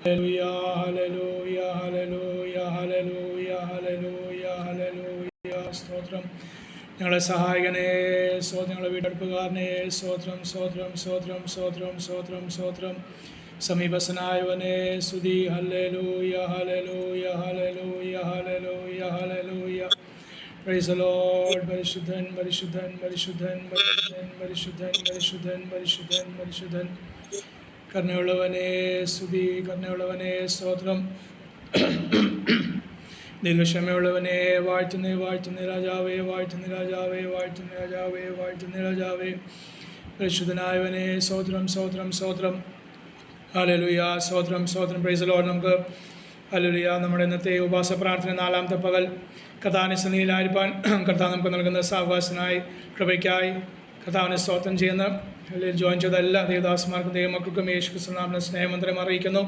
Hallelujah hallelujah hallelujah hallelujah hallelujah. സ്തോത്രം. ഞങ്ങളെ സഹായിക്കണേ. ഞങ്ങളെ വീണ്ടെടുപ്പുകാരനെ. സ്തോത്രം സ്തോത്രം സ്തോത്രം സ്തോത്രം സ്തോത്രം സ്തോത്രം. സമീപസ്ഥനായവനെ സ്തുതി. Hallelujah hallelujah hallelujah hallelujah hallelujah. Price the Lord. പരിശുദ്ധൻ പരിശുദ്ധൻ പരിശുദ്ധൻ പരിശുദ്ധൻ പരിശുദ്ധൻ പരിശുദ്ധൻ പരിശുദ്ധൻ പരിശുദ്ധൻ. കരുണയുള്ളവനെ സ്തുതി. കരുണയുള്ളവനെ സ്തോത്രം. ദീർഘക്ഷമയുള്ളവനെ വാഴ്ത്തുന്നേ വാഴ്ത്തുന്നേ രാജാവേ വാഴ്ത്തുന്നേ രാജാവേ വാഴ്ത്തുന്നേ രാജാവേ വാഴ്ത്തുന്നേ രാജാവേ. പരിശുദ്ധനായവനെ സ്തോത്രം സ്തോത്രം സ്തോത്രം. ഹല്ലേലൂയ. സ്തോത്രം സ്തോത്രം. Price the Lord. നമുക്ക് ഹല്ലേലൂയ. നമ്മുടെ ഇന്നത്തെ ഉപവാസ പ്രാർത്ഥന 4-ാമത്തെ പകൽ കർത്താവിന്റെ സന്നിധിയിലായിരിക്കാൻ കർത്താവ് നമുക്ക് നൽകുന്ന സാവകാശനായി കൃപയ്ക്കായി കർത്താവിനെ സ്തോത്രം ചെയ്യുന്ന ജോയിൻ ചെയ്ത എല്ലാ ദേവദാസന്മാർക്കും ദൈവമക്കൾക്കും യേശു ക്രിസ്തുവിന്റെ സ്നേഹമന്ത്രം അറിയിക്കുന്നു.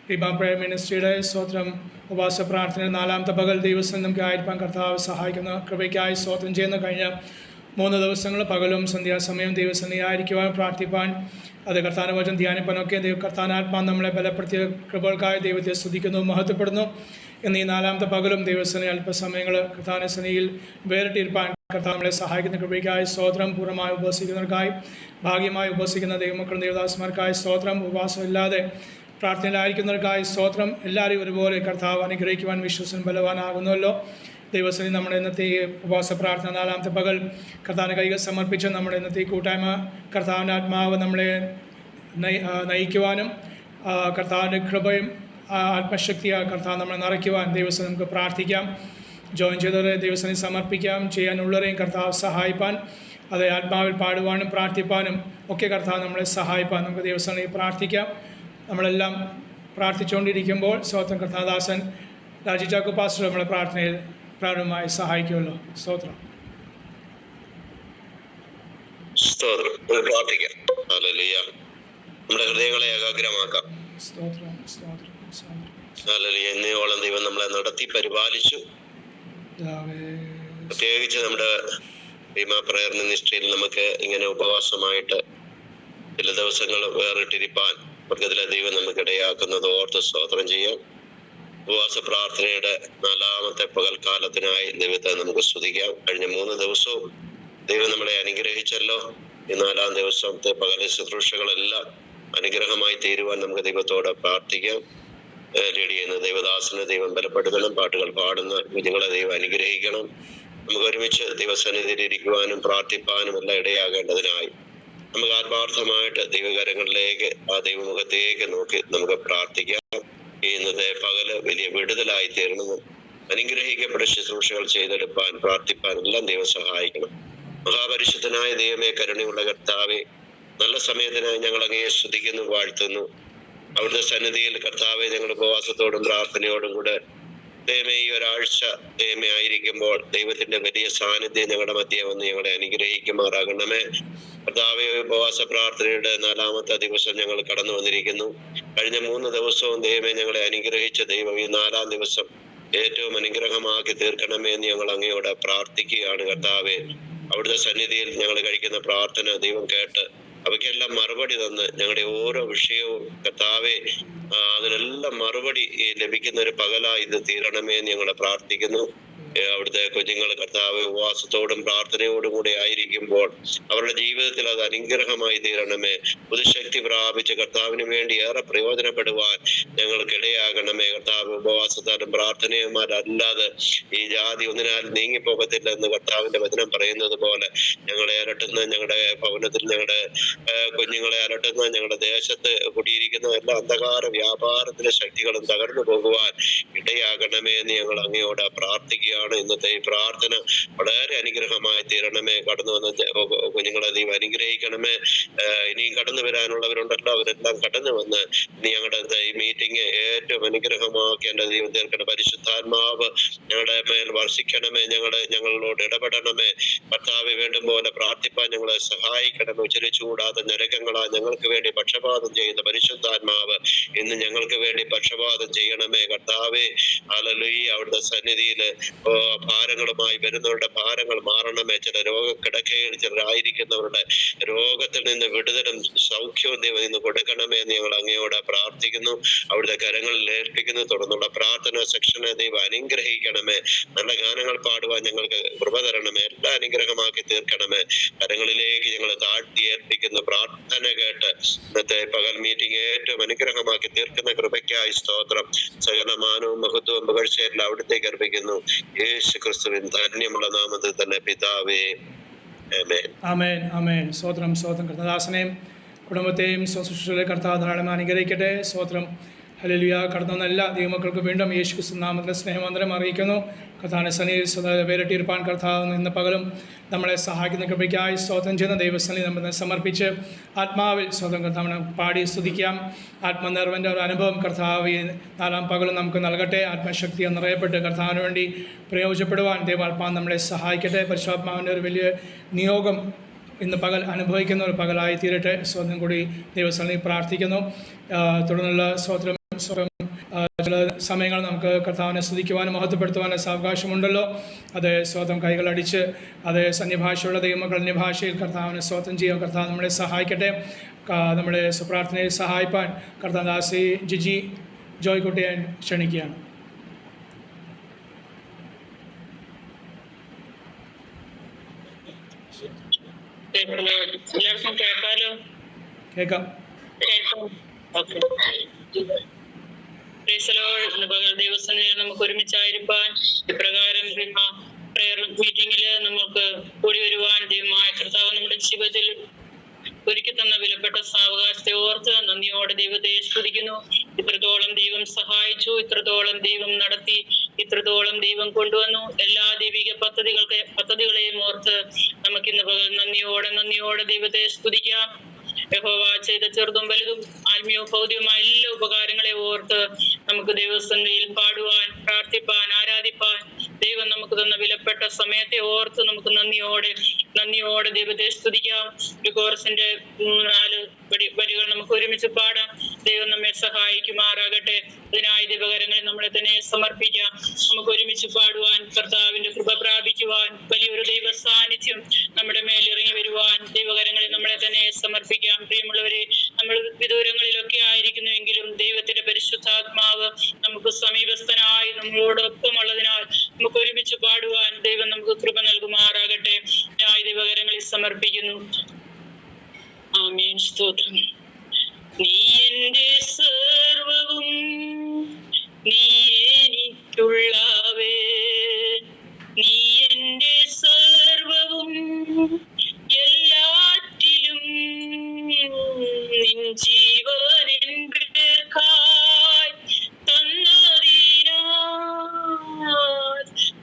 ദീപ പ്രയർ മിനിസ്ട്രിയുടെ സ്തോത്രം ഉപവാസ പ്രാർത്ഥന 4-ാമത്തെ പകൽ ദിവസം നമുക്ക് ആയിരിക്കാൻ കർത്താവ് സഹായിക്കുന്ന കൃപയ്ക്കായി സ്തോത്രം ചെയ്യുന്ന കഴിഞ്ഞ 3 ദിവസങ്ങൾ പകലും സന്ധ്യാസമയം ദൈവസന്നിധിയായിരിക്കുവാൻ പ്രാർത്ഥിപ്പാൻ അത് കർത്താവിന്റെ വചനം ധ്യാനിപ്പാനൊക്കെ കർത്താനാത്മാ നമ്മളെ ബലപ്പെടുത്തിയ കൃപകൾക്കായി ദൈവത്തെ സ്തുതിക്കുന്നു, മഹത്വപ്പെടുന്നു. എന്നീ 4-ാമത്തെ പകലും ദൈവസന്നിധി അല്പസമയങ്ങൾ കർത്താവിന്റെ സന്നിധിയിൽ വേറിട്ടിരിപ്പാൻ കർത്താവ് നമ്മളെ സഹായിക്കുന്ന കൃപയ്ക്കായി സ്തോത്രം. പൂർണ്ണമായി ഉപവസിക്കുന്നവർക്കായി ഭാഗ്യമായി ഉപവസിക്കുന്ന ദൈവമക്കളും ദേവദാസന്മാർക്കായി സ്തോത്രം. ഉപവാസമില്ലാതെ പ്രാർത്ഥനയിലായിരിക്കുന്നവർക്കായി സ്തോത്രം. എല്ലാവരെയും ഒരുപോലെ കർത്താവ് അനുഗ്രഹിക്കുവാൻ വിശ്വസൻ ബലവാനാകുന്നുവല്ലോ. ദൈവസന്നിധി നമ്മുടെ ഇന്നത്തെ ഉപവാസ പ്രാർത്ഥന 4-ാമത്തെ പകൽ കർത്താവിന് കൈകൾ സമർപ്പിച്ച് നമ്മുടെ ഇന്നത്തെ കൂട്ടായ്മ കർത്താവിൻ്റെ ആത്മാവ് നമ്മളെ നയിക്കുവാനും കർത്താവിൻ്റെ കൃപയും ആത്മശക്തിയാൽ കർത്താവ് നമ്മളെ നിറയ്ക്കുവാൻ ദൈവസന്നിധി നമുക്ക് പ്രാർത്ഥിക്കാം. ജോയിൻ ചെയ്തവരെ ദൈവസന്നിധി സമർപ്പിക്കാം. ചെയ്യാനുള്ളവരെയും കർത്താവ് സഹായിപ്പാൻ അത് ആത്മാവിൽ പാടുവാനും പ്രാർത്ഥിപ്പാനും ഒക്കെ കർത്താവ് നമ്മളെ സഹായിപ്പാൻ നമുക്ക് ദൈവസന്നിധി പ്രാർത്ഥിക്കാം. നമ്മളെല്ലാം പ്രാർത്ഥിച്ചുകൊണ്ടിരിക്കുമ്പോൾ സ്തോത്രം കർത്താദാസൻ രാജി ചാക്കോ പാസ്റ്റർ നമ്മളെ പ്രാർത്ഥനയിൽ പ്രാരംഭമായി സഹായിക്കുമല്ലോ. സ്തോത്രം. പ്രാർത്ഥിക്കാം. നമ്മുടെ ഹൃദയങ്ങളെ ഏകാഗ്രമാക്കാം. സ്തോത്രം സ്തോത്രം എന്നോളം ദൈവം നമ്മളെ നടത്തി പരിപാലിച്ചു. പ്രത്യേകിച്ച് നമ്മുടെ ഭീമ പ്രയർ മിനിസ്ട്രിയിൽ നമുക്ക് ഇങ്ങനെ ഉപവാസമായിട്ട് ചില ദിവസങ്ങൾ വേറിട്ടിരിപ്പാൻ വർഗത്തിലെ ദൈവം നമുക്ക് ഇടയാക്കുന്നത് ഓർത്ത് സ്തോത്രം ചെയ്യാം. ഉപവാസ പ്രാർത്ഥനയുടെ 4-ാമത്തെ പകൽക്കാലത്തിനായി ദൈവത്തെ നമുക്ക് സ്തുതിക്കാം. കഴിഞ്ഞ 3 ദിവസവും ദൈവം നമ്മളെ അനുഗ്രഹിച്ചല്ലോ. ഈ 4-ാം ദിവസത്തെ പകൽ ശുശ്രൂഷകളെല്ലാം അനുഗ്രഹമായി തീരുവാൻ നമുക്ക് ദൈവത്തോട് പ്രാർത്ഥിക്കാം. ലീഡ് ചെയ്യുന്ന ദൈവദാസനെ ദൈവം ബലപ്പെടുത്തണം. പാട്ടുകൾ പാടുന്ന കുഞ്ഞുങ്ങളെ ദൈവം അനുഗ്രഹിക്കണം. നമുക്ക് ഒരുമിച്ച് ദൈവസന്നിധിയിൽ ഇരിക്കുവാനും പ്രാർത്ഥിപ്പാനും എല്ലാം ഇടയാകേണ്ടതിനായി നമുക്ക് ആത്മാർത്ഥമായിട്ട് ദൈവകരങ്ങളിലേക്ക് ആ ദൈവമുഖത്തേക്ക് നോക്കി നമുക്ക് പ്രാർത്ഥിക്കാം. ഈ ഇന്നത്തെ പകല് വലിയ വിടുതലായി തീർന്നതും അനുഗ്രഹിക്കപ്പെട്ട ശുശ്രൂഷകൾ ചെയ്തെടുപ്പാൻ പ്രാർത്ഥിപ്പാൻ എല്ലാം ദൈവം സഹായിക്കണം. മഹാപരിശുദ്ധനായ ദൈവമേ, കരുണയുള്ള കർത്താവേ, നല്ല സമയത്തിനായി ഞങ്ങൾ അങ്ങയെ സ്തുതിക്കുന്നു, വാഴ്ത്തുന്നു. അവിടുത്തെ സന്നിധിയിൽ കർത്താവെ ഞങ്ങൾ ഉപവാസത്തോടും പ്രാർത്ഥനയോടും കൂടെ ദൈവമേ ഈ ഒരാഴ്ച ദൈവമേ ആയിരിക്കുമ്പോൾ ദൈവത്തിന്റെ വലിയ സാന്നിധ്യം ഞങ്ങളുടെ മധ്യേ വന്ന് ഞങ്ങളെ അനുഗ്രഹിക്കുമാറാകണമേ. കർത്താവെ, ഉപവാസ പ്രാർത്ഥനയുടെ 4-ാമത്തെ ദിവസം ഞങ്ങൾ കടന്നു വന്നിരിക്കുന്നു. കഴിഞ്ഞ 3 ദിവസവും ദൈവമേ ഞങ്ങളെ അനുഗ്രഹിച്ച ദൈവം ഈ 4-ാം ദിവസം ഏറ്റവും അനുഗ്രഹമാക്കി തീർക്കണമേ എന്ന് ഞങ്ങൾ അങ്ങയോട് പ്രാർത്ഥിക്കുകയാണ്. കർത്താവെ, അവിടുത്തെ സന്നിധിയിൽ ഞങ്ങൾ കഴിക്കുന്ന പ്രാർത്ഥന ദൈവം കേട്ട് അവയ്ക്കെല്ലാം മറുപടി തന്ന് ഞങ്ങളുടെ ഓരോ വിഷയവും കർത്താവെ അതിനെല്ലാം മറുപടി ലഭിക്കുന്ന ഒരു പകലായി ഇത് തീരണമേ എന്ന് ഞങ്ങൾ പ്രാർത്ഥിക്കുന്നു. അവിടുത്തെ കുഞ്ഞുങ്ങൾ കർത്താവ് ഉപവാസത്തോടും പ്രാർത്ഥനയോടും കൂടെ ആയിരിക്കുമ്പോൾ അവരുടെ ജീവിതത്തിൽ അത് അനുഗ്രഹമായി തീരണമേ. പുതുശക്തി പ്രാപിച്ച് കർത്താവിന് വേണ്ടി ഏറെ പ്രയോജനപ്പെടുവാൻ ഞങ്ങൾക്കിടയാകണമേ. കർത്താവ്, ഉപവാസത്താലും പ്രാർത്ഥനയുമാരല്ലാതെ ഈ ജാതി ഒന്നിനാൽ നീങ്ങിപ്പോകത്തില്ല എന്ന് കർത്താവിന്റെ വചനം പറയുന്നത് പോലെ ഞങ്ങളെ അലട്ടുന്ന, ഞങ്ങളുടെ ഭവനത്തിൽ ഞങ്ങളുടെ കുഞ്ഞുങ്ങളെ അലട്ടുന്ന, ഞങ്ങളുടെ ദേശത്ത് കുടിയിരിക്കുന്ന എല്ലാ അന്ധകാര വ്യാപാരത്തിന്റെ ശക്തികളും തകർന്നു പോകുവാൻ ഇടയാകണമേ എന്ന് ഞങ്ങൾ അങ്ങയോട് പ്രാർത്ഥിക്കുകയാണ്. ഇന്നത്തെ ഈ പ്രാർത്ഥന വളരെ അനുഗ്രഹമായി തീരണമേ. കടന്നു വന്ന കുഞ്ഞുങ്ങളെ ദൈവം അനുഗ്രഹിക്കണമേ. ഇനിയും കടന്നു വരാനുള്ളവരുണ്ടല്ലോ, അവരെല്ലാം കടന്നു വന്ന് ഇനി ഞങ്ങളുടെ ഈ മീറ്റിംഗ് ഏറ്റവും അനുഗ്രഹമാക്കി എൻ്റെ ദൈവം തീർക്കണ. പരിശുദ്ധാത്മാവ് ഞങ്ങളുടെ മേൽ വർഷിക്കണമേ. ഞങ്ങളോട് ഇടപെടണമേ. കർത്താവ് വേണ്ടും പോലെ പ്രാർത്ഥിപ്പാൻ ഞങ്ങളെ സഹായിക്കണമേ. ഉച്ചരിച്ചുകൂടാതെ നരകങ്ങളാ ഞങ്ങൾക്ക് വേണ്ടി പക്ഷപാതം ചെയ്യുന്ന പരിശുദ്ധാത്മാവ് ഇന്ന് ഞങ്ങൾക്ക് വേണ്ടി പക്ഷപാതം ചെയ്യണമേ. കർത്താവേ, ഹല്ലേലൂയ. അവിടുത്തെ സന്നിധിയിൽ ഭാരങ്ങളുമായി വരുന്നവരുടെ ഭാരങ്ങൾ മാറണമേ. ചില രോഗക്കിടക്കയിൽ ചിലരായിരിക്കുന്നവരുടെ രോഗത്തിൽ നിന്ന് വിടുതലും സൗഖ്യവും ദൈവം ഇന്ന് കൊടുക്കണമേ എന്ന് ഞങ്ങൾ അങ്ങയോട് പ്രാർത്ഥിക്കുന്നു. അവിടുത്തെ കരങ്ങളിൽ ഏൽപ്പിക്കുന്നു. തുടർന്നുള്ള പ്രാർത്ഥന സെക്ഷനെ ദൈവം അനുഗ്രഹിക്കണമേ. നല്ല ഗാനങ്ങൾ പാടുവാൻ ഞങ്ങൾക്ക് കൃപ തരണമേ. എല്ലാം അനുഗ്രഹമാക്കി തീർക്കണമേ. കരങ്ങളിലേക്ക് ഞങ്ങൾ താഴ്ത്തി ഏൽപ്പിക്കുന്നു. പ്രാർത്ഥന കേട്ട് ഇന്നത്തെ പകൽ മീറ്റിംഗ് ഏറ്റവും അനുഗ്രഹമാക്കി തീർക്കുന്ന കൃപയ്ക്കായി സ്തോത്രം. സകലമാനവും മഹത്വവും പുകഴ്ചയെല്ലാം അവിടുത്തേക്ക് അർപ്പിക്കുന്നു. യേശു ക്രിസ്തുവിൻ ധന്യമുള്ള നാമത്തിൽ തന്നെ പിതാവേ, ആമേൻ. ആമേൻ, ആമേൻ. സ്തോത്രം, സ്തോത്രം. കർത്താദാസനെയും കുടുംബത്തെയും സ്വശുശ്രൂഷയിലെ കർത്താവ് ധാരാളം അനുഗ്രഹിക്കട്ടെ. സ്തോത്രം. ഹല്ലേലൂയ. കടന്നു വന്ന എല്ലാ ദൈവമക്കൾക്ക് വീണ്ടും യേശു ക്രിസ്തു നാമത്തിലെ സ്നേഹവന്ദനം അറിയിക്കുന്നു. കർത്താവിനെ സന്നിധിയിൽ വേറിട്ടിരിപ്പാൻ കർത്താവ് ഇന്ന് പകലും നമ്മളെ സഹായിക്കുന്ന കൃപയ്ക്കായി സ്തോത്രം ചെയ്യുന്ന ദൈവസന്നിധി നമ്മൾ സമർപ്പിച്ച് ആത്മാവിൽ സ്വന്തം കർത്താവിനെ പാടി സ്തുതിക്കാം. ആത്മനിർവ്വൻ്റെ ഒരു അനുഭവം കർത്താവ് നാലാം പകലും നമുക്ക് നൽകട്ടെ. ആത്മശക്തി നിറയപ്പെട്ട് കർത്താവിന് വേണ്ടി പ്രയോജനപ്പെടുവാൻ ദൈവാത്മാവ് നമ്മളെ സഹായിക്കട്ടെ. പരിശുദ്ധാത്മാവിൻ്റെ ഒരു വലിയ നിയോഗം ഇന്ന് പകൽ അനുഭവിക്കുന്ന ഒരു പകലായി തീരട്ടെ. സ്വന്തം കൂടി ദൈവസന്നിധി പ്രാർത്ഥിക്കുന്നു. തുടർന്നുള്ള സ്വതന്ത്രം ചില സമയങ്ങൾ നമുക്ക് കർത്താവിനെ സ്തുതിക്കുവാനും മഹത്വപ്പെടുത്തുവാനും അവകാശമുണ്ടല്ലോ. അത് സ്വതം കൈകളടിച്ച് അത് അന്യഭാഷയുള്ള ദൈവമക്കൾ അന്യഭാഷയിൽ കർത്താവിനെ സ്വതം ചെയ്യാൻ കർത്താവ് നമ്മളെ സഹായിക്കട്ടെ. നമ്മുടെ പ്രാർത്ഥനയിൽ സഹായിപ്പാൻ കർത്താദാസി ജിജി ജോയ്ക്കുട്ടിയെ ക്ഷണിക്കുകയാണ്. എല്ലാവർക്കും കേൾക്കാലോ? കേൾക്കാം. ദൈവസന്നിധിയിൽ നമുക്ക് ഒരുമിച്ചായിരിക്കാൻ ഇപ്രകാരം പ്രയർ മീറ്റിംഗില് നമുക്ക് കൂടി വരുവാൻ ദൈവമായ കർത്താവ് നമ്മുടെ ജീവിതത്തിൽ ഒരുക്കി തന്ന വിലപ്പെട്ട സാവകാശത്തെ ഓർത്ത് നന്ദിയോടെ ദൈവത്തെ സ്തുതിക്കുന്നു. ഇത്രത്തോളം ദൈവം സഹായിച്ചു, ഇത്രത്തോളം ദൈവം നടത്തി, ഇത്രത്തോളം ദൈവം കൊണ്ടുവന്നു. എല്ലാ ദൈവിക പദ്ധതികളെയും ഓർത്ത് നമുക്കിന്ന് നന്ദിയോടെ ദൈവത്തെ സ്തുതിക്കാം. യഹോവ ചെയ്ത ചെറുതും വലുതും ആത്മീയവും ഭൗതികമായ എല്ലാ ഉപകാരങ്ങളെ ഓർത്ത് നമുക്ക് ദൈവസന്നിധിയിൽ പാടുവാൻ, പ്രാർത്ഥിപ്പാൻ, ആരാധിപ്പാൻ ദൈവം നമുക്ക് തന്ന വിലപ്പെട്ട സമയത്തെ ഓർത്ത് നമുക്ക് നന്ദിയോടെ ദൈവത്തെ സ്തുതിക്കാം. ഒരു കോറസിന്റെ 4 വരികൾ നമുക്ക് ഒരുമിച്ച് പാടാം. ദൈവം നമ്മെ സഹായിക്കുമാറാകട്ടെ. ഇതിനായി ദൈവകരങ്ങളിൽ നമ്മളെ തന്നെ സമർപ്പിക്കാം. നമുക്ക് ഒരുമിച്ച് പാടുവാൻ, കർത്താവിന്റെ കൃപ പ്രാപിക്കുവാൻ, വലിയൊരു ദൈവ സാന്നിധ്യം നമ്മുടെ മേൽ ഇറങ്ങി വരുവാൻ ദൈവകരങ്ങളിൽ നമ്മളെ തന്നെ സമർപ്പിക്കാം. പ്രിയമുള്ളവരെ, നമ്മൾ വിദൂരങ്ങളിലൊക്കെ ആയിരിക്കുന്നുവെങ്കിലും ദൈവത്തിന്റെ പരിശുദ്ധാത്മാവ് നമുക്ക് സമീപസ്ഥനായി നമ്മളോടൊപ്പം ഉള്ളതിനാൽ നമുക്ക് ഒരുമിച്ച് പാടുവാൻ ദൈവം നമുക്ക് കൃപ നൽകുമാറാകട്ടെ. ഞാൻ ദൈവകരങ്ങളിൽ സമർപ്പിക്കുന്നു. ആമേൻ. സ്തോത്രം. നീ എന്റെ സർവ്വവും, നീ എനിക്കുള്ളവേ, നീ എന്റെ സർവ്വവും, എല്ലാറ്റിലും നിൻ ജീവനിൻ പേർക്കായി തന്നതിനാൽ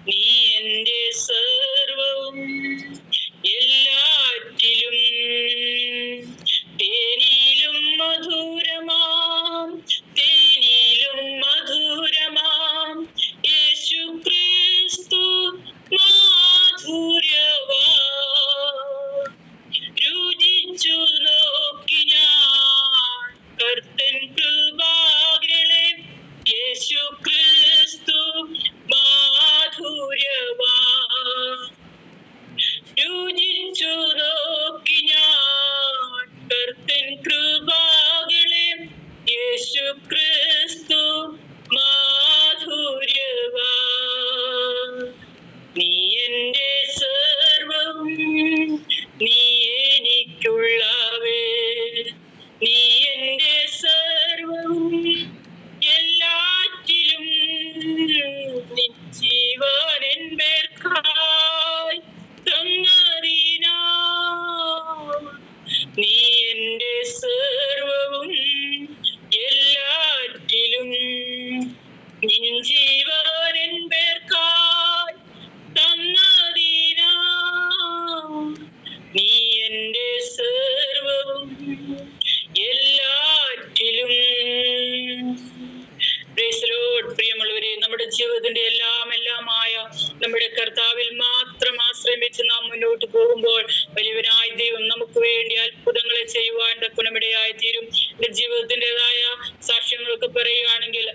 നീ എന്റെ സർവ്വവും, എല്ലാറ്റിലും തേനിലും മധുരമാം തേനി ജീവിതത്തിന്റെ എല്ലാമായ നമ്മുടെ കർത്താവിൽ മാത്രം ആശ്രമിച്ച് നാം മുന്നോട്ട് പോകുമ്പോൾ വലിയവനായ ദൈവം നമുക്ക് വേണ്ടി അത്ഭുതങ്ങളെ ചെയ്യുവാൻ തക്കണമിടയായി തീരും. എന്റെ ജീവിതത്തിൻ്റെതായ സാക്ഷ്യങ്ങളൊക്കെ പറയുകയാണെങ്കിൽ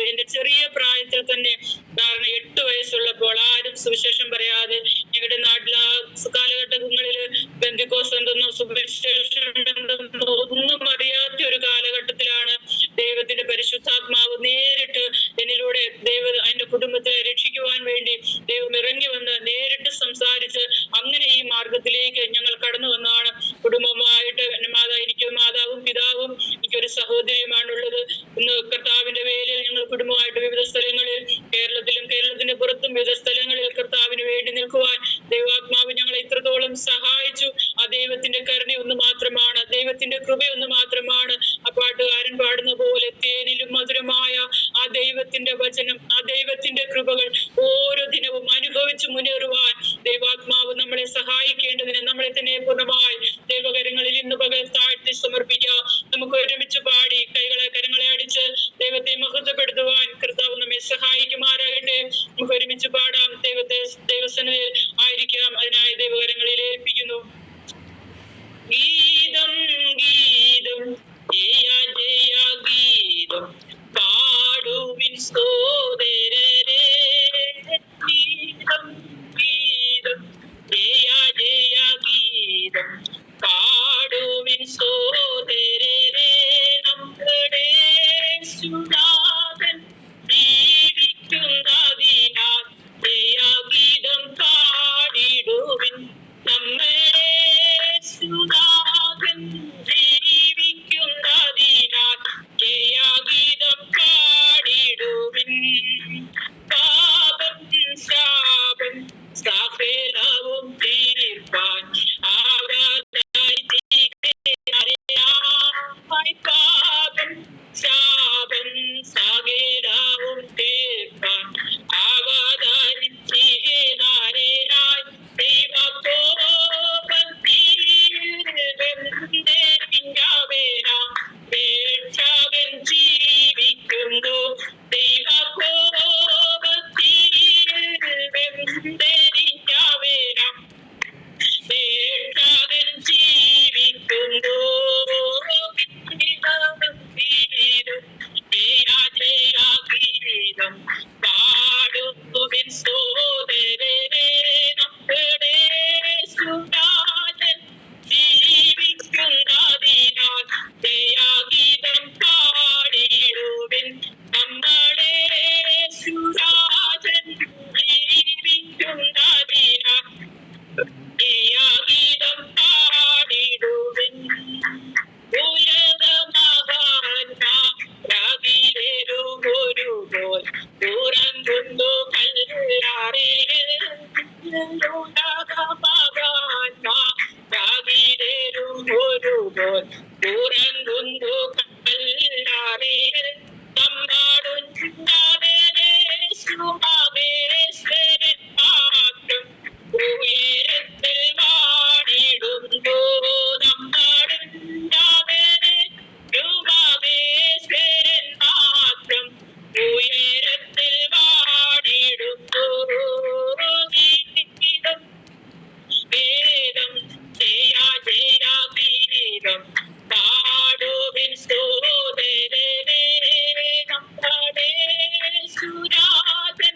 എന്റെ ചെറിയ പ്രായത്തിൽ തന്നെ, കാരണം 8 വയസ്സുള്ളപ്പോൾ ആരും സുവിശേഷം പറയാതെ ഞങ്ങളുടെ നാട്ടിൽ ആ കാലഘട്ടങ്ങളിൽ പെന്തിക്കോസ് എന്തെന്നോ സുവിശേഷം എന്തെന്നോ ഒന്നും അറിയാത്ത ഒരു കാലഘട്ടത്തിലാണ് ദൈവത്തിന്റെ പരിശുദ്ധാത്മാവ് നേരിട്ട് എന്നിലൂടെ എന്റെ കുടുംബത്തെ രക്ഷിക്കുവാൻ വേണ്ടി ദൈവം ഇറങ്ങി വന്ന് നേരിട്ട് സംസാരിച്ച് അങ്ങനെ ഈ മാർഗത്തിലേക്ക് ഞങ്ങൾ കടന്നു വന്നാണ്. കുടുംബമായിട്ട് എനിക്ക് മാതാവും പിതാവും എനിക്കൊരു സഹോദരിയുമാണുള്ളത്. ഇന്ന് കർത്താവിന്റെ വേലയിൽ ഞങ്ങൾ കുടുംബമായിട്ട് വിവിധ സ്ഥലങ്ങളിൽ, കേരളത്തിന്റെ പുറത്തും വിവിധ സ്ഥലങ്ങളിൽ കർത്താവിന് വേണ്ടി നിൽക്കുവാൻ ദൈവാത്മാവ് ഞങ്ങളെ ഇത്രത്തോളം സഹായിച്ചു. ആ ദൈവത്തിന്റെ കരുണ ഒന്ന് മാത്രമാണ്, ദൈവത്തിന്റെ കൃപ ഒന്ന് മാത്രമാണ്. ആ പാട്ടുകാരൻ പാടുന്ന പോലെ തേനിലും മധുരമായ ആ ദൈവത്തിന്റെ വചനം, ആ ദൈവത്തിന്റെ കൃപകൾ ഓരോ ദിനവും അനുഭവിച്ച് മുന്നേറുവാൻ ദൈവാത്മാവ് നമ്മളെ സഹായിക്കേണ്ടതിന് നമ്മളെ തന്നെ പൂർണ്ണമായി ദൈവകരങ്ങളിൽ ഇന്ന് പകൽ താഴ്ത്തി സമർപ്പിക്കാം. നമുക്ക് ഒരുമിച്ച് പാടി കരങ്ങളെ അടിച്ച് ദൈവത്തെ മഹത്വപ്പെടുത്തുവാൻ കർത്താവ് നമ്മെ സഹായിക്കുമാറാകട്ടെ. നമുക്ക് ഒരുമിച്ച് പാടാം. ദൈവസന്നിധിയിൽ ആയിരിക്കാം. അതിനായി ദൈവകരങ്ങളിൽ ഏൽപ്പിക്കുന്നു. ഗീതം ഗീതം ജയ ജയ ഗീതം പാടുവിൻ സോദരരേ. ഗീതം ഗീതം ജയ ജയ ഗീതം പാടുവിൻ സോദരരേ. നമ്മുടെ സുനാഥൻ ജീവിക്കുന്നതിനാൽ ജയഗീതം പാടിടുവിൻ. നമ്മുടെ സുനാഥൻ ജീവിക്കുന്നതിനാൽ ജയഗീതം പാടിടുവിൻ. പാപം ശാപം സകലവും തീർപ്പാൻ പാപം ശാപം സകലവും തീർപ്പാൻ അവതരിച്ചിനായി ദൈവകോപത്തിൻ ജീവിക്കുന്നു. പാടുവിൻ സോദരരേ. നമ്മുടെ സുനാഥൻ ജീവിക്കുന്നതിനാൽ ജയഗീതം പാടിടുവിൻ. നമ്മുടെ സുനാഥൻ ജീവിക്കുന്നതിനാൽ ജയഗീതം പാടിടുവിൻ. ഉലകമഹാന്മാരകിലേരുമൊരുപോൽ ഉറങ്ങുന്നു കല്ലാറിലേരുമൊരുപോൽ ഉറങ്ങുന്നു കല്ലാറിൽ. നമ്മളുണ്ടാവേശ്വരൻ മാത്രം ഉയരത്തിൽ വാണിടുന്നു. നമ്മളുണ്ടാവേശ്വരൻ മാത്രം ഉയരത്തിൽ വാണിടുന്നു. ഗീതം വേദം ജയ ജയ ഗീതം പാടുവിൻ സോദരരേ. നമ്മുടെ സുനാഥൻ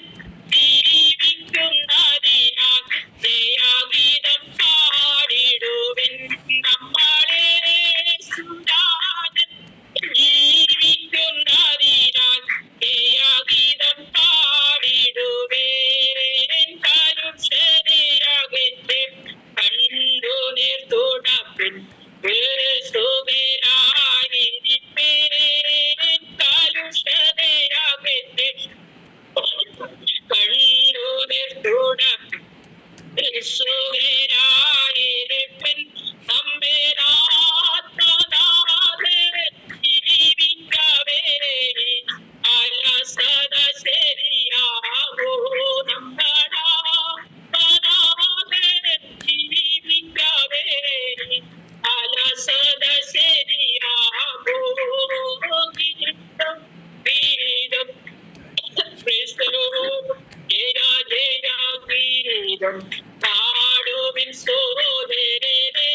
ദൈവം പാടുവിൻ സോദരരെ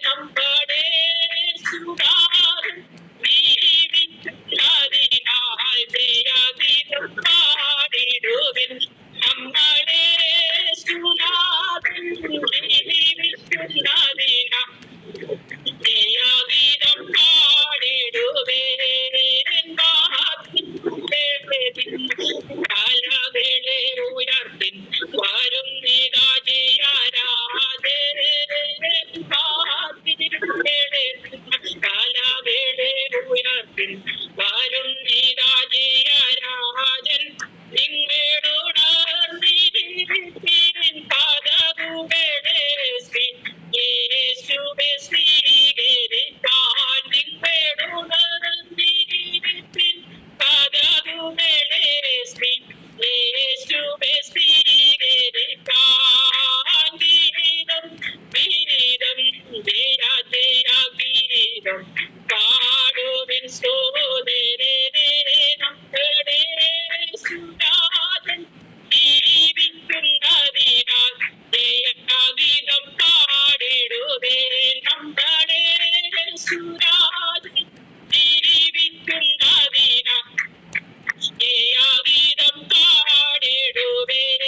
നമ്മുടെ സുനാഥൻ ജീവിക്കുന്നതിനാൽ ദൈവഗീതം പാടിടുവിൻ നമ്മളെ സുനാഥൻ ജീവിക്കുന്നതിനാൽ ദൈവഗീതം പാടിടുവേൻ കാലവേളെ ഉയർത്തിൻ വരും കാലവേളെ ഉയർത്തിൻ വരും രാജൻ നിങ്ങളുണർന്നിരിപ്പിൻ പദവുകളെ യേശുവെ സ്വീകരിക്കാൻ നിങ്ങളുണർന്നിരിപ്പിൻ പദവുകളെ യേശുവെ സ്വീകരിക്കാൻ ഗീതം ഗീതം ജയ ജയ ഗീതം പാടുവിൻ സോദരരെ നമ്മുടെ സുനാഥൻ ജീവിക്കുന്നതിനാൽ ജയഗീതം പാടിടുവേൻ നമ്മുടെ സുനാഥൻ ജീവിക്കുന്നതിനാൽ ജയഗീതം പാടിടുവേൻ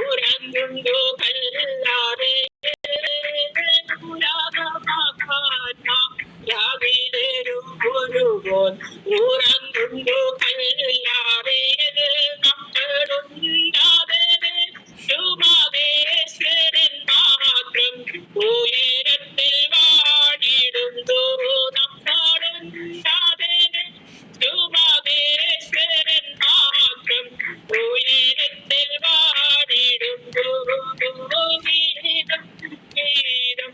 ഉറങ്ങുണ്ടോ കല്ലാതെ ഉറങ്ങുണ്ടോ കല്ലാതെ നമ്മളുണ്ടാതെ ശുഭേശ്വരൻ മാത്രം ഉയരത്തിൽ വാണിടുന്നു നമ്മളുണ്ടാതെ ശുഭേശ്വരൻ മാത്രം ഉയരത്തിൽ വാണിടുന്നു ഗീതം ഗീതം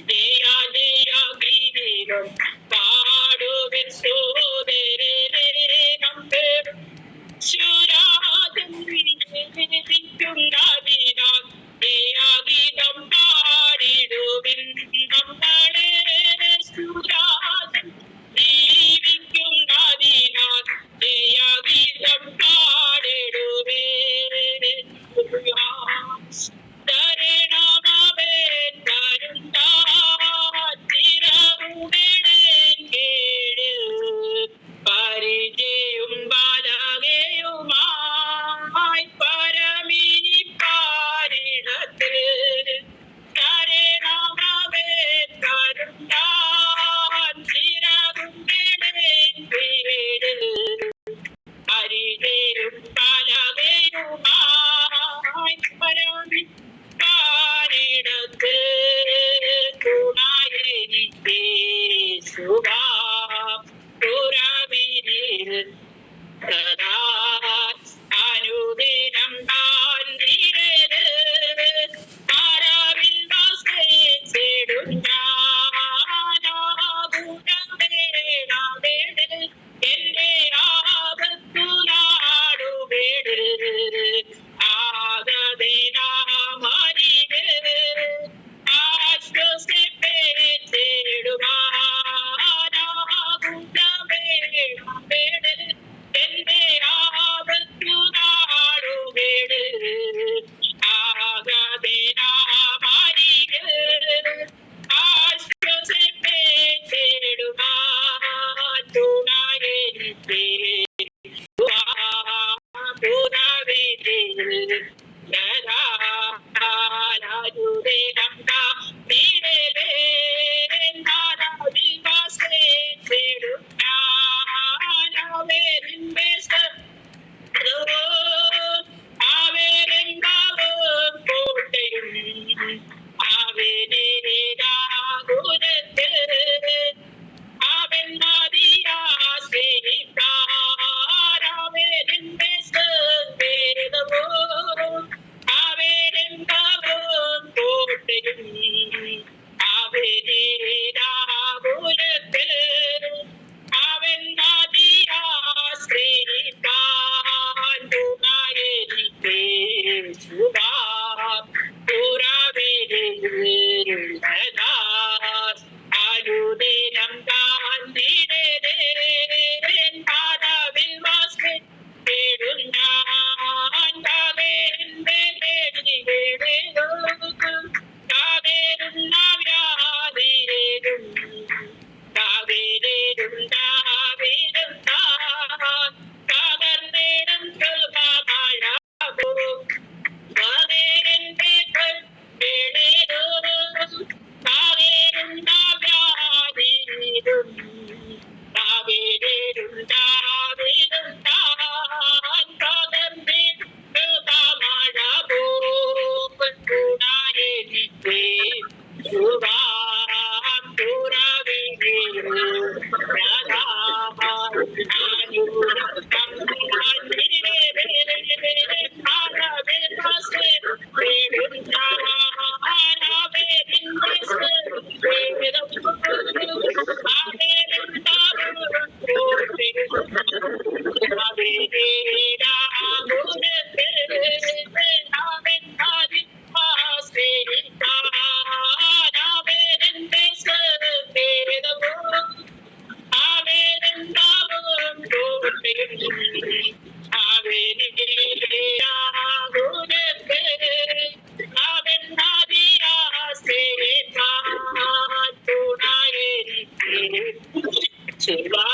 ജയ ജയ ഗീതം പാടുവിൻ സോദരരെ നമ്മുടെ ശുരാജൻ ജീവിക്കുന്നതിനാൽ ജയഗീതം പാടിടുവിൻ നമ്മളെ ശുരാജൻ ജീവിക്കുന്നതിനാൽ ജയഗീതം പാടിടുവിൻ തരണമവൻ തരുണ്ടാത്തിരവുടേൻ കേട് പരിചയും ബാലകയുമായി പരമിനി പാരിടത്ത് തരണമവൻ തരുണ്ടാത്തിരവുടേൻ കേട് പരിചയും ബാലകയുമായി പരമി പാരിടത്ത് തുണയെനിക്ക് സുഖാപുരവിനിൽ സദാ അനുദിനം താൻ ധീരര് മറവിൽ വസിച്ചിടും ഞാനാകുടവേടാവേട് എന്റെ ആപത്തു നാടുവേട് ആഗതനാമരിക് ആശ്വസിപ്പിച്ചിടുവാൻ ശിവാ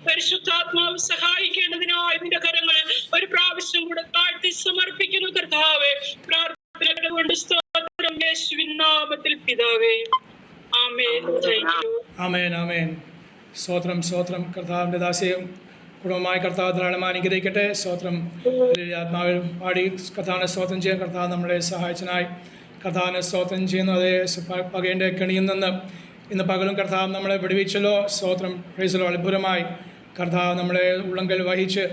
പരിശുദ്ധാത്മാവ് സഹായിക്കേണ്ടതിനായി നിന്റെ കരങ്ങൾ ഒരു പ്രാവശ്യം കൂടെ താഴ്ത്തി സമർപ്പിക്കുന്നു കർത്താവേ. പ്രാർത്ഥന കൊണ്ട് സ്തോത്രം. യേശുവിൻ നാമത്തിൽ പിതാവേ, ആമേൻ. ആമേൻ ആമേൻ. സ്തോത്രം സ്തോത്രം. കർത്താവിൻ്റെ ദാസ്യം കുടുംബമായി കർത്താവ് ധാരാളം അനുഗ്രഹിക്കട്ടെ. സ്തോത്രം. ആത്മാവിൽ പാടി കർത്താവിനെ സ്തോത്രം ചെയ്യാൻ കർത്താവ് നമ്മളെ സഹായിച്ചനായി കർത്താവിനെ സ്തോത്രം ചെയ്യുന്നു. അതേ പകയുടെ കെണിയിൽ നിന്ന് ഇന്ന് പകലും കർത്താവ് നമ്മളെ വിടുവിച്ചല്ലോ. സ്തോത്രം. പ്രൈസലോ. അത്ഭുതമായി കർത്താവ് നമ്മളെ ഉള്ളംകൈയിൽ വഹിച്ച്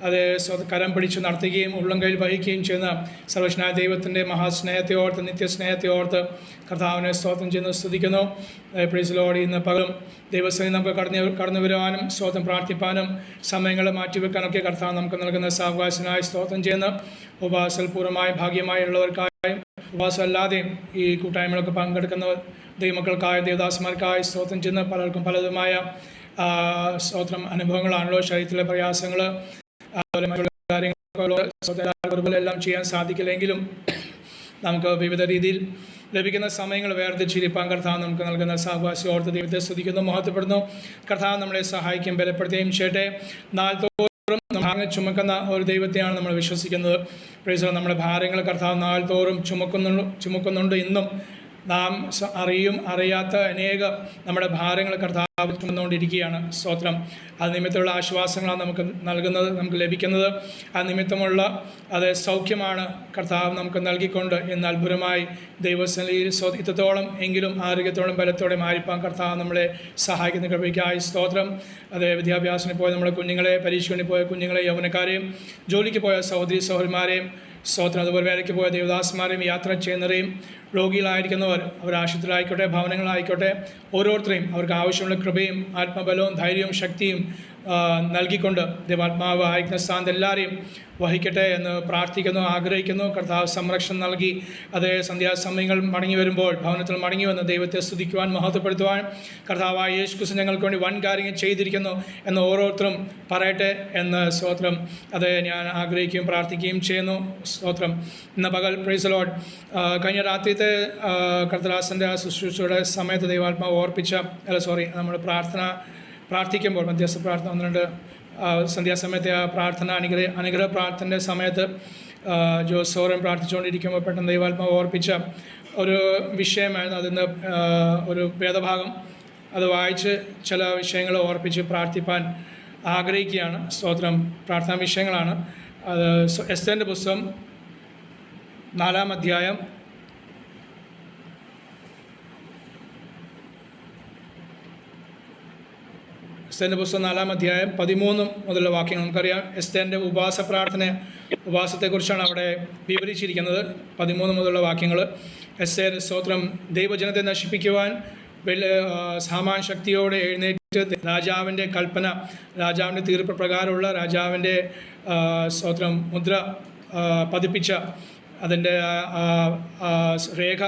അത് കരം പിടിച്ച് നടത്തുകയും ഉള്ളംകൈയിൽ വഹിക്കുകയും ചെയ്യുന്ന സർവ്വശനായ ദൈവത്തിൻ്റെ മഹാസ്നേഹത്തെ ഓർത്ത് നിത്യസ്നേഹത്തെ ഓർത്ത് കർത്താവിനെ സ്തോത്രം ചെയ്യുന്നു, സ്തുതിക്കുന്നു. പ്രൈസലോട് ഇന്ന് പകലും ദൈവസേന നമുക്ക് കടന്നു വരുവാനും സ്തോത്രം പ്രാർത്ഥിപ്പാനും സമയങ്ങൾ മാറ്റിവെക്കാനൊക്കെ കർത്താവ് നമുക്ക് നൽകുന്ന സാവകാശനായി സ്തോത്രം ചെയ്യുന്ന ഉപവാസൽ പൂർണ്ണമായ ഭാഗ്യമായുള്ളവർക്കായും ഉപവാസം അല്ലാതെയും ഈ കൂട്ടായ്മകളൊക്കെ പങ്കെടുക്കുന്ന ദൈവമക്കൾക്കായ ദേവദാസന്മാർക്കായി സ്തോത്രം ചെയ്യുന്ന പലർക്കും പലതുമായ സ്തോത്രം അനുഭവങ്ങളാണല്ലോ. ശരീരത്തിലെ പ്രയാസങ്ങൾ കാര്യങ്ങളെല്ലാം ചെയ്യാൻ സാധിക്കില്ലെങ്കിലും നമുക്ക് വിവിധ രീതിയിൽ ലഭിക്കുന്ന സമയങ്ങൾ വേർതിരിച്ചിരിപ്പാൻ കർത്താവ് നമുക്ക് നൽകുന്ന സാവകാശം ഓർത്ത് ദൈവത്തെ സ്തുതിക്കുന്നു, മഹത്വപ്പെടുന്നു. കർത്താവ് നമ്മളെ സഹായിക്കും ബലപ്പെടുത്തുകയും ചെയ്യട്ടെ. നാൾതോറും ഭാരങ്ങൾ ചുമക്കുന്ന ഒരു ദൈവത്തെയാണ് നമ്മൾ വിശ്വസിക്കുന്നത്. പ്രൈസ്. നമ്മുടെ ഭാരങ്ങൾ കർത്താവ് നാൾതോറും ചുമക്കുന്നുണ്ട്. ഇന്നും നാം അറിയാത്ത അനേക നമ്മുടെ ഭാരങ്ങൾ കർത്താവ് ചുമന്നുകൊണ്ടിരിക്കുകയാണ്. സ്തോത്രം. അത് നിമിത്തമുള്ള ആശ്വാസങ്ങളാണ് നമുക്ക് നൽകുന്നത്, നമുക്ക് ലഭിക്കുന്നത്. ആ നിമിത്തമുള്ള അത് സൗഖ്യമാണ് കർത്താവ് നമുക്ക് നൽകിക്കൊണ്ട് ഇന്ന് അത്ഭുതമായി ദൈവസന്നിധിയിൽ ഇത്രത്തോളം എങ്കിലും ആരോഗ്യത്തോളം ബലത്തോടെ മാറിപ്പാൻ കർത്താവ് നമ്മളെ സഹായിക്കുന്ന കൃപയ്ക്കായി സ്തോത്രം. അത് വിദ്യാഭ്യാസത്തിന് പോയ നമ്മുടെ കുഞ്ഞുങ്ങളെ, പരീക്ഷകളിൽ പോയ കുഞ്ഞുങ്ങളെ, യൗവനക്കാരെയും ജോലിക്ക് പോയ സഹോദരി സഹോദരന്മാരെയും സ്തോത്രം. അതുപോലെ വേലയ്ക്ക് പോയ ദേവദാസന്മാരെയും യാത്ര ചെയ്യുന്നവരെയും രോഗികളായിരിക്കുന്നവർ, അവർ ആശുപത്രിയിലായിക്കോട്ടെ ഭവനങ്ങളായിക്കോട്ടെ, ഓരോരുത്തരെയും അവർക്ക് ആവശ്യമുള്ള കൃപയും ആത്മബലവും ധൈര്യവും ശക്തിയും നൽകിക്കൊണ്ട് ദൈവാത്മാവ് അയക്കുന്ന സ്ഥാനത്ത് എല്ലാവരെയും വഹിക്കട്ടെ എന്ന് പ്രാർത്ഥിക്കുന്നു, ആഗ്രഹിക്കുന്നു. കർത്താവ് സംരക്ഷണം നൽകി അതേ സന്ധ്യാസമയങ്ങൾ മടങ്ങി വരുമ്പോൾ ഭവനത്തിൽ മടങ്ങി വന്ന് ദൈവത്തെ സ്തുതിക്കുവാൻ മഹത്വപ്പെടുത്തുവാൻ കർത്താവായ യേശു ക്രിസ്തു ഞങ്ങൾക്ക് വേണ്ടി വൻ കാര്യങ്ങൾ ചെയ്തിരിക്കുന്നു എന്ന് ഓരോരുത്തരും പറയട്ടെ എന്ന് സ്തോത്രം. അത് ഞാൻ ആഗ്രഹിക്കുകയും പ്രാർത്ഥിക്കുകയും ചെയ്യുന്നു. സ്തോത്രം. ഇന്ന് പകൽ പ്രൈസ് ലോർഡ്. കഴിഞ്ഞ രാത്രിത്തെ കർത്തദാസൻ്റെ ശുശ്രൂഷയുടെ സമയത്ത് ദൈവാത്മാവ് ഓർപ്പിച്ച നമ്മൾ പ്രാർത്ഥിക്കുമ്പോൾ മധ്യസ്ഥ പ്രാർത്ഥന 1-2 സന്ധ്യാസമയത്തെ ആ പ്രാർത്ഥന അനുഗ്രഹ പ്രാർത്ഥനയുടെ സമയത്ത് ജോസോറൻ പ്രാർത്ഥിച്ചുകൊണ്ടിരിക്കുമ്പോൾ പെട്ടെന്ന് ദൈവാത്മാവ് ഓർപ്പിച്ച ഒരു വിഷയമായിരുന്നു. അതിന്ന് ഒരു വേദഭാഗം അത് വായിച്ച് ചില വിഷയങ്ങൾ ഓർപ്പിച്ച് പ്രാർത്ഥിപ്പാൻ ആഗ്രഹിക്കുകയാണ്. സ്തോത്രം. പ്രാർത്ഥനാ വിഷയങ്ങളാണ് അത്. എസ്തേറിൻ്റെ പുസ്തകം 4-ാം അധ്യായം എസ്തേറിൻ്റെ പുസ്തകം 4-ാം അധ്യായം 13 മുതലുള്ള വാക്യങ്ങൾ നമുക്കറിയാം. എസ്തേറിൻ്റെ ഉപവാസത്തെക്കുറിച്ചാണ് അവിടെ വിവരിച്ചിരിക്കുന്നത്. 13 മുതലുള്ള വാക്യങ്ങൾ. എസ്തേർ സ്തോത്രം ദൈവജനത്തെ നശിപ്പിക്കുവാൻ സാമാൻ ശക്തിയോടെ എഴുന്നേറ്റ് രാജാവിൻ്റെ കൽപ്പന, രാജാവിൻ്റെ തീർപ്പ് പ്രകാരമുള്ള രാജാവിൻ്റെ സ്തോത്രം മുദ്ര പതിപ്പിച്ച അതിൻ്റെ രേഖ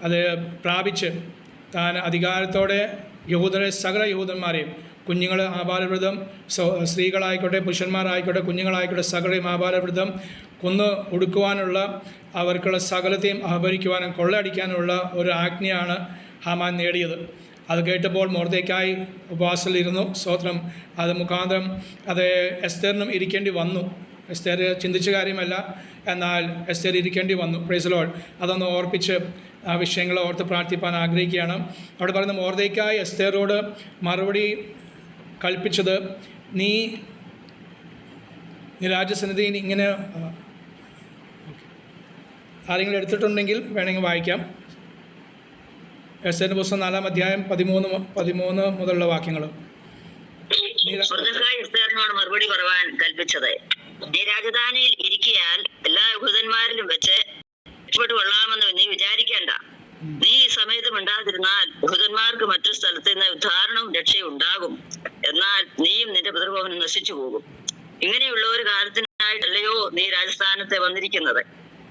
അത് പ്രാപിച്ച് താൻ അധികാരത്തോടെ സകല യഹൂദന്മാരെയും, കുഞ്ഞുങ്ങൾ ആബാലവൃതം, സ്ത്രീകളായിക്കോട്ടെ പുരുഷന്മാരായിക്കോട്ടെ കുഞ്ഞുങ്ങളായിക്കോട്ടെ സകലയും ആബാലവൃതം കൊന്ന് ഒടുക്കുവാനുള്ള അവർക്കുള്ള സകലത്തെയും അപഹരിക്കുവാനും കൊള്ളയടിക്കാനുള്ള ഒരു ആജ്ഞയാണ് ഹാമാൻ നേടിയത്. അത് കേട്ടപ്പോൾ മൊർദെഖായി ഉപവാസത്തിലിരുന്നു. സ്തോത്രം. അത് മുഖാന്തരം അത് എസ്തേറിനും ഇരിക്കേണ്ടി വന്നു. എസ്തേർ ചിന്തിച്ച കാര്യമല്ല, എന്നാൽ എസ്തേർ ഇരിക്കേണ്ടി വന്നു. Praise Lord. അതൊന്ന് ഓർപ്പിച്ച് ആ വിഷയങ്ങൾ ഓർത്ത് പ്രാർത്ഥിപ്പാൻ ആഗ്രഹിക്കുകയാണ്. അവിടെ പറയുന്ന മൊർദെഖായി എസ്തേറോട് മറുപടി കൽപ്പിച്ചത്, നീ രാജസന്നിധിയിൽ ഇങ്ങനെ ആരെങ്കിലും എടുത്തിട്ടുണ്ടെങ്കിൽ വേണമെങ്കിൽ വായിക്കാം. എസ്തേറിന്റെ പുസ്തകം 4-ാം അധ്യായം 13 മുതലുള്ള വാക്യങ്ങൾ. എസ്തേറിനോട് മറുപടി പറയാൻ കൽപ്പിച്ചത്, നീ രാജധാനിയിൽ ഇരിക്കയാൽ എല്ലാ യഹൂദന്മാരിലും വെച്ച് രക്ഷപ്പെട്ടു കൊള്ളാമെന്ന് നീ വിചാരിക്കേണ്ട. നീ ഈ സമയത്ത് മിണ്ടാതിരുന്നാൽ യഹൂദന്മാർക്ക് മറ്റു സ്ഥലത്ത് നിന്ന് ഉദ്ധാരണവും രക്ഷയും ഉണ്ടാകും. എന്നാൽ നീയും നിന്റെ പിതൃഭവനും നശിച്ചു പോകും. ഇങ്ങനെയുള്ള ഒരു കാലത്തിനായിട്ടല്ലയോ നീ രാജസ്ഥാനത്തെ വന്നിരിക്കുന്നത്?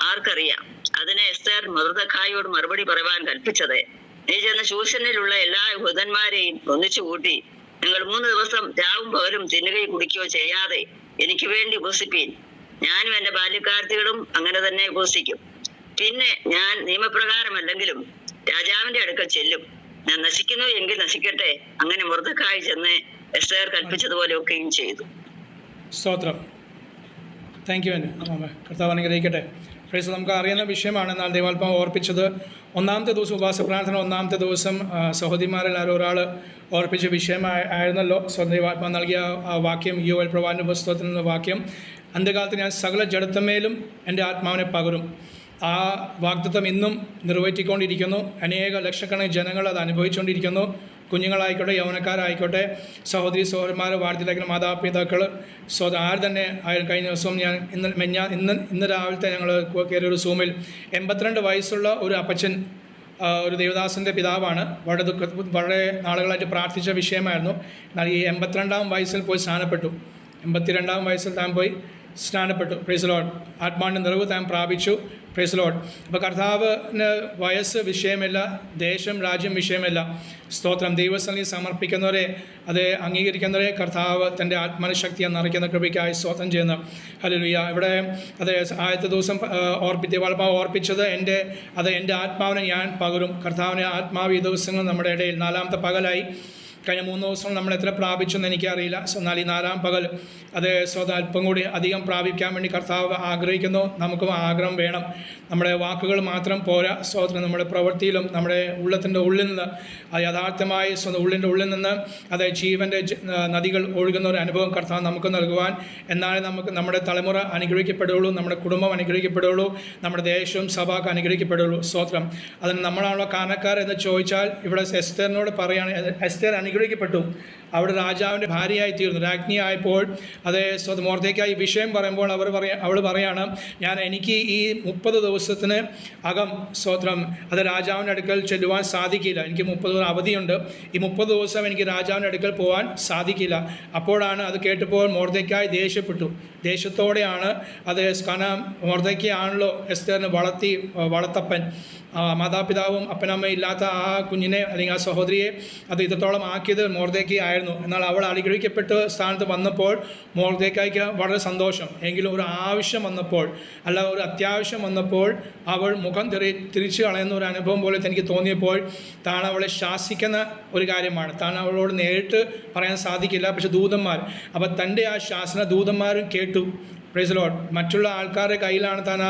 ആർക്കറിയാം. അതിനെ എസ്തേർ മൊർദെഖായിയോട് മറുപടി പറയാൻ കൽപ്പിച്ചത്, നീ ചെന്ന ശൂഷനിലുള്ള എല്ലാ യഹൂദന്മാരെയും ഒന്നിച്ചു കൂട്ടി നിങ്ങൾ 3 ദിവസം രാവും പകലും തിന്നുകയും കുടിക്കുകയോ ചെയ്യാതെ എനിക്ക് വേണ്ടി ഉപസിപ്പീൻ. ഞാനും എന്റെ ബാല്യക്കാർത്തികളും അങ്ങനെ തന്നെ ഉപസിക്കും. പിന്നെ ഞാൻ നിയമപ്രകാരമല്ലെങ്കിലും രാജാവിന്റെ അടുക്കൽ ചെല്ലും. ഞാൻ നശിക്കുന്നു എങ്കിൽ നശിക്കട്ടെ. അങ്ങനെ മൊർദെഖായി ചെന്ന് എസ്തേർ കൽപ്പിച്ചതുപോലെ ഒക്കെയും ചെയ്തു. സ്തോത്രം. Thank you. കർത്താവ് അനുഗ്രഹിക്കട്ടെ. പ്രൈസ് നമുക്ക് അറിയുന്ന വിഷയമാണ്. എന്നാൽ ദൈവാത്മാവ് ഓർപ്പിച്ചത് ഒന്നാമത്തെ ദിവസം ഉപവാസ പ്രാർത്ഥന, ഒന്നാമത്തെ ദിവസം സഹോദരിമാരെല്ലാവരും ഒരാൾ ഓർപ്പിച്ച വിഷയമായിരുന്നല്ലോ. ദൈവാത്മാവ് നൽകിയ ആ വാക്യം, യോവേൽ പ്രവാചകന്റെ പുസ്തകത്തിൽ നിന്ന് വാക്യം, അന്ത്യകാലത്ത് ഞാൻ സകല ജഡത്തമേലും എൻ്റെ ആത്മാവിനെ പകരും. ആ വാഗ്ദത്തം ഇന്നും നിറവേറ്റിക്കൊണ്ടിരിക്കുന്നു. അനേക ലക്ഷക്കണക്കിന് ജനങ്ങൾ അത് അനുഭവിച്ചുകൊണ്ടിരിക്കുന്നു. കുഞ്ഞുങ്ങളായിക്കോട്ടെ, യൗവനക്കാരായിക്കോട്ടെ, സഹോദരി സഹോദരന്മാർ, വാർദ്ധക്യ മാതാപിതാക്കൾ, ആര് തന്നെ ആയാലും. കഴിഞ്ഞ ദിവസം ഞാൻ ഇന്ന് രാവിലത്തെ ഞങ്ങൾ കയറിയൊരു സൂമിൽ 82 വയസ്സുള്ള ഒരു അപ്പച്ചൻ, ഒരു ദേവദാസൻ്റെ പിതാവാണ്. വളരെ നാളുകളായിട്ട് പ്രാർത്ഥിച്ച വിഷയമായിരുന്നു. എന്നാൽ ഈ 82-ാം വയസ്സിൽ പോയി സ്നാനപ്പെട്ടു. 82-ാം വയസ്സിൽ താൻ പോയി സ്നാനപ്പെട്ടു. Praise Lord. ആത്മാവിൻ്റെ നിറവ് താൻ പ്രാപിച്ചു. Praise Lord. അപ്പോൾ കർത്താവിന് വയസ്സ് വിഷയമല്ല, ദേശം രാജ്യം വിഷയമല്ല. സ്തോത്രം. ദൈവസന്നിധി സമർപ്പിക്കുന്നവരെ, അത് അംഗീകരിക്കുന്നവരെ കർത്താവ് തൻ്റെ ആത്മശക്തിയെ നിറയ്ക്കുന്ന കൃപയ്ക്കായി സ്തോത്രം ചെയ്യുന്നു. ഹല്ലേലൂയ. ഇവിടെ അത് ആദ്യത്തെ ദിവസം ഓർപ്പിച്ചത് എൻ്റെ ആത്മാവിനെ ഞാൻ പകരും. കർത്താവിനെ ആത്മാവ് ഈ ദിവസങ്ങൾ നമ്മുടെ ഇടയിൽ 4-ാമത്തെ പകലായി. കഴിഞ്ഞ 3 ദിവസം നമ്മൾ എത്ര പ്രാപിച്ചെന്ന് എനിക്കറിയില്ല. എന്നാൽ ഈ 4-ാം പകൽ അത് അല്പം കൂടി അധികം പ്രാപിക്കാൻ വേണ്ടി കർത്താവ് ആഗ്രഹിക്കുന്നു. നമുക്കും ആഗ്രഹം വേണം. നമ്മുടെ വാക്കുകൾ മാത്രം പോരാ. സ്തോത്രം. നമ്മുടെ പ്രവൃത്തിയിലും നമ്മുടെ ഉള്ളത്തിൻ്റെ ഉള്ളിൽ നിന്ന് യഥാർത്ഥമായി ഉള്ളിൻ്റെ ഉള്ളിൽ നിന്ന് അത് ജീവൻ്റെ നദികൾ ഒഴുകുന്ന ഒരു അനുഭവം കർത്താവ് നമുക്ക് നൽകുവാൻ. എന്നാലേ നമുക്ക് നമ്മുടെ തലമുറ അനുഗ്രഹിക്കപ്പെടുകയുള്ളൂ, നമ്മുടെ കുടുംബം അനുഗ്രഹിക്കപ്പെടുകയുള്ളൂ, നമ്മുടെ ദേശവും സഭക്ക് അനുഗ്രഹിക്കപ്പെടുകയുള്ളൂ. സ്തോത്രം. അതിന് നമ്മളാണല്ലോ കാരണക്കാർ എന്ന് ചോദിച്ചാൽ, ഇവിടെ എസ്തേറിനോട് പറയുകയാണ്, എസ്തേർ അനുഗ്രഹിക്കപ്പെട്ടു. അവിടെ രാജാവിൻ്റെ ഭാര്യയായി തീർന്നു, രാജ്ഞിയായപ്പോൾ. അതേ മൊർദെഖായി വിഷയം പറയുമ്പോൾ അവൾ പറയാണ്, എനിക്ക് ഈ 30 ദിവസത്തിന് അകം സ്തോത്രം അത് രാജാവിൻ്റെ അടുക്കൽ ചെല്ലുവാൻ സാധിക്കില്ല. എനിക്ക് 30 അവധിയുണ്ട്. ഈ 30 ദിവസം എനിക്ക് രാജാവിൻ്റെ അടുക്കൽ പോകാൻ സാധിക്കില്ല. അപ്പോഴാണ് അത് കേട്ടപ്പോൾ മൊർദെഖായി ദേഷ്യപ്പെട്ടു. ദേഷ്യത്തോടെയാണ് അത്. കാരണം മൊർദെഖായാണല്ലോ എസ്തേറിനെ വളർത്തപ്പൻ. മാതാപിതാവും അപ്പനമ്മയും ഇല്ലാത്ത ആ കുഞ്ഞിനെ അല്ലെങ്കിൽ ആ സഹോദരിയെ അത് ഇത്രത്തോളം ആക്കിയത് മൊർദെഖായി ആയിരുന്നു. എന്നാൽ അവൾ അനുഗ്രഹിക്കപ്പെട്ട സ്ഥാനത്ത് വന്നപ്പോൾ മൊർദെഖായിക്ക് വളരെ സന്തോഷം. എങ്കിലും ഒരു ആവശ്യം വന്നപ്പോൾ, ഒരു അത്യാവശ്യം വന്നപ്പോൾ അവൾ മുഖം തിരിച്ചു കളയുന്ന ഒരു അനുഭവം പോലെ എനിക്ക് തോന്നിയപ്പോൾ താൻ അവളെ ശാസിക്കുന്ന ഒരു കാര്യമാണ്. താൻ അവളോട് നേരിട്ട് പറയാൻ സാധിക്കില്ല. പക്ഷെ ദൂതന്മാർ, അപ്പോൾ തൻ്റെ ആ ശാസന ദൂതന്മാരും കേട്ടു. Praise Lord. മറ്റുള്ള ആൾക്കാരുടെ കയ്യിലാണ് താൻ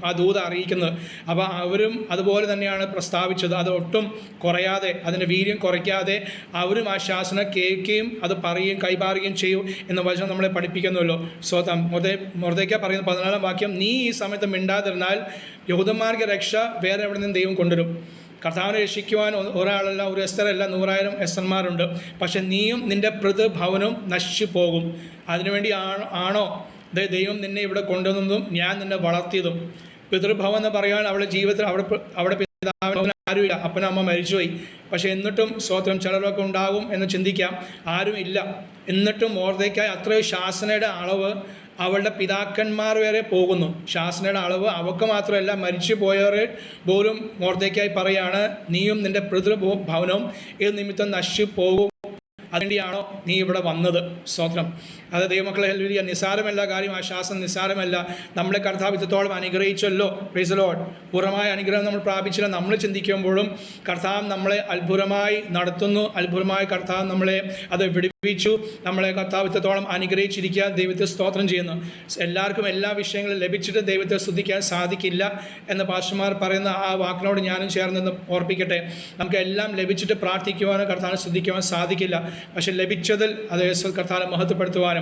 ആ ദൂത് അറിയിക്കുന്നത്. അപ്പോൾ അവരും അതുപോലെ തന്നെയാണ് പ്രസ്താവിച്ചത്. അത് ഒട്ടും കുറയാതെ, അതിൻ്റെ വീര്യം കുറയ്ക്കാതെ അവരും ആ ശാസന കേൾക്കുകയും അത് പറയുകയും കൈമാറുകയും ചെയ്യും എന്ന വചനം നമ്മളെ പഠിപ്പിക്കുന്നുവല്ലോ. സ്വതം മൊർദെഖായി പറയുന്ന 14-ാം വാക്യം, നീ ഈ സമയത്ത് മിണ്ടാതിരുന്നാൽ യഹൂദന്മാർക്ക് രക്ഷ വേറെ എവിടെ നിന്നും ദൈവം കൊണ്ടുവരും. കർത്താവിനെ രക്ഷിക്കുവാൻ ഒരാളല്ല, ഒരു എസ്തറല്ല, 100,000 എസ്തന്മാരുണ്ട്. പക്ഷെ നീയും നിൻ്റെ ഭവനവും നശിച്ചു പോകും. അതിനുവേണ്ടി ആണോ ദൈവം നിന്നെ ഇവിടെ കൊണ്ടുവന്നതും ഞാൻ നിന്നെ വളർത്തിയതും? പിതൃഭവൻ എന്ന് പറയാൻ അവളുടെ ജീവിതത്തിൽ അവിടെ പിതാവിന് ആരുമില്ല, അപ്പനും അമ്മ മരിച്ചുപോയി. പക്ഷെ എന്നിട്ടും സ്തോത്രം ചിലരൊക്കെ ഉണ്ടാകും എന്ന് ചിന്തിക്കാം, ആരും ഇല്ല. എന്നിട്ടും മൊർദെഖായി അത്രയും ശാസനയുടെ അളവ് അവളുടെ പിതാക്കന്മാർ വരെ പോകുന്നു. ശാസനയുടെ അളവ് അവർക്ക് മാത്രമല്ല, മരിച്ചു പോയവരെ പോലും മൊർദെഖായി പറയാണ്, നീയും നിൻ്റെ പിതൃഭവനവും ഇത് നിമിത്തം നശിച്ചു പോകും. അതിൻ്റെയാണോ നീ ഇവിടെ വന്നത്? സ്തോത്രം. അത് ദൈവമക്കളെ വലിയ നിസ്സാരമല്ല കാര്യം. ആ ശാസനം നിസ്സാരമല്ല. നമ്മളെ കർത്താവ് ഇത്രത്തോളം അനുഗ്രഹിച്ചല്ലോ. Price the Lord. പൂർണ്ണമായ അനുഗ്രഹം നമ്മൾ പ്രാപിച്ചില്ല. നമ്മൾ ചിന്തിക്കുമ്പോഴും കർത്താവ് നമ്മളെ അത്ഭുതമായി നടത്തുന്നു. അത്ഭുതമായി കർത്താവ് നമ്മളെ അത് വിടുവിച്ചു. നമ്മളെ കർത്താവ് ഇത്രത്തോളം അനുഗ്രഹിച്ചിരിക്കുക. ദൈവത്തെ സ്തോത്രം ചെയ്യുന്നു. എല്ലാവർക്കും എല്ലാ വിഷയങ്ങളും ലഭിച്ചിട്ട് ദൈവത്തെ സ്തുതിക്കാൻ സാധിക്കില്ല എന്ന് പാസ്റ്റർമാർ പറയുന്ന ആ വാക്കിനോട് ഞാനും ചേർന്ന് ഓർപ്പിക്കട്ടെ. നമുക്ക് എല്ലാം ലഭിച്ചിട്ട് പ്രാർത്ഥിക്കുവാനോ കർത്താവിനെ സ്തുതിക്കുവാൻ സാധിക്കില്ല. പക്ഷെ ലഭിച്ചതിൽ അത് കർത്താവിനെ മഹത്വപ്പെടുത്തുവാനും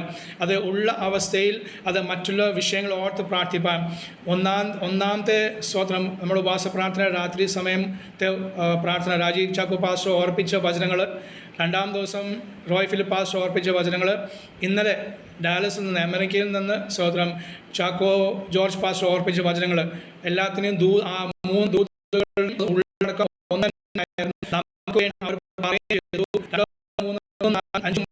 അത് ഉള്ള അവസ്ഥയിൽ അത് മറ്റുള്ള വിഷയങ്ങൾ ഓർത്ത് പ്രാർത്ഥിപ്പാൻ. ഒന്നാമത്തെ സ്തോത്രം നമ്മൾ ഉപവാസ പ്രാർത്ഥന, രാത്രി സമയത്തെ പ്രാർത്ഥന രാജീവ് ചാക്കോ പാസ്റ്റർ ഓർപ്പിച്ച വചനങ്ങൾ. 2-ാം ദിവസം റോയ് ഫിലിപ്പ് പാസ്റ്റർ ഓർപ്പിച്ച വചനങ്ങൾ. ഇന്നലെ ഡാലസിൽ നിന്ന്, അമേരിക്കയിൽ നിന്ന് സ്തോത്രം ചാക്കോ ജോർജ് പാസ്റ്റർ ഓർപ്പിച്ച വചനങ്ങൾ. എല്ലാത്തിനെയും ആ 3 ദൂതുകൾ ഉള്ളടക്കം ഒന്നായിരുന്നു. നമുക്ക് വേണ്ടി അവർ പറയുകയും ചെയ്തു. 5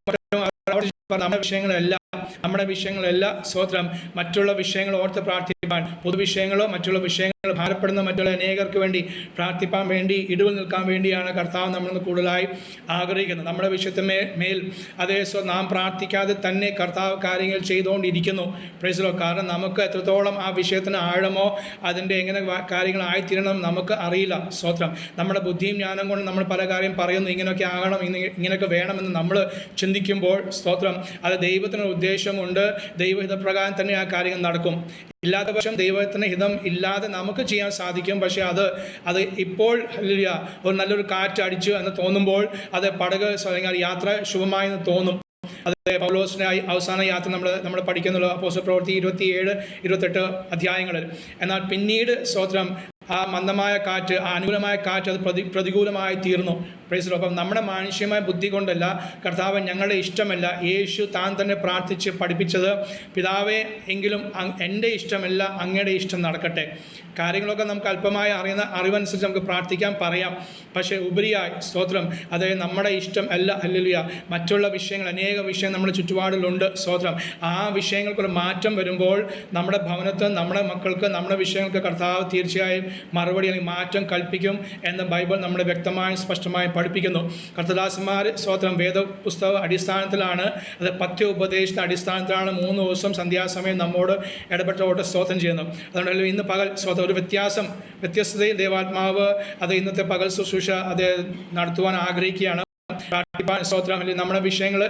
നമ്മുടെ വിഷയങ്ങളെല്ലാം സ്തോത്രം മറ്റുള്ള വിഷയങ്ങൾ ഓർത്ത് പ്രാർത്ഥിപ്പാൻ, പൊതുവിഷയങ്ങളോ മറ്റുള്ള വിഷയങ്ങൾ ഭാരപ്പെടുന്ന മറ്റുള്ള അനേകർക്ക് വേണ്ടി പ്രാർത്ഥിപ്പാൻ വേണ്ടി, ഇടിവിൽ നിൽക്കാൻ വേണ്ടിയാണ് കർത്താവ് നമ്മളിന്ന് കൂടുതലായി ആഗ്രഹിക്കുന്നത്. നമ്മുടെ വിഷയത്തിന് മേൽ അതേ നാം പ്രാർത്ഥിക്കാതെ തന്നെ കർത്താവ് കാര്യങ്ങൾ ചെയ്തുകൊണ്ടിരിക്കുന്നു. Price the Lord. കാരണം നമുക്ക് എത്രത്തോളം ആ വിഷയത്തിന് ആഴമോ അതിൻ്റെ എങ്ങനെ കാര്യങ്ങളായിത്തീരണം നമുക്ക് അറിയില്ല. സ്തോത്രം. നമ്മുടെ ബുദ്ധിയും ജ്ഞാനം കൊണ്ട് നമ്മൾ പല കാര്യം പറയുന്നു, ഇങ്ങനെയൊക്കെ ആകണം, ഇങ്ങനെയൊക്കെ വേണമെന്ന് നമ്മൾ ചിന്തിക്കുമ്പോൾ സ്തോത്രം അത് ദൈവത്തിന് ഉദ്ദേശമുണ്ട്. ദൈവഹിതപ്രകാരം തന്നെ ആ കാര്യങ്ങൾ നടക്കും. ഇല്ലാത്ത പക്ഷം ദൈവത്തിൻ്റെ ഹിതം ഇല്ലാതെ നമുക്ക് ചെയ്യാൻ സാധിക്കും. പക്ഷേ അത് ഇപ്പോൾ ഒരു നല്ലൊരു കാറ്റ് അടിച്ചു എന്ന് തോന്നുമ്പോൾ അത് പടക് യാത്ര ശുഭമായി എന്ന് തോന്നും. അത് പൗലോസിൻ്റെ അവസാന യാത്ര നമ്മൾ പഠിക്കുന്നുള്ളൂ അപ്പോസ്തല പ്രവൃത്തി 27-28 അധ്യായങ്ങളിൽ. എന്നാൽ പിന്നീട് സ്തോത്രം ആ മന്ദമായ കാറ്റ്, ആ അനുകൂലമായ കാറ്റ് അത് പ്രതികൂലമായി തീർന്നു. പ്രൈസ്. അപ്പം നമ്മുടെ മാനുഷ്യമായ ബുദ്ധി കൊണ്ടല്ല, കർത്താവ് ഞങ്ങളുടെ ഇഷ്ടമല്ല, യേശു താൻ തന്നെ പ്രാർത്ഥിച്ച് പഠിപ്പിച്ചത്, പിതാവേ എങ്കിലും എൻ്റെ ഇഷ്ടമല്ല അങ്ങയുടെ ഇഷ്ടം നടക്കട്ടെ. കാര്യങ്ങളൊക്കെ നമുക്ക് അല്പമായി അറിവനുസരിച്ച് നമുക്ക് പ്രാർത്ഥിക്കാൻ പറയാം. പക്ഷേ ഉപരിയായി സ്തോത്രം അതായത് നമ്മുടെ ഇഷ്ടം അല്ല. ഹല്ലേലൂയ. മറ്റുള്ള വിഷയങ്ങൾ, അനേക വിഷയം നമ്മുടെ ചുറ്റുപാടിലുണ്ട്. സ്തോത്രം ആ വിഷയങ്ങൾക്കൊരു മാറ്റം വരുമ്പോൾ നമ്മുടെ ഭവനത്ത്, നമ്മുടെ മക്കൾക്ക്, നമ്മുടെ വിഷയങ്ങൾക്ക് കർത്താവ് തീർച്ചയായും മറുപടി അല്ലെങ്കിൽ മാറ്റം കൽപ്പിക്കും എന്ന് ബൈബിൾ നമ്മളെ വ്യക്തമായും സ്പഷ്ടമായും പഠിപ്പിക്കുന്നു. കർത്തദാസന്മാർ സ്തോത്രം വേദപുസ്തക അടിസ്ഥാനത്തിലാണ്, അത് പഥ്യോപദേശത്തിന്റെ അടിസ്ഥാനത്തിലാണ് 3 ദിവസം സന്ധ്യാസമയം നമ്മോട് ഇടപെട്ടോട്ട് സ്തോത്രം ചെയ്യുന്നു. അതുകൊണ്ടല്ലോ ഇന്ന് പകൽ സ്തോത്രം ഒരു വ്യത്യസ്തതയിൽ ദൈവാത്മാവ് അത് ഇന്നത്തെ പകൽ ശുശ്രൂഷ അത് നടത്തുവാൻ ആഗ്രഹിക്കുകയാണ്. സ്തോത്രം. നമ്മുടെ വിഷയങ്ങൾ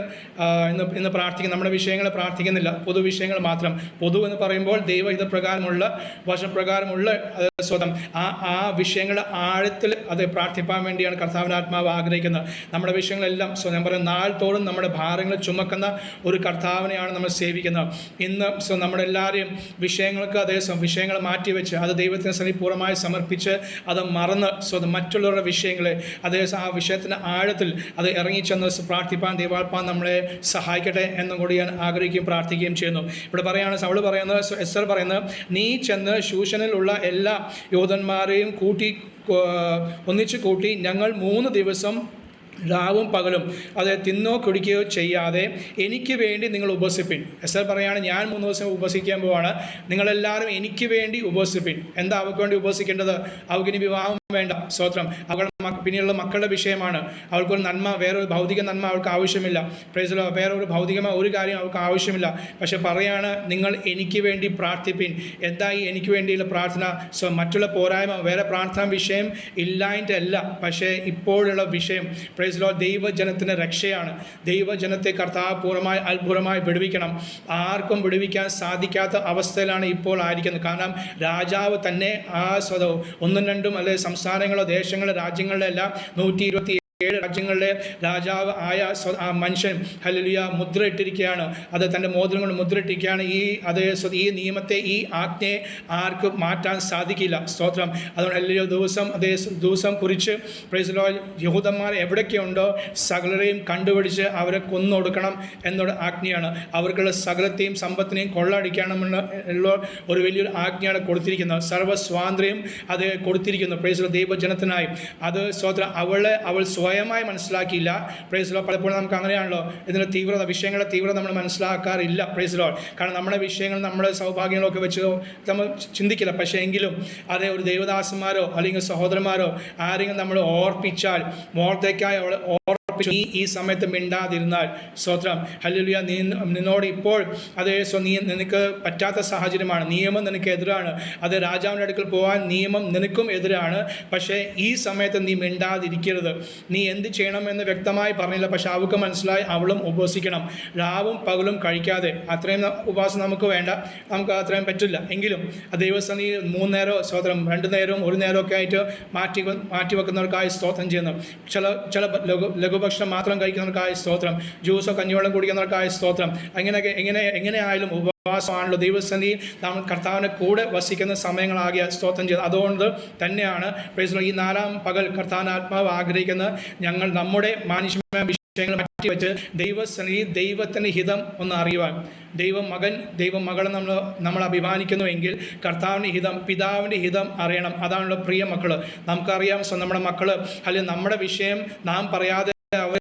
ഇന്ന് പ്രാർത്ഥിക്കുന്ന നമ്മുടെ വിഷയങ്ങൾ പ്രാർത്ഥിക്കുന്നില്ല, പൊതുവിഷയങ്ങൾ മാത്രം. പൊതു എന്ന് പറയുമ്പോൾ ദൈവഹിതപ്രകാരമുള്ള വചനപ്രകാരമുള്ള സ്വതം ആ വിഷയങ്ങളുടെ ആഴത്തിൽ അത് പ്രാർത്ഥിപ്പാൻ വേണ്ടിയാണ് കർത്താവിൻ്റെ ആത്മാവ് ആഗ്രഹിക്കുന്നത്. നമ്മുടെ വിഷയങ്ങളെല്ലാം ഞാൻ പറയുന്ന നാൾത്തോറും നമ്മുടെ ഭാരങ്ങൾ ചുമക്കുന്ന ഒരു കർത്താവിനെയാണ് നമ്മൾ സേവിക്കുന്നത്. ഇന്ന് നമ്മുടെ എല്ലാവരെയും വിഷയങ്ങൾക്ക് അതേ വിഷയങ്ങൾ മാറ്റിവെച്ച് അത് ദൈവത്തിന് സന്നിധി പൂർണ്ണമായി സമർപ്പിച്ച് അത് മറന്ന് മറ്റുള്ളവരുടെ വിഷയങ്ങളെ അതേ ആ വിഷയത്തിൻ്റെ ആഴത്തിൽ അത് ഇറങ്ങിച്ചെന്ന് പ്രാർത്ഥിപ്പാൻ ദൈവാത്മാവ് നമ്മളെ സഹായിക്കട്ടെ എന്നും കൂടി ഞാൻ ആഗ്രഹിക്കുകയും പ്രാർത്ഥിക്കുകയും ചെയ്യുന്നു. ഇവിടെ പറയുകയാണ്, സൗൾ പറയുന്നത്, എസ്തർ പറയുന്നത്, നീ ചെന്ന് ശൂഷനിലുള്ള എല്ലാ യൂദന്മാരെയും ഒന്നിച്ചു കൂട്ടി ഞങ്ങൾ 3 ദിവസം രാവും പകലും അത് തിന്നോ കുടിക്കുകയോ ചെയ്യാതെ എനിക്ക് വേണ്ടി നിങ്ങൾ ഉപവസിപ്പിൻ. എസ്തർ പറയാണ്, ഞാൻ 3 ദിവസം ഉപവസിക്കാൻ പോവാണ്, നിങ്ങളെല്ലാവരും എനിക്ക് വേണ്ടി ഉപവസിപ്പിൻ. എന്താ അവൾക്ക് വേണ്ടി ഉപവസിക്കേണ്ടത്? അവൾക്കിനി വിവാഹം വേണ്ട. സ്തോത്രം. അവളുടെ പിന്നെയുള്ള മക്കളുടെ വിഷയമാണ്. അവൾക്കൊരു നന്മ, വേറൊരു ഭൗതിക നന്മ അവൾക്ക് ആവശ്യമില്ല. Price the Lord. വേറൊരു ഭൗതികമായ ഒരു കാര്യം അവൾക്ക് ആവശ്യമില്ല. പക്ഷെ പറയാണ്, നിങ്ങൾ എനിക്ക് വേണ്ടി പ്രാർത്ഥിപ്പിൻ. എന്തായി എനിക്ക് വേണ്ടിയുള്ള പ്രാർത്ഥന? മറ്റുള്ള പോരായ്മ, വേറെ പ്രാർത്ഥനാ വിഷയം ഇല്ലായിട്ടല്ല, പക്ഷേ ഇപ്പോഴുള്ള വിഷയം പ്രൈസ് ദി ലോർഡ് ദൈവജനത്തിൻ്റെ രക്ഷയാണ്. ദൈവജനത്തെ കർത്താവ് പൂർണ്ണമായി അത്ഭുതമായി വിടുവിക്കണം. ആർക്കും വിടുവിക്കാൻ സാധിക്കാത്ത അവസ്ഥയിലാണ് ഇപ്പോൾ ആയിരിക്കുന്നത്. കാരണം രാജാവ് തന്നെ ആ ഒന്നും രണ്ടും അല്ലെ സംസ്ഥാനങ്ങളോ ദേശങ്ങളോ രാജ്യങ്ങളുടെ എല്ലാം 127 രാജ്യങ്ങളിലെ രാജാവ് ആയ ആ മനുഷ്യൻ ഹല്ലേലൂയ മുദ്ര ഇട്ടിരിക്കുകയാണ്. അത് തൻ്റെ മോതിരം കൊണ്ട് മുദ്ര ഇട്ടിരിക്കുകയാണ്. ഈ നിയമത്തെ, ഈ ആജ്ഞയെ ആർക്കും മാറ്റാൻ സാധിക്കില്ല. സ്തോത്രം. അതുകൊണ്ട് ഹല്ലേലൂയ ദിവസം കുറിച്ച് പ്രൈസ് ദി ലോർഡ് യഹൂദന്മാർ എവിടെയൊക്കെയുണ്ടോ സകലരെയും കണ്ടുപിടിച്ച് അവരെ കൊന്നൊടുക്കണം എന്നൊരു ആജ്ഞയാണ്. അവർക്കുള്ള സകലത്തെയും സമ്പത്തിനെയും കൊള്ളയടിക്കണമെന്നുള്ള ഒരു വലിയൊരു ആജ്ഞയാണ് കൊടുത്തിരിക്കുന്നത്. സർവ്വസ്വാതന്ത്ര്യം അത് കൊടുത്തിരിക്കുന്നു പ്രൈസ് ദി ലോർഡ് ദൈവജനത്തിനായി. അത് സ്തോത്രം. അവൾ സ്വയമായി മനസ്സിലാക്കിയില്ല. Praise the lord. പലപ്പോഴും നമുക്ക് അങ്ങനെയാണല്ലോ ഇതിൻ്റെ വിഷയങ്ങളുടെ തീവ്രത നമ്മൾ മനസ്സിലാക്കാറില്ല. Price the Lord. കാരണം നമ്മുടെ വിഷയങ്ങൾ, നമ്മുടെ സൗഭാഗ്യങ്ങളൊക്കെ വെച്ച് നമ്മൾ ചിന്തിക്കില്ല. പക്ഷേ എങ്കിലും അതേ ഒരു ദൈവദാസന്മാരോ അല്ലെങ്കിൽ സഹോദരന്മാരോ ആരെങ്കിലും നമ്മൾ ഓർപ്പിച്ചാൽ, മോർദെഖായി അവൾ നീ ഈ സമയത്ത് മിണ്ടാതിരുന്നാൽ സ്തോത്രം ഹല്ലേലൂയ, നിന്നോട് ഇപ്പോൾ അതേ നിനക്ക് പറ്റാത്ത സാഹചര്യമാണ്, നിയമം നിനക്ക് എതിരാണ്, അത് രാജാവിൻ്റെ അടുക്കൽ പോകാൻ നിയമം നിനക്കും എതിരാണ്. പക്ഷേ ഈ സമയത്ത് നീ മിണ്ടാതിരിക്കരുത്. നീ എന്ത് ചെയ്യണമെന്ന് വ്യക്തമായി പറഞ്ഞില്ല. പക്ഷെ അവൾക്ക് മനസ്സിലായി, അവളും ഉപവസിക്കണം, രാവും പകലും കഴിക്കാതെ. അത്രയും ഉപവാസം നമുക്ക് വേണ്ട, നമുക്ക് അത്രയും പറ്റില്ല. എങ്കിലും ദൈവസന്നിധി 3 നേരമോ സ്തോത്രം 2 നേരവും 1 നേരമൊക്കെ ആയിട്ട് മാറ്റി വെക്കുന്നവർക്കായി സ്തോത്രം ചെയ്യുന്നു. ചില ലഘുഭക്ഷണം മാത്രം കഴിക്കുന്നവർക്കായി സ്തോത്രം, ജ്യൂസോ കഞ്ഞിവെള്ളം കുടിക്കുന്നവർക്കായി സ്തോത്രം. എങ്ങനെയായാലും ഉപവാസമാണല്ലോ ദൈവസന്നിധി നാം കർത്താവിനെ കൂടെ വസിക്കുന്ന സമയങ്ങളാകിയ സ്തോത്രം ചെയ്ത്. അതുകൊണ്ട് തന്നെയാണ് പ്രൈസ് ഈ 4-ാം പകൽ കർത്താവിൻ്റെ ആത്മാവ് ആഗ്രഹിക്കുന്നത്, ഞങ്ങൾ നമ്മുടെ മാനുഷികമായ വിഷയങ്ങൾ മാറ്റിവെച്ച് ദൈവസന്നിധി, ദൈവത്തിൻ്റെ ഹിതം ഒന്ന് അറിയുവാൻ. ദൈവമകളെ നമ്മൾ അഭിമാനിക്കുന്നുവെങ്കിൽ കർത്താവിൻ്റെ ഹിതം, പിതാവിൻ്റെ ഹിതം അറിയണം. അതാണല്ലോ പ്രിയ മക്കൾ. നമുക്കറിയാം നമ്മുടെ മക്കൾ അല്ലെങ്കിൽ നമ്മുടെ വിഷയം നാം പറയാതെ അവർ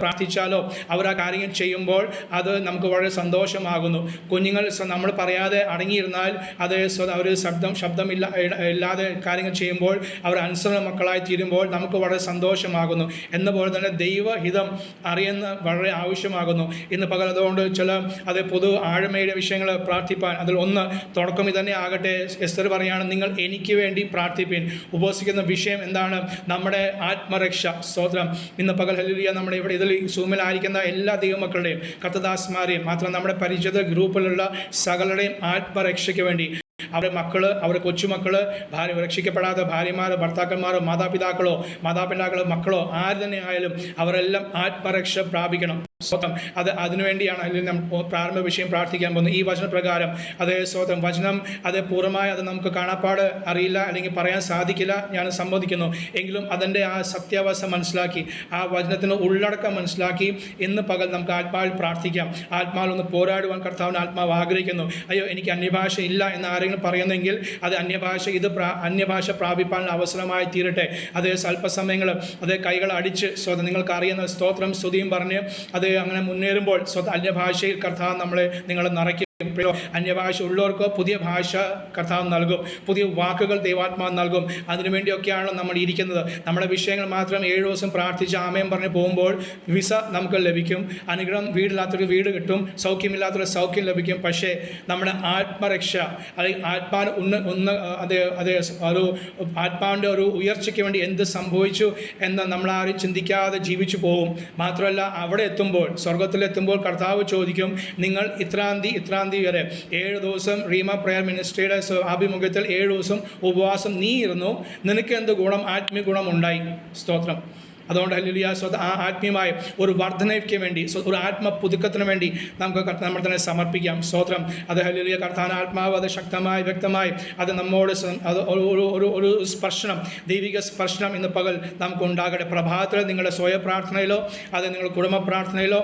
പ്രാർത്ഥിച്ചാലോ അവർ ആ കാര്യങ്ങൾ ചെയ്യുമ്പോൾ അത് നമുക്ക് വളരെ സന്തോഷമാകുന്നു. കുഞ്ഞുങ്ങൾ നമ്മൾ പറയാതെ അടങ്ങിയിരുന്നാൽ അത് അവർ ഇല്ലാതെ കാര്യങ്ങൾ ചെയ്യുമ്പോൾ അവർ അനുസരണ മക്കളായി തീരുമ്പോൾ നമുക്ക് വളരെ സന്തോഷമാകുന്നു. എന്നപോലെ തന്നെ ദൈവഹിതം അറിയുന്ന വളരെ ആവശ്യമാകുന്നു. ഇന്ന് പകൽ അതുകൊണ്ട് പൊതു ആഴമയുടെ വിഷയങ്ങൾ പ്രാർത്ഥിപ്പാൻ, അതിൽ ഒന്ന് തുടക്കം ഇതന്നെ ആകട്ടെ. എസ്തർ പറയാണ്, നിങ്ങൾ എനിക്ക് വേണ്ടി പ്രാർത്ഥിപ്പിൻ. ഉപവസിക്കുന്ന വിഷയം എന്താണ്? നമ്മുടെ ആത്മരക്ഷ. സ്തോത്രം. ഇന്ന് പകൽ ഹല്ലേലൂയ നമ്മുടെ ഇവിടെ ഇതിൽ സൂമിലായിരിക്കുന്ന എല്ലാ ദൈവമക്കളുടെയും കർത്തദാസ്മാരെയും മാത്രം നമ്മുടെ പരിചിത ഗ്രൂപ്പിലുള്ള സകലരുടെയും ആത്മരക്ഷയ്ക്ക് വേണ്ടി അവരുടെ മക്കള്, അവരുടെ കൊച്ചുമക്കള്, രക്ഷിക്കപ്പെടാത്ത ഭാര്യമാരോ ഭർത്താക്കന്മാരോ മാതാപിതാക്കളോ മക്കളോ ആര് തന്നെ ആയാലും അവരെല്ലാം ആത്മരക്ഷ പ്രാപിക്കണം. അതിനുവേണ്ടിയാണ് അല്ലെങ്കിൽ നമ്മൾ പ്രാരംഭ വിഷയം പ്രാർത്ഥിക്കാൻ പോകുന്നത്. ഈ വചനപ്രകാരം അതേ സ്വതം വചനം പൂർണ്ണമായി അത് നമുക്ക് കാണാപ്പാട് അറിയില്ല, അല്ലെങ്കിൽ പറയാൻ സാധിക്കില്ല, ഞാൻ സമ്മതിക്കുന്നു. എങ്കിലും അതിൻ്റെ ആ സത്യാവസ്ഥ മനസ്സിലാക്കി, ആ വചനത്തിന് ഉള്ളടക്കം മനസ്സിലാക്കി ഇന്ന് പകൽ നമുക്ക് ആത്മാവിൽ പ്രാർത്ഥിക്കാം. ആത്മാവിൽ ഒന്ന് പോരാടുവാൻ കർത്താവിന് ആത്മാവ് ആഗ്രഹിക്കുന്നു. അയ്യോ, എനിക്ക് അന്യഭാഷ ഇല്ല എന്ന് ആരെങ്കിലും പറയുന്നെങ്കിൽ അത് അന്യഭാഷ പ്രാപിപ്പാനുള്ള അവസരമായി തീരട്ടെ. അതേ സ്വല്പസമയങ്ങൾ അതേ കൈകൾ അടിച്ച് നിങ്ങൾക്ക് അറിയുന്ന സ്തോത്രം സ്തുതിയും പറഞ്ഞ് അങ്ങനെ മുന്നേറുമ്പോൾ അന്യഭാഷയിൽ കർത്താവ് നിങ്ങളെ നിറയ്ക്കും. അന്യഭാഷ ഉള്ളവർക്ക് പുതിയ ഭാഷ കർത്താവ് നൽകും, പുതിയ വാക്കുകൾ ദൈവാത്മാവ് നൽകും. അതിനുവേണ്ടിയൊക്കെയാണ് നമ്മൾ ഇരിക്കുന്നത്. നമ്മുടെ വിഷയങ്ങൾ മാത്രം 7 ദിവസം പ്രാർത്ഥിച്ച് ആമേൻ പറഞ്ഞ് പോകുമ്പോൾ വിസ നമുക്ക് ലഭിക്കും, അനുഗ്രഹം, വീടില്ലാത്തൊരു വീട് കിട്ടും, സൗഖ്യമില്ലാത്തൊരു സൗഖ്യം ലഭിക്കും. പക്ഷേ നമ്മുടെ ആത്മരക്ഷ അല്ലെങ്കിൽ ആത്മാവിൻ്റെ ഒരു ഉയർച്ചയ്ക്ക് വേണ്ടി എന്ത് സംഭവിച്ചു എന്ന് നമ്മളാരും ചിന്തിക്കാതെ ജീവിച്ചു പോകും. മാത്രമല്ല അവിടെ എത്തുമ്പോൾ, സ്വർഗത്തിലെത്തുമ്പോൾ കർത്താവ് ചോദിക്കും, നിങ്ങൾ ഇത്രാന്തി വരെ 7 ദിവസം റീമ പ്രയർ മിനിസ്ട്രിയുടെ ആഭിമുഖ്യത്തിൽ 7 ദിവസം ഉപവാസം നീ ഇരുന്നു, നിനക്ക് എന്ത് ഗുണം, ആത്മീയ ഗുണം ഉണ്ടായി? സ്തോത്രം. അതുകൊണ്ട് ഹല്ലേലൂയ, ആ ആത്മീയമായ ഒരു വർധനയ്ക്ക് വേണ്ടി, ഒരു ആത്മപുതുക്കത്തിന് വേണ്ടി നമുക്ക് നമ്മൾ തന്നെ സമർപ്പിക്കാം. സ്തോത്രം. അത് ഹല്ലേലൂയ, കർത്താവിന്റെ ആത്മാവ് അത് ശക്തമായി വ്യക്തമായി അത് നമ്മോട് ഒരു സ്പർശനം, ദൈവിക സ്പർശനം ഇന്ന് പകൽ നമുക്ക് ഉണ്ടാകട്ടെ. പ്രഭാതത്തിൽ നിങ്ങളുടെ സ്വയം പ്രാർത്ഥനയിലോ അത് നിങ്ങളുടെ കുടുംബ പ്രാർത്ഥനയിലോ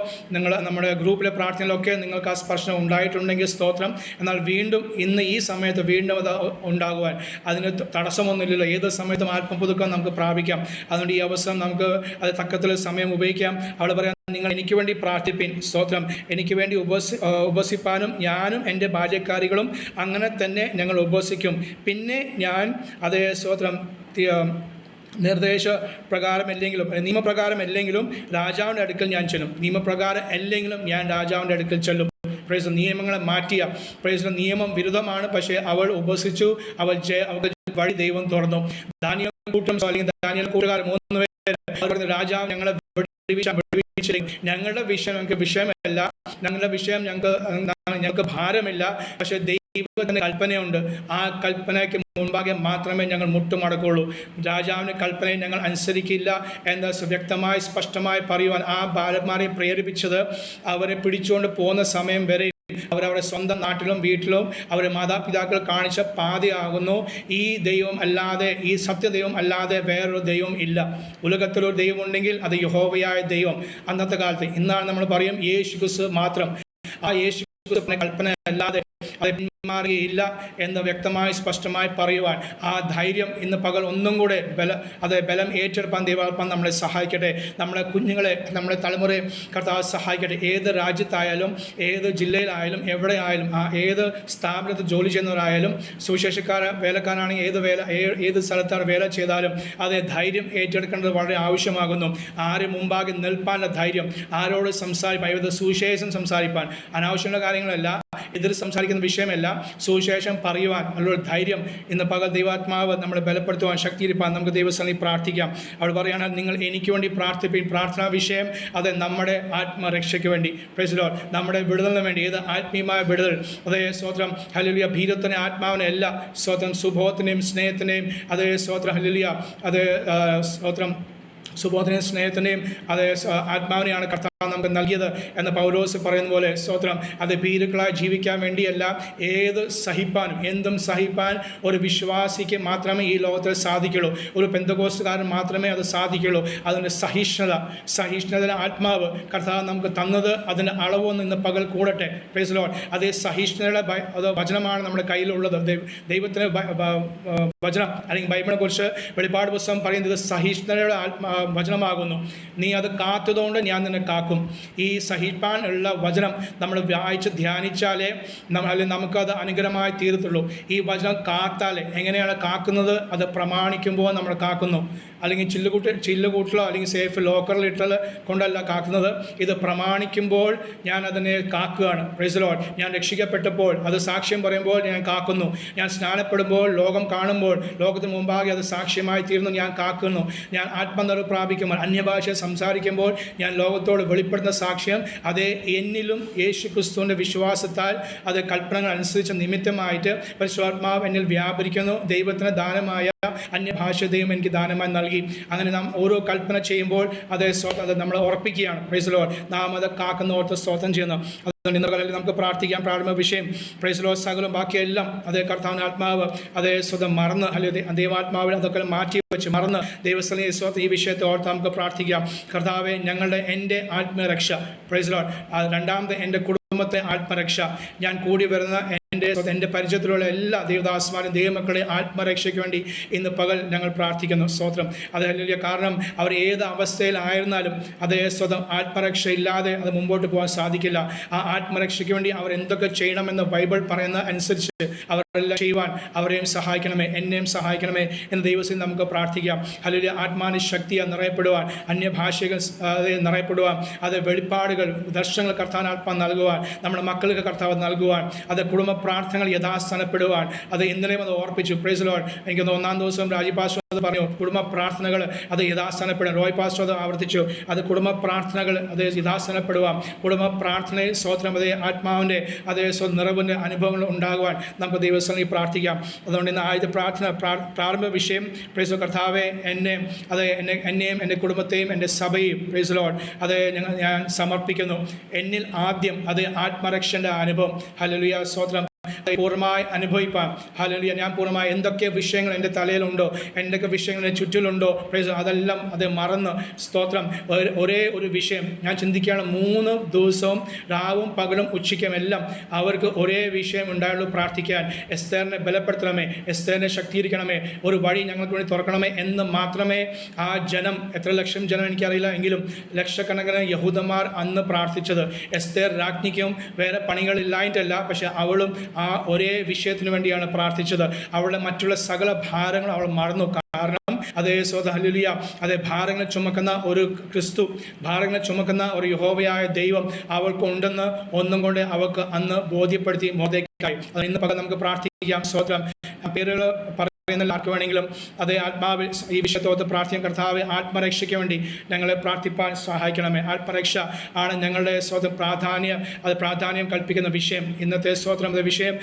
നമ്മുടെ ഗ്രൂപ്പിലെ പ്രാർത്ഥനയിലോ ഒക്കെ നിങ്ങൾക്ക് ആ സ്പർശനം ഉണ്ടായിട്ടുണ്ടെങ്കിൽ സ്തോത്രം. എന്നാൽ വീണ്ടും ഇന്ന് ഈ സമയത്ത് വീണ്ടും അത് ഉണ്ടാകുവാൻ അതിന് തടസ്സമൊന്നുമില്ലല്ലോ. ഏത് സമയത്തും ആത്മപുതുക്കം നമുക്ക് പ്രാപിക്കാം. അതുകൊണ്ട് ഈ അവസരം നമുക്ക് അത് തക്കത്തിൽ സമയം ഉപയോഗിക്കാം. അവിടെ പറയാം, നിങ്ങൾ എനിക്ക് വേണ്ടി പ്രാർത്ഥിപ്പിൻ. സ്തോത്രം. എനിക്ക് വേണ്ടി ഉപവസിപ്പാനും ഞാനും എൻ്റെ ബാല്യക്കാരികളും അങ്ങനെ തന്നെ ഞങ്ങൾ ഉപവസിക്കും. പിന്നെ ഞാൻ അതേ സ്തോത്രം നിർദ്ദേശപ്രകാരം അല്ലെങ്കിലും നിയമപ്രകാരം അല്ലെങ്കിലും രാജാവിൻ്റെ അടുക്കൽ ഞാൻ ചെല്ലും. നിയമപ്രകാരം അല്ലെങ്കിലും ഞാൻ രാജാവിൻ്റെ അടുക്കൽ ചെല്ലും. പ്രൈസ്. നിയമങ്ങളെ മാറ്റിയ പ്രൈസ്. നിയമം വിരുദ്ധമാണ്, പക്ഷേ അവൾ ഉപവസിച്ചു, അവൾക്ക് വഴി ദൈവം തുറന്നു. ദാനിയേൽ കൂട്ടുകാർ 3 പേര് രാജാവ് ഞങ്ങളെ ഞങ്ങളുടെ വിഷയം ഞങ്ങൾക്ക് വിഷയമല്ല, ഞങ്ങളുടെ വിഷയം ഞങ്ങൾക്ക് ഭാരമില്ല, പക്ഷെ ദൈവത്തിന്റെ കൽപ്പനയുണ്ട്. ആ കൽപ്പനയ്ക്ക് മുൻപാകെ മാത്രമേ ഞങ്ങൾ മുട്ടുമടക്കുള്ളൂ. രാജാവിന്റെ കൽപ്പനയെ ഞങ്ങൾ അനുസരിക്കില്ല എന്ന് വ്യക്തമായി സ്പഷ്ടമായി പറയുവാൻ ആ ബാലന്മാരെ പ്രേരിപ്പിച്ചത് അവരെ പിടിച്ചുകൊണ്ട് പോകുന്ന സമയം വരെ അവരവരുടെ സ്വന്തം നാട്ടിലും വീട്ടിലും അവരുടെ മാതാപിതാക്കൾ കാണിച്ച പാതയാകുന്നു. ഈ ദൈവം അല്ലാതെ, ഈ സത്യദൈവം അല്ലാതെ വേറൊരു ദൈവം ഇല്ല. ഉലകത്തിലൊരു ദൈവം ഉണ്ടെങ്കിൽ അത് യഹോവയായ ദൈവം. അന്നത്തെ കാലത്ത്, ഇന്നാണ് നമ്മൾ പറയും യേശു ക്രിസ്തു മാത്രം. ആ യേശു ക്രിസ്തുവിന്റെ കൽപ്പന അല്ലാതെ അത് പിന്മാറുകയില്ല എന്ന് വ്യക്തമായി സ്പഷ്ടമായി പറയുവാൻ ആ ധൈര്യം ഇന്ന് പകൽ ഒന്നും കൂടെ ബലം ഏറ്റെടുപ്പാൻ ദൈവാത്മാവ് നമ്മളെ സഹായിക്കട്ടെ. നമ്മുടെ കുഞ്ഞുങ്ങളെ, നമ്മുടെ തലമുറയെ കർത്താവ് സഹായിക്കട്ടെ. ഏത് രാജ്യത്തായാലും, ഏത് ജില്ലയിലായാലും, എവിടെ ആയാലും, ഏത് സ്ഥാപനത്തിൽ ജോലി ചെയ്യുന്നവരായാലും, വേലക്കാരാണെങ്കിൽ ഏത് സ്ഥലത്താണ് വേല ചെയ്താലും അതേ ധൈര്യം ഏറ്റെടുക്കേണ്ടത് വളരെ ആവശ്യമാകുന്നു. ആരും മുമ്പാകെ നിൽപ്പാനുള്ള ധൈര്യം, ആരോട് സംസാരിപ്പാൻ, സുവിശേഷം സംസാരിപ്പാൻ, അനാവശ്യമുള്ള കാര്യങ്ങളല്ല, എതിർ സംസാരിക്കുന്ന വിഷയമല്ല, സുവിശേഷം പറയുവാൻ നല്ലൊരു ധൈര്യം ഇന്ന് പകൽ ദൈവാത്മാവ് നമ്മളെ ബലപ്പെടുത്തുവാൻ, ശക്തിയിരിപ്പാൻ നമുക്ക് ദൈവസന്നിധിയിൽ പ്രാർത്ഥിക്കാം. അവിടെ പറയുകയാണ്, നിങ്ങൾ എനിക്ക് വേണ്ടി പ്രാർത്ഥിപ്പിൻ. പ്രാർത്ഥനാ വിഷയം അത് നമ്മുടെ ആത്മരക്ഷയ്ക്ക് വേണ്ടി, പ്രൈസ് ലോർഡ്, നമ്മുടെ വിടുതലിന് വേണ്ടി. ഏത് ആത്മീയമായ വിടുതൽ, അതേ സ്തോത്രം ഹല്ലേലൂയ, ഭീരത്തിനെ ആത്മാവിനെ അല്ല, സ്തോത്രം സുബോധത്തിനെയും സ്നേഹത്തിനെയും, അതേ സ്തോത്രം ഹല്ലേലൂയ, അതേ സ്തോത്രം സുബോധനെയും സ്നേഹത്തിനെയും അതേ ആത്മാവിനെയാണ് കർത്താവ് നമുക്ക് നൽകിയത് എന്ന് പൗലോസ് പറയുന്ന പോലെ സ്തോത്രം. അത് ഭീരുക്കളായി ജീവിക്കാൻ വേണ്ടിയല്ല, എന്തും സഹിപ്പാൻ ഒരു വിശ്വാസിക്ക് മാത്രമേ ഈ ലോകത്തിൽ സാധിക്കുള്ളൂ. ഒരു പെന്തക്കോസ്തുകാരൻ മാത്രമേ അത് സാധിക്കുള്ളൂ. അതിൻ്റെ സഹിഷ്ണുത ആത്മാവ് കർത്താവ് നമുക്ക് തന്നത്, അതിൻ്റെ അളവൊന്നും ഇന്ന് പകൽ കൂടട്ടെ. Praise Lord. അതേ സഹിഷ്ണുതയുടെ വചനമാണ് നമ്മുടെ കയ്യിലുള്ളത്. ദൈവത്തിന് വചനം അല്ലെങ്കിൽ ബൈബിളിനെ കുറിച്ച് വെളിപ്പാട് പുസ്തകം പറയുന്നത് സഹിഷ്ണുതയുടെ വചനമാകുന്നു. നീ അത് കാത്തതുകൊണ്ട് ഞാൻ നിന്നെ കാക്കും. കാക്കും. ഈ സഹിപ്പാൻ ഉള്ള വചനം നമ്മൾ വായിച്ച് ധ്യാനിച്ചാലേ അല്ലെങ്കിൽ നമുക്കത് അനുഗ്രഹമായി തീരത്തുള്ളൂ. ഈ വചനം കാത്താലേ, എങ്ങനെയാണ് കാക്കുന്നത്? അത് പ്രമാണിക്കുമ്പോൾ നമ്മൾ കാക്കുന്നു. അല്ലെങ്കിൽ ചില്ലുകൂട്ടിലോ അല്ലെങ്കിൽ സേഫ് ലോക്കറിൽ ഇട്ടൽ കൊണ്ടല്ല കാക്കുന്നത്. ഇത് പ്രമാണിക്കുമ്പോൾ ഞാൻ അതിനെ കാക്കുകയാണ്. Price the Lord. ഞാൻ രക്ഷിക്കപ്പെട്ടപ്പോൾ അത് സാക്ഷ്യം പറയുമ്പോൾ ഞാൻ കാക്കുന്നു. ഞാൻ സ്നാനപ്പെടുമ്പോൾ, ലോകം കാണുമ്പോൾ, ലോകത്തിന് മുമ്പാകെ അത് സാക്ഷ്യമായി തീർന്നു ഞാൻ കാക്കുന്നു. ഞാൻ ആത്മനിറവ് പ്രാപിക്കുമ്പോൾ, അന്യഭാഷ സംസാരിക്കുമ്പോൾ ഞാൻ ലോകത്തോട് വെളിപ്പെടുന്ന സാക്ഷ്യം അതേ എന്നിലും യേശു ക്രിസ്തുവിൻ്റെ വിശ്വാസത്താൽ അത് കൽപ്പനകൾ അനുസരിച്ച നിമിത്തമായിട്ട് പരിശുദ്ധാത്മാവ് എന്നിൽ വ്യാപരിക്കുന്നു. ദൈവത്തിന് ദാനമായ അന്യഭാഷ ദൈവം എനിക്ക് ദാനമായി നൽകി. അങ്ങനെ നാം ഓരോ കൽപ്പന ചെയ്യുമ്പോൾ അത് നമ്മൾ ഉറപ്പിക്കുകയാണ്. Price the lord. നാം അത് കാക്കുന്ന ഓർത്ത് സ്തോത്രം ചെയ്യുന്നു. അതുകൊണ്ട് ഇന്ന് കാലങ്ങളിൽ നമുക്ക് പ്രാർത്ഥിക്കാം. പ്രാരംഭ വിഷയം പ്രൈസ് ദി ലോർഡ്. സകലം ബാക്കിയെല്ലാം അതേ കർത്താവിൻ്റെ ആത്മാവ് അതേ സ്വതം മറന്ന് അല്ലെങ്കിൽ ദൈവാത്മാവിൽ അതൊക്കെ മാറ്റി വെച്ച് മറന്ന് ദൈവസ്ഥലീയ സ്വത്ത് ഈ വിഷയത്തെ ഓർത്ത് നമുക്ക് പ്രാർത്ഥിക്കാം. കർത്താവെ, എൻ്റെ ആത്മരക്ഷ പ്രൈസ് ദി ലോർഡ്. രണ്ടാമത്തെ എൻ്റെ കുടുംബത്തെ ആത്മരക്ഷ, ഞാൻ കൂടി വരുന്ന എൻ്റെ പരിചയത്തിലുള്ള എല്ലാ ദൈവദാസന്മാരും ദൈവമക്കളെ ആത്മരക്ഷയ്ക്ക് വേണ്ടി ഇന്ന് പകൽ ഞങ്ങൾ പ്രാർത്ഥിക്കുന്നു. സ്തോത്രം. അതല്ല, കാരണം അവർ ഏത് അവസ്ഥയിലായിരുന്നാലും അതേ സ്വതം ആത്മരക്ഷ ഇല്ലാതെ അത് മുമ്പോട്ട് പോകാൻ സാധിക്കില്ല. ആ ആത്മരക്ഷയ്ക്ക് വേണ്ടി അവർ എന്തൊക്കെ ചെയ്യണമെന്ന് ബൈബിൾ പറയുന്ന അനുസരിച്ച് അവരെല്ലാം ചെയ്യുവാൻ അവരെയും സഹായിക്കണമേ, എന്നെയും സഹായിക്കണമേ എന്ന് ദൈവത്തിൽ നമുക്ക് പ്രാർത്ഥിക്കാം. ഹല്ലേലൂയ. ആത്മാന ശക്തിയാൽ നിറയപ്പെടുവാൻ, അന്യഭാഷകൾ നിറയപ്പെടുവാൻ, അത് വെളിപ്പാടുകൾ ദർശനങ്ങൾ കർത്താവിന് ആത്മാ നൽകുവാൻ, നമ്മുടെ മക്കൾക്ക് കർത്താവ് നൽകുവാൻ, അത് കുടുംബ പ്രാർത്ഥനകൾ യഥാസ്ഥാനപ്പെടുവാൻ, അത് ഇന്നലെയും അത് ഓർപ്പിച്ചു. Price the Lord. എനിക്ക് ഒന്നാം ദിവസം രാജി പാസ്റ്റർ അത് പറഞ്ഞു, കുടുംബ പ്രാർത്ഥനകൾ അത് യഥാസ്ഥാനപ്പെടും. റോയ് പാസ്റ്റർ അത് ആവർത്തിച്ചു, അത് കുടുംബ പ്രാർത്ഥനകൾ അത് യഥാസ്ഥാനപ്പെടുവാൻ, കുടുംബ പ്രാർത്ഥനയിൽ സ്തോത്രം അതേ ആത്മാവിൻ്റെ അതേ നിറവിൻ്റെ അനുഭവങ്ങൾ ഉണ്ടാകുവാൻ നമുക്ക് ദൈവസ്ഥലിൽ പ്രാർത്ഥിക്കാം. അതുകൊണ്ട് ഇന്ന് ആദ്യത്തെ പ്രാരംഭ വിഷയം പ്രൈസ് ദി കർത്താവെ, എന്നെയും എൻ്റെ കുടുംബത്തെയും എൻ്റെ സഭയും പ്രൈസ് ദി ലോർഡ് അത് ഞാൻ സമർപ്പിക്കുന്നു. എന്നിൽ ആദ്യം അത് ആത്മരക്ഷൻ്റെ അനുഭവം. ഹല്ലേലൂയ. സ്തോത്രം. പൂർണ്ണമായി അനുഭവിപ്പാൻ. ഹല്ലേലൂയ. ഞാൻ പൂർണ്ണമായി എന്തൊക്കെ വിഷയങ്ങൾ എൻ്റെ തലയിലുണ്ടോ, എന്തൊക്കെ വിഷയങ്ങൾ എൻ്റെ ചുറ്റിലുണ്ടോ പ്രൈസ് അതെല്ലാം അത് മറന്ന് സ്തോത്രം ഒരേ ഒരു വിഷയം ഞാൻ ചിന്തിക്കുകയാണ്. 3 ദിവസവും രാവും പകലും ഉച്ചയ്ക്കും എല്ലാം അവർക്ക് ഒരേ വിഷയം ഉണ്ടായുള്ളൂ, പ്രാർത്ഥിക്കാൻ. എസ്തേറിനെ ബലപ്പെടുത്തണമേ, എസ്തേറിനെ ശക്തീകരിക്കണമേ, ഒരു വഴി ഞങ്ങൾക്ക് വേണ്ടി തുറക്കണമേ എന്ന് മാത്രമേ ആ ജനം, എത്ര ലക്ഷം ജനം എനിക്കറിയില്ല എങ്കിലും ലക്ഷക്കണക്കിന് യഹൂദന്മാർ അന്ന് പ്രാർത്ഥിച്ചത്. എസ്തേർ രാജ്ഞിക്കും വേറെ പണികളില്ലായിട്ടല്ല, പക്ഷെ അവളും ആ ഒരേ വിഷയത്തിന് വേണ്ടിയാണ് പ്രാർത്ഥിച്ചത്. അവളുടെ മറ്റുള്ള സകല ഭാരങ്ങൾ അവൾ മറന്നു. കാരണം അതേ സ്വതः ഹല്ലേലൂയ അതേ ഭാരങ്ങൾ ചുമക്കുന്ന ഒരു ക്രിസ്തു, ഭാരങ്ങൾ ചുമക്കുന്ന ഒരു യഹോവയായ ദൈവം അവൾക്കുണ്ടെന്ന് ഒന്നും കൊണ്ട് അവൾക്ക് അന്ന് ബോധ്യപ്പെടുത്തി മൊർദെഖായി. അത് ഇന്ന് പകൽ നമുക്ക് പ്രാർത്ഥിക്കാം. സ്തോത്രം. പേരുകൾ പറയുന്ന ആർക്ക് വേണമെങ്കിലും അതേ ആത്മാവിൽ ഈ വിഷയത്തോട് പ്രാർത്ഥിക്കാൻ. കർത്താവ് ആത്മരക്ഷയ്ക്ക് വേണ്ടി ഞങ്ങളെ പ്രാർത്ഥിപ്പാൻ സഹായിക്കണമേ. ആത്മരക്ഷ ആണ് ഞങ്ങളുടെ സ്വതം പ്രാധാന്യം കൽപ്പിക്കുന്ന വിഷയം. ഇന്നത്തെ സ്വതന്ത്രം വിഷയം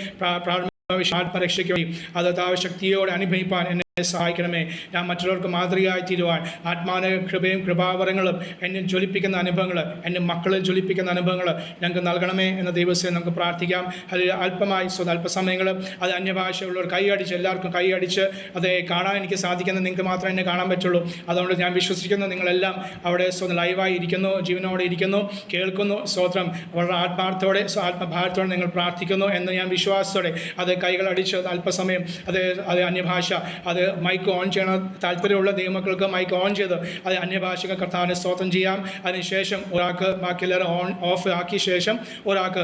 ആത്മരക്ഷയ്ക്ക് വേണ്ടി അത് ശക്തിയോടെ അനുഭവിപ്പാൻ എന്നെ സഹായിക്കണമേ. ഞാൻ മറ്റുള്ളവർക്ക് മാതൃകയായി തീരുവാൻ ആത്മാന കൃപയും കൃപാവരങ്ങളും എന്നെ ജ്വലിപ്പിക്കുന്ന അനുഭവങ്ങൾ, എൻ്റെ മക്കളെ ജ്വലിപ്പിക്കുന്ന അനുഭവങ്ങൾ ഞങ്ങൾക്ക് നൽകണമേ എന്ന ദൈവത്തെ നമുക്ക് പ്രാർത്ഥിക്കാം. അതിൽ അല്പമായി അല്പസമയങ്ങൾ അത് അന്യഭാഷയുള്ളവർ കൈയടിച്ച്, എല്ലാവർക്കും കൈയടിച്ച് അത് കാണാൻ എനിക്ക് സാധിക്കുന്നത് നിങ്ങൾക്ക് മാത്രമേ എന്നെ കാണാൻ പറ്റുള്ളൂ. അതുകൊണ്ട് ഞാൻ വിശ്വസിക്കുന്നു നിങ്ങളെല്ലാം അവിടെ ലൈവായി ഇരിക്കുന്നു, ജീവനോടെ ഇരിക്കുന്നു, കേൾക്കുന്നു. സ്തോത്രം. വളരെ ആത്മാർത്ഥത്തോടെ ആത്മഭാരത്തോടെ നിങ്ങൾ പ്രാർത്ഥിക്കുന്നു എന്ന് ഞാൻ വിശ്വാസത്തോടെ അത് കൈകളടിച്ച് അല്പസമയം അത് അന്യഭാഷ അത് മൈക്ക് ഓൺ ചെയ്യണം. താല്പര്യമുള്ള ദൈവമക്കൾക്ക് മൈക്ക് ഓൺ ചെയ്ത് അത് അന്യഭാഷകൾ കർത്താവിനെ സ്തോത്രം ചെയ്യാം. അതിനുശേഷം ഒരാൾക്ക് ബാക്കിയെല്ലാവരും ഓഫ് ആക്കിയ ശേഷം ഒരാൾക്ക്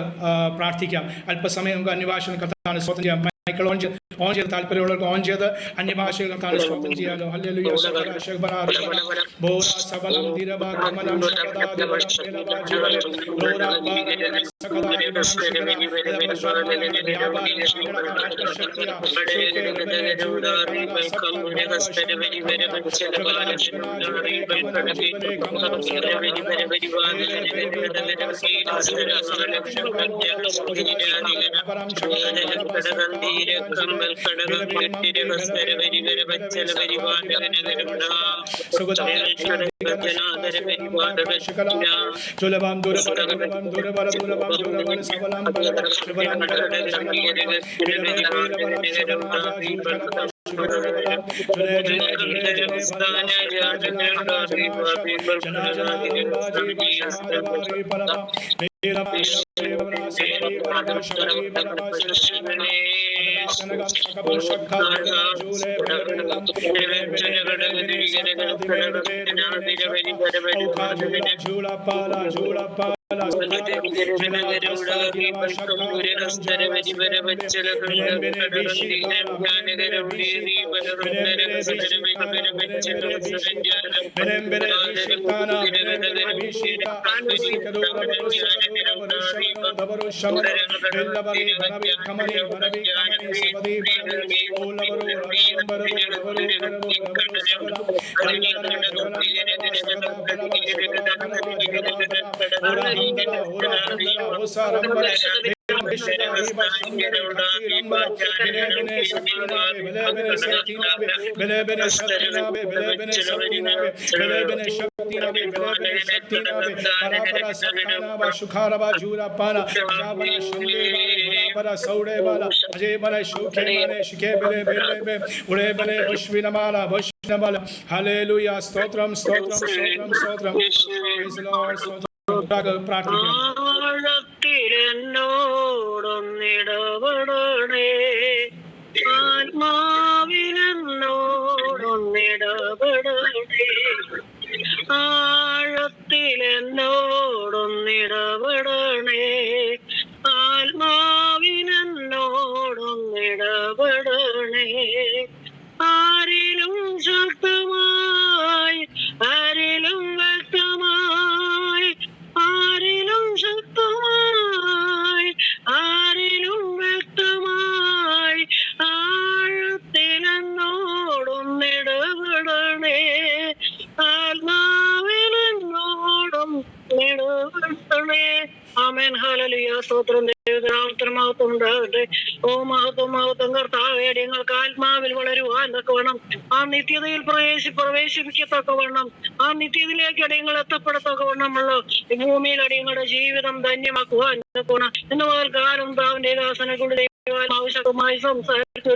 പ്രാർത്ഥിക്കാം. അല്പസമയം നമുക്ക് അന്യഭാഷകൾ കർത്താവിനെ സ്തോത്രം ചെയ്യാം. മൈക്കിൾ ഓൺ ചെയ്ത് താല്പര്യമുള്ളവർക്ക് ഓൺ ചെയ്ത് അന്യഭാഷകൾ കർത്താവിനെ സ്തോത്രം ചെയ്യാലോ. Hallelujah. Hallelujah. Stotram, stotram, stotram, stotram. Praise the Lord. പ്രാർത്ഥിക്കണം. ആഴത്തിലെന്നോടൊന്നിടപെടണേ, ആത്മാവിലെന്നോടൊന്നിടപെടണേ, ആഴത്തിലെന്നോടൊന്നിടപെടണേ, ആത്മാവിലെന്നോടൊന്നിടപെടണേ. ആരിലും ശക്തമായി, ആരിലും വ്യക്തമായി, ആരിലും ശക്തമായി, ആരിലും വ്യക്തമായി, ആഴത്തിലെന്നോടൊന്നിടപെടണേ, ആത്മാവിലെന്നോടും ഇടപെടണേ. ആമേൻ. ഹല്ലേലൂയ. സ്തോത്രം. ദൈവനാമത്തിന് മഹത്വം ഉണ്ടാകട്ടെ. ഓ മഹത്വം, മഹത്വം കർത്താവേ, ഞങ്ങൾക്ക് ആത്മാവിൽ വളരുവാൻ തക്കവണ്ണം, ആ നിത്യതയിൽ പ്രവേശിപ്പിക്കത്തക്കവണ്ണം, ആ നിത്യതയിലേക്ക് അടിയങ്ങൾ എത്തപ്പെടത്തക്കവണ്ണമുള്ള ഈ ഭൂമിയിൽ അടിയങ്ങളുടെ ജീവിതം ധന്യമാക്കുവാൻ തക്കവണ്ണം ഇന്ന് മുതൽ കാലം താവിന്റെ ദാസനെ കൊണ്ട് ആവശ്യമായി സംസാരിച്ചു.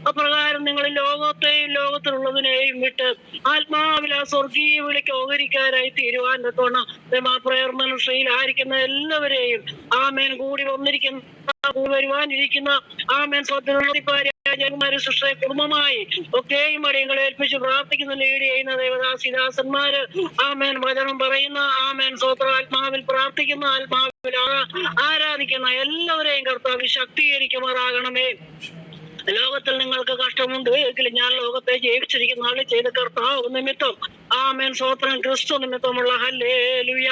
അപ്രകാരം നിങ്ങൾ ലോകത്തെയും ലോകത്തിലുള്ളതിനെയും വിട്ട് ആത്മാവിൽ ആ സ്വർഗീയ വിളിക്ക് ഓഹരിക്കാരായി തീരുവാൻ തക്കവണ്ണം പ്രയർ മിനിസ്ട്രിയിലായിരിക്കുന്ന എല്ലാവരെയും ആമേൻ കൂടി വരുവാനിരിക്കുന്ന ആമേൻ സ്വന്തന്മാരെ സൃഷ്ടിയെ കുടുംബമായി ഒക്കെയും അടിയങ്ങളെ ഏൽപ്പിച്ച് പ്രാർത്ഥിക്കുന്ന ലീഡ് ചെയ്യുന്ന ദേവദാസിദാസന്മാര് ആമേൻ വചനം പറയുന്ന ആമേൻ സ്വത്ര ആത്മാവിൽ പ്രാർത്ഥിക്കുന്ന ആത്മാവിൽ ആരാധിക്കുന്ന എല്ലാവരെയും കർത്താവ് ശക്തീകരിക്കുമാറാകണമേ. ലോകത്തിൽ നിങ്ങൾക്ക് കഷ്ടമുണ്ട് എങ്കിലും ഞാൻ ലോകത്തെ ജയിച്ചിരിക്കുന്ന ആളെ ചെയ്ത കർത്താവ് നിമിത്തം ആമേൻ സ്വോത്രം ക്രിസ്തു നിമിത്തമുള്ള ഹല്ലേലൂയ.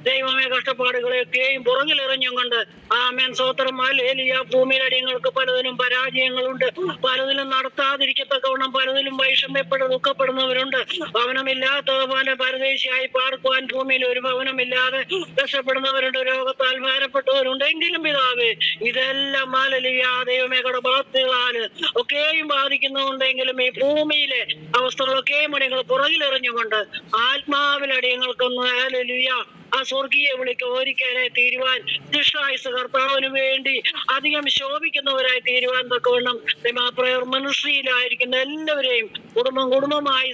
ദൈവമേ, കഷ്ടപ്പാടുകളെയൊക്കെയും പുറകിലെറിഞ്ഞും കൊണ്ട് ആമേൻ സ്വോത്രം ഹല്ലേലൂയ. ഭൂമിയിലടിയങ്ങൾക്ക് പലതിലും പരാജയങ്ങളുണ്ട്, പലതിലും നടത്താതിരിക്കത്തക്കവണ്ണം പലതിലും വൈഷമ്യപ്പെട്ട് ദുഃഖപ്പെടുന്നവരുണ്ട്. ഭവനമില്ലാത്തവനെ പരദേശിയായി പാർക്കുവാൻ ഭൂമിയിൽ ഒരു ഭവനമില്ലാതെ കഷ്ടപ്പെടുന്നവരുണ്ട്, രോഗത്താൽ ഭാരപ്പെട്ടവരുണ്ട്. എങ്കിലും പിതാവേ, ഇതെല്ലാം ഹല്ലേലൂയ ദൈവമേ കടബാധ്യതകളാല് ഒക്കെയും ബാധിക്കുന്നുണ്ടെങ്കിലും ഈ ഭൂമിയിലെ അവസ്ഥകളൊക്കെയും അടിയങ്ങൾ പുറകിലെറിഞ്ഞുകൊണ്ട് ആത്മാവിൽ അടിയങ്ങൾക്കൊന്ന് ഹല്ലേലൂയ ആ സ്വർഗീയ വിളിക്ക് ഓരിക്കാനായി തീരുവാൻ ദീർഘായുസ്സ് കർത്താവിന് വേണ്ടി അധികം ശോഭിക്കുന്നവരായി തീരുവാൻ തക്കവണ്ണം പ്രയർ മിനിസ്ട്രിയിലായിരിക്കുന്ന എല്ലാവരെയും കുടുംബമായി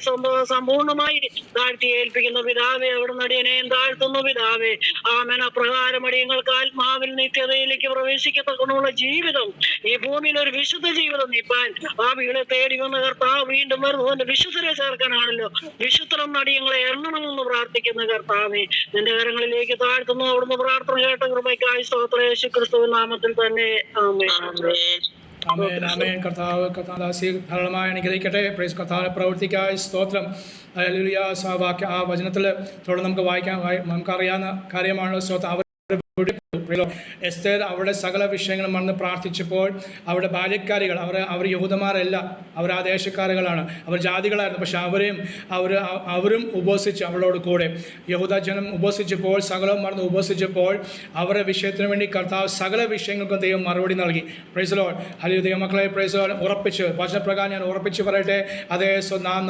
സമ്പൂർണമായി താഴ്ത്തി ഏൽപ്പിക്കുന്ന പിതാവേ, അവിടെ നടിയനെയും താഴ്ത്തുന്നു പിതാവേ. ആമേൻ. അപ്രകാരം അടിയങ്ങൾക്ക് ആത്മാവിൽ നിത്യതയിലേക്ക് പ്രവേശിക്കത്തക്കണമുള്ള ജീവിതം, ഈ ഭൂമിയിൽ ഒരു വിശുദ്ധ ജീവിതം നീപ്പാൻ ആ വീളെ തേടി വന്ന കർത്താവ് വീണ്ടും വരുന്നു. വിശുദ്ധരെ ചേർക്കാനാണല്ലോ വിശുദ്ധം നടിയങ്ങളെ എണ്ണണമെന്ന് പ്രാർത്ഥിക്കുന്ന കർത്താവേ, നിന്റെ കരങ്ങളിലേക്ക് താഴ്ത്തുന്നു. അവിടുന്ന് പ്രാർത്ഥന കേട്ട കൃപയ്ക്കായി സ്തോത്രം യേശു ക്രിസ്തുവിൻ നാമത്തിൽ തന്നെ. ആമേൻ. ആമേൻ. ആമേൻ. കർത്താവ് ധാരാളമായി അനുഗ്രഹിക്കട്ടെ. പ്രൈസ് കർത്താവിന്റെ പ്രവൃത്തിക്കായി സ്തോത്രം. ഹല്ലേലൂയ. ആ വചനത്തിൽ തുടർന്ന് നമുക്ക് നമുക്കറിയാവുന്ന കാര്യമാണല്ലോ സ്തോത്രം. എസ്തേർ അവരുടെ സകല വിഷയങ്ങളും വന്ന് പ്രാർത്ഥിച്ചപ്പോൾ അവരുടെ ബാല്യക്കാരികൾ അവർ യഹൂദന്മാരല്ല, അവർ ആ ദേശക്കാരുകളാണ്, അവർ ജാതികളായിരുന്നു. പക്ഷെ അവരും ഉപവസിച്ച് അവളോട് കൂടെ യഹൂദ ജനം ഉപവസിച്ചപ്പോൾ, സകലവും മറന്ന് ഉപവസിച്ചപ്പോൾ അവരുടെ വിഷയത്തിന് വേണ്ടി കർത്താവ് സകല വിഷയങ്ങൾക്കും ദൈവം മറുപടി നൽകി. Praise Lord. ഹല്ലേലൂയ. ദൈവമക്കളെ പ്രൈസ് ലോർഡ്. ഉറപ്പിച്ച് വചനപ്രകാരം ഞാൻ ഉറപ്പിച്ച് പറയട്ടെ, അതേ നാം